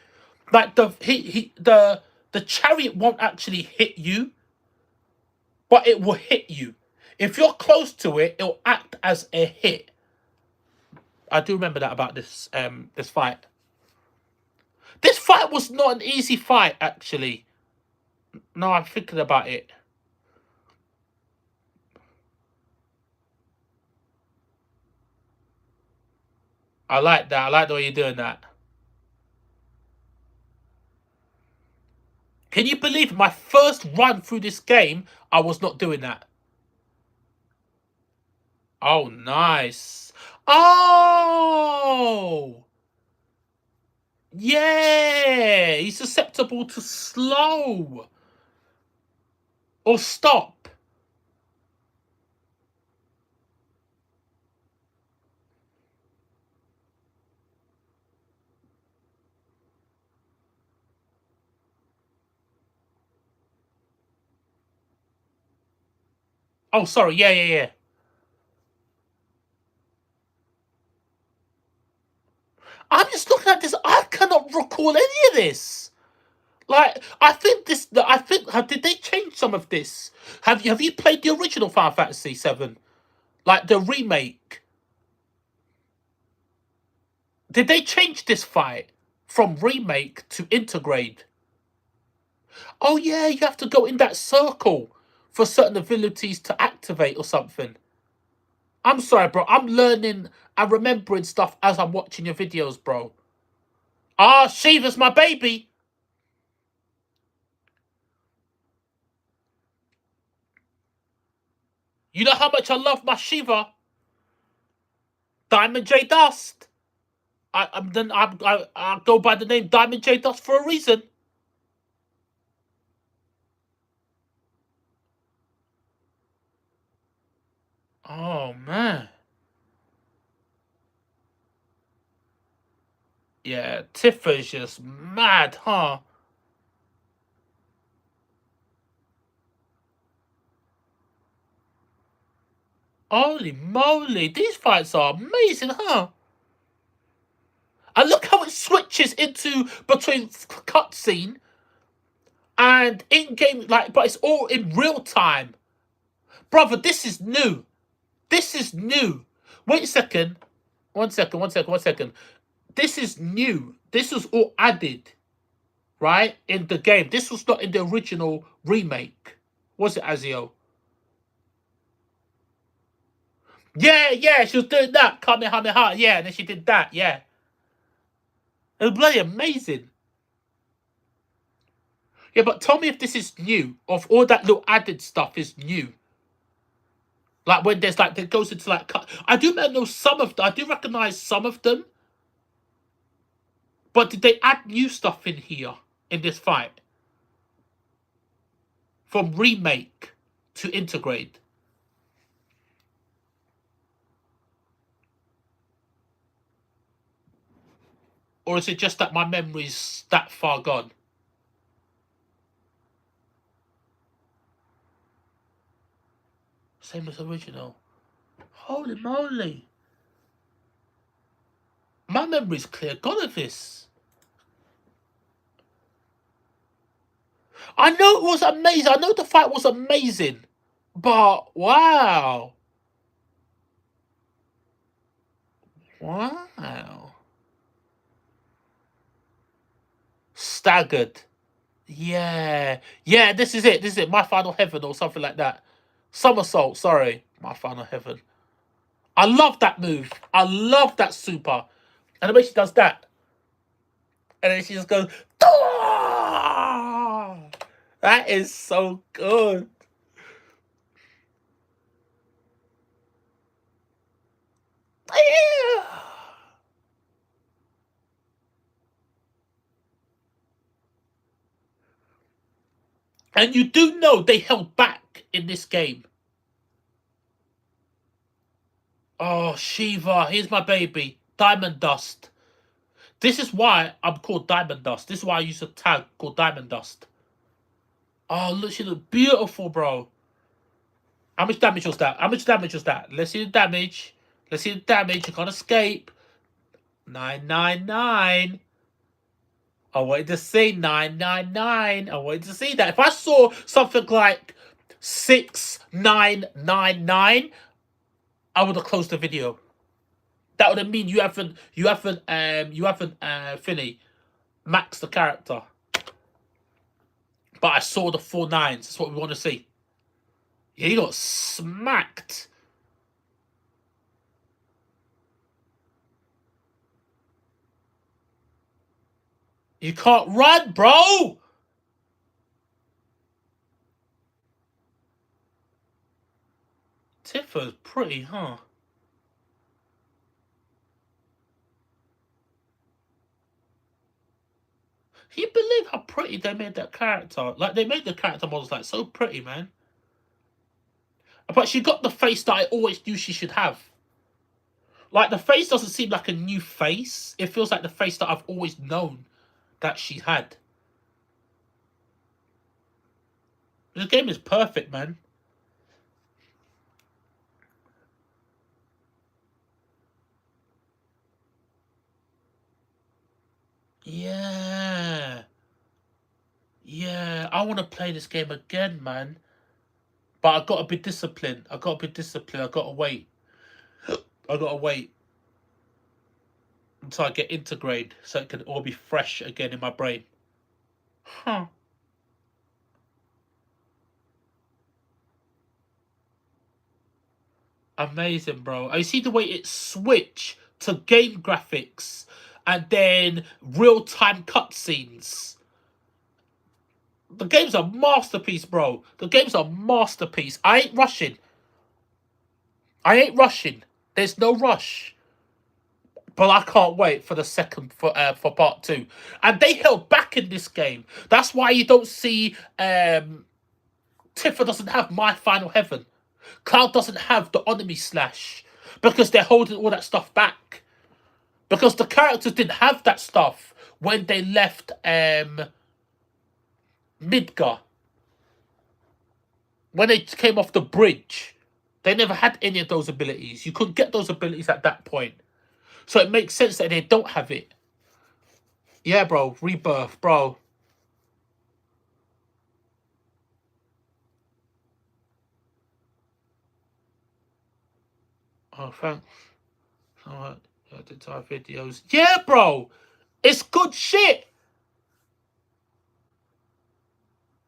Like, the chariot won't actually hit you, but it will hit you. If you're close to it, it'll act as a hit. I do remember that about this this fight. This fight was not an easy fight, actually. No, I'm thinking about it. I like that. I like the way you're doing that. Can you believe my first run through this game, I was not doing that? Oh, nice. Oh! Yeah! He's susceptible to slow. Or stop. Oh, sorry. Yeah, yeah, yeah. I'm just looking at this. I cannot recall any of this. Like, I think this. I think. Did they change some of this? Have you played the original Final Fantasy 7? Like the remake? Did they change this fight from remake to integrate? Oh yeah, you have to go in that circle for certain abilities to activate or something. I'm sorry, bro. I'm learning and remembering stuff as I'm watching your videos, bro. Ah, Shiva's my baby. You know how much I love my Shiva. Diamond J Dust. I go by the name Diamond J Dust for a reason. Oh man. Yeah, Tifa's just mad, huh? Holy moly, these fights are amazing, huh? And look how it switches into between cutscene And in-game, like, but it's all in real time. Brother, this is new. This is new. Wait a second. One second. This is new. This was all added, right, in the game. This was not in the original remake. Was it, Azio? Yeah, she was doing that. Kamehameha, yeah, and then she did that, yeah. It was bloody amazing. Yeah, but tell me if this is new. Of all that little added stuff is new. Like when there's like, it goes into like, I do know some of them. I do recognize some of them. But did they add new stuff in here, in this fight? From remake to integrate? Or is it just that my memory's that far gone? Same as original. Holy moly. My memory's clear gone of this. I know it was amazing. I know the fight was amazing. But, wow. Wow. Staggered. Yeah. Yeah, this is it. This is it. My Final Heaven or something like that. Somersault, sorry. My Final Heaven. I love that move. I love that super. And the way she does that. And then she just goes, "Dah!" That is so good. Yeah. And you do know they held back in this game. Oh, Shiva, here's my baby. Diamond Dust. This is why I'm called Diamond Dust. This is why I use a tag called Diamond Dust. Oh, look, she look beautiful, bro. How much damage was that? How much damage was that? Let's see the damage. Let's see the damage. You can't escape. 999. I wanted to see 999. I wanted to see that. If I saw something like 6999, I would have closed the video. That would have mean you haven't Finny maxed the character. But I saw the 4 nines. That's what we want to see. Yeah, you got smacked. You can't run, bro. Tifa's pretty, huh? Can you believe how pretty they made that character? Like, they made the character models, like, so pretty, man. But she got the face that I always knew she should have. Like, the face doesn't seem like a new face. It feels like the face that I've always known that she had. The game is perfect, man. Yeah. Yeah, I want to play this game again, man. But I got to be disciplined. I got to be disciplined. I got to wait. I got to wait until I get integrated so it can all be fresh again in my brain. Huh. Amazing, bro. I see the way it switch to game graphics and then real-time cutscenes. The game's a masterpiece, bro. The game's a masterpiece. I ain't rushing. I ain't rushing. There's no rush. But I can't wait for the second for part 2. And they held back in this game. That's why you don't see Tifa doesn't have My Final Heaven. Cloud doesn't have the Enemy Slash. Because they're holding all that stuff back. Because the characters didn't have that stuff when they left Midgar. When they came off the bridge, they never had any of those abilities. You couldn't get those abilities at that point. So it makes sense that they don't have it. Yeah, bro. Rebirth, bro. Oh, thanks. Alright, edit our videos. Yeah, bro, it's good shit.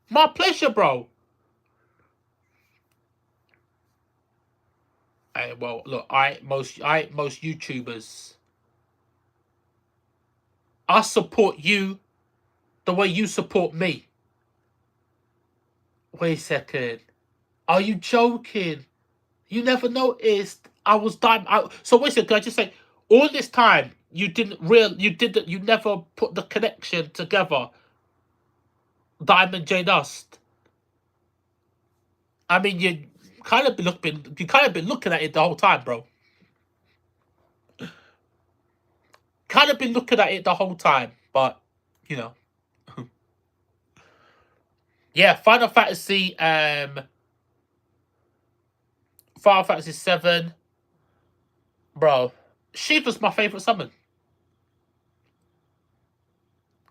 My pleasure, bro. Hey, well, look, most YouTubers, I support you the way you support me. Wait a second. Are you joking? You never noticed I was dying out. So wait a second, can I just say, all this time you never put the connection together. Diamond J Dust. I mean, you kind of been looking at it the whole time, bro. Kind of been looking at it the whole time, but you know, yeah. Final Fantasy 7, bro. Shiva's my favorite summon.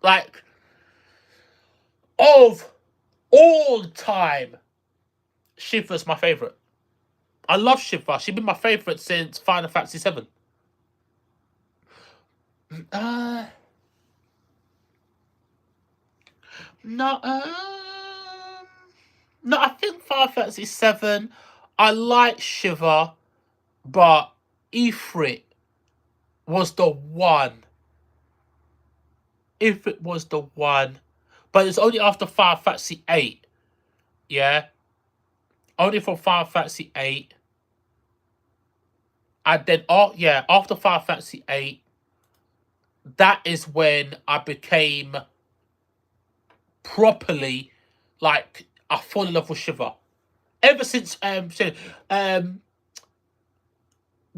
Like, of all time, Shiva's my favorite. I love Shiva. She's been my favorite since Final Fantasy 7. Uh, no, no. I think Final Fantasy 7. I like Shiva, but Ifrit was the one. If it was the one, but it's only after Final Fantasy 8. Yeah, only from Final Fantasy 8. And then, oh yeah, after Final Fantasy 8, that is when I became properly, like, I fall in love with Shiva. Ever since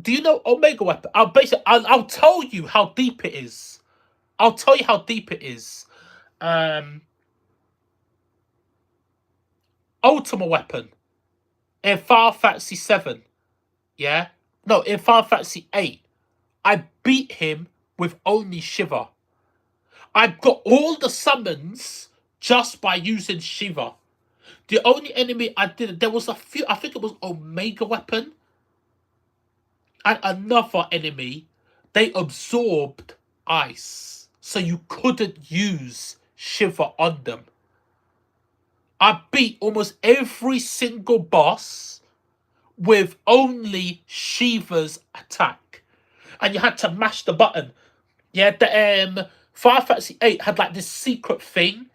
do you know Omega Weapon? I'll tell you how deep it is. I'll tell you how deep it is. Ultima Weapon in Final Fantasy 7. Yeah, no, in Final Fantasy 8, I beat him with only Shiva. I got all the summons just by using Shiva. The only enemy I did, there was a few, I think it was Omega Weapon and another enemy, they absorbed ice. So you couldn't use Shiva on them. I beat almost every single boss with only Shiva's attack. And you had to mash the button. Yeah, the Final Fantasy 8 had like this secret thing.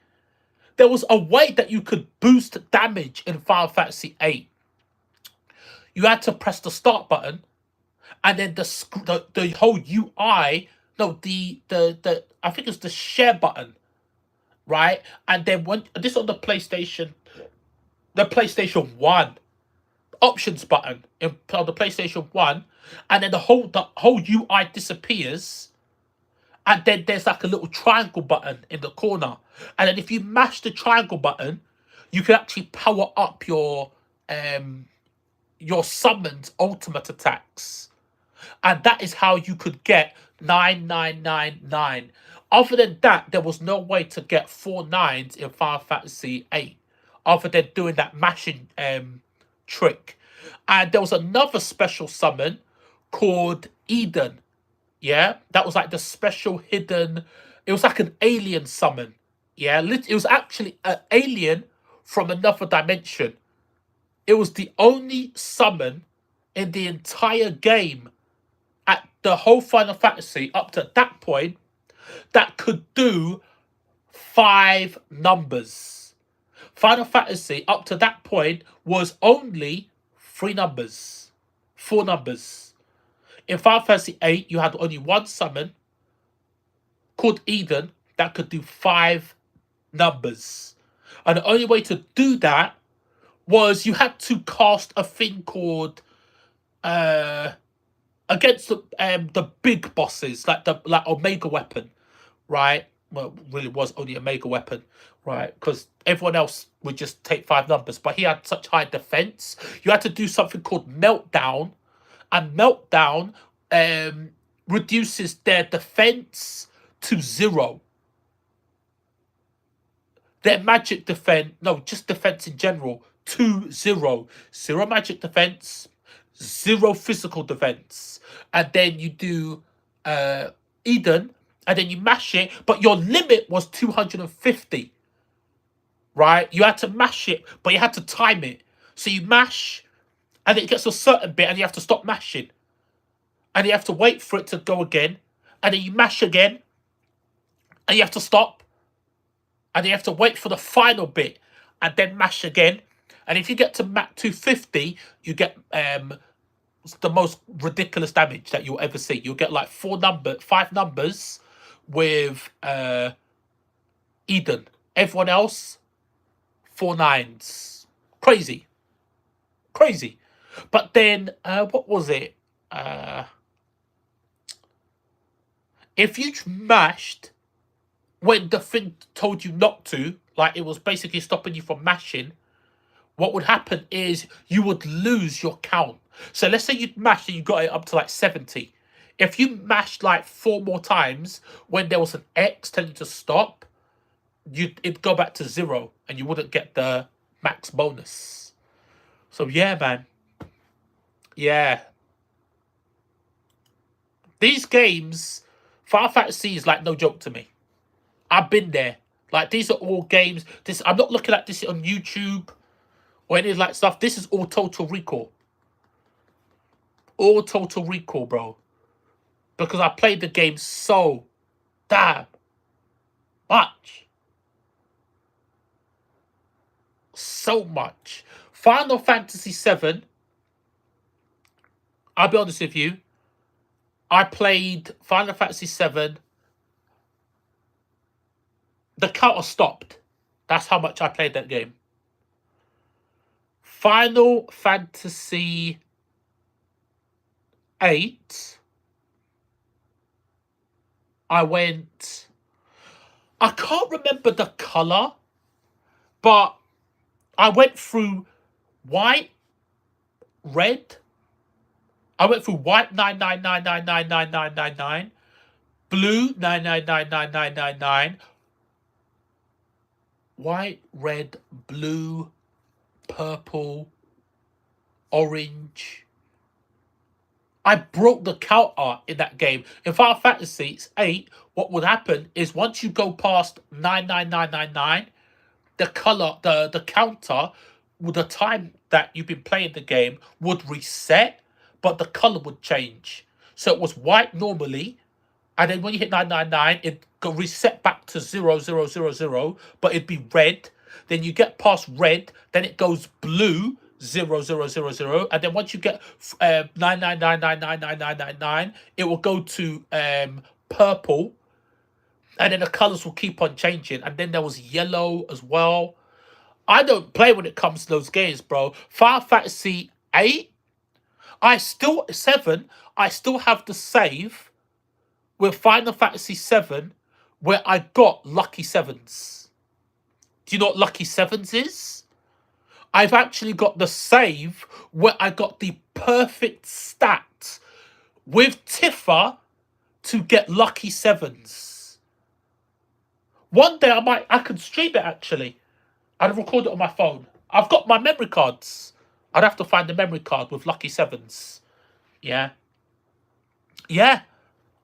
There was a way that you could boost damage in Final Fantasy 8. You had to press the start button, and then the whole UI, no, the I think it's the share button, right? And then when this on the PlayStation 1 options button on the PlayStation 1, and then the whole UI disappears. And then there's like a little triangle button in the corner. And then if you mash the triangle button, you can actually power up your summoned ultimate attacks. And that is how you could get 9999. Other than that, there was no way to get 4 nines in Final Fantasy 8. Other than doing that mashing trick. And there was another special summon called Eden. Yeah, that was like the special hidden. It was like an alien summon. Yeah, it was actually an alien from another dimension. It was the only summon in the entire game at the whole Final Fantasy up to that point that could do 5 numbers. Final Fantasy up to that point was only 3 numbers, 4 numbers. In Final Fantasy 8, you had only one summon called Eden that could do 5 numbers. And the only way to do that was you had to cast a thing called against the big bosses, like Omega Weapon, right? Well, really was only Omega Weapon, right? Because everyone else would just take 5 numbers, but he had such high defense. You had to do something called Meltdown, and Meltdown reduces their defense to 0. Their magic defense, no, just defense in general, to 0. 0 magic defense, 0 physical defense, and then you do Eden, and then you mash it, but your limit was 250, right? You had to mash it, but you had to time it. So you mash, and then it gets to a certain bit, and you have to stop mashing. And you have to wait for it to go again, and then you mash again, and you have to stop, and you have to wait for the final bit, and then mash again. And if you get to Mat 250, you get the most ridiculous damage that you'll ever see. You'll get like 5 numbers with Eden. Everyone else, 4 nines. Crazy. Crazy. But then, what was it? If you mashed when the thing told you not to, like it was basically stopping you from mashing, what would happen is you would lose your count. So let's say you mashed and you got it up to like 70. If you mashed like 4 more times, when there was an X telling you to stop, it'd go back to 0 and you wouldn't get the max bonus. So yeah, man. Yeah. These games, Final Fantasy is like no joke to me. I've been there. Like, these are all games. I'm not looking at this on YouTube or any like stuff. This is all Total Recall. All Total Recall, bro. Because I played the game so damn much. So much. Final Fantasy VII, I'll be honest with you, I played Final Fantasy VII. The counter stopped. That's how much I played that game. Final Fantasy VIII, I can't remember the colour, but I went through white, red. I went through white 999999999, blue 9999999, white, red, blue, purple, orange. I broke the counter in that game. In Final Fantasy VIII, what would happen is once you go past 99999, the color, the counter, with the time that you've been playing the game would reset, but the color would change. So it was white normally, and then when you hit 999, it go reset back to 0000, but it'd be red. Then you get past red, then it goes blue 0000, and then once you get 999999999, it will go to purple, and then the colors will keep on changing. And then there was yellow as well. I don't play when it comes to those games, bro. Final Fantasy 8, I still have the save with Final Fantasy 7 where I got Lucky Sevens. Do you know what Lucky Sevens is? I've actually got the save where I got the perfect stat with Tifa to get Lucky Sevens. One day I could stream it actually. I'd record it on my phone. I've got my memory cards. I'd have to find the memory card with Lucky Sevens. Yeah. Yeah.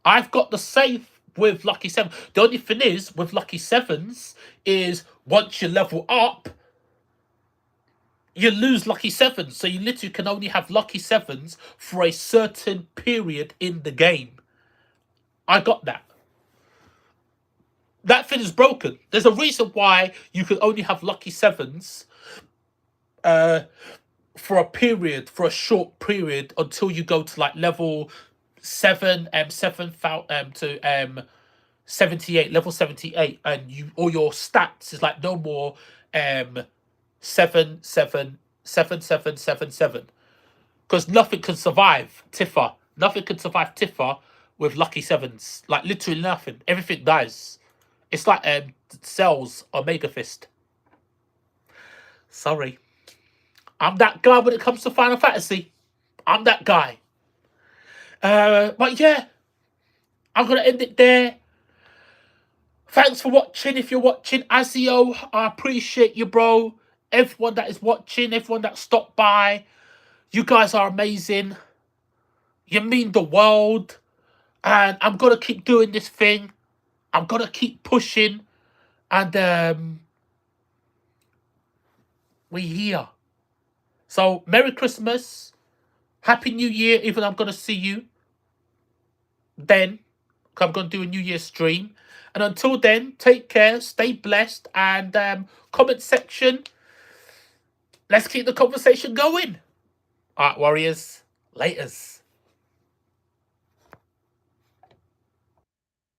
I've got the save with Lucky Sevens. The only thing is, with Lucky Sevens, is once you level up, you lose Lucky Sevens. So you literally can only have Lucky Sevens for a certain period in the game. I got that. That thing is broken. There's a reason why you can only have Lucky Sevens for a period, for a short period, until you go to like level 7 to 78, level 78, and all your stats is like no more 7 because nothing can survive Tifa. Nothing can survive Tifa with Lucky Sevens. Like literally nothing. Everything dies. It's like Cell's Omega Fist. Sorry. I'm that guy when it comes to Final Fantasy. I'm that guy. But yeah, I'm going to end it there. Thanks for watching. If you're watching, Azio, I appreciate you, bro. Everyone that is watching, everyone that stopped by. You guys are amazing. You mean the world. And I'm going to keep doing this thing. I'm going to keep pushing. And we're here. So, Merry Christmas. Happy New Year, even I'm going to see you then. I'm going to do a New Year stream. And until then, take care, stay blessed, and comment section. Let's keep the conversation going. All right, Warriors. Laters.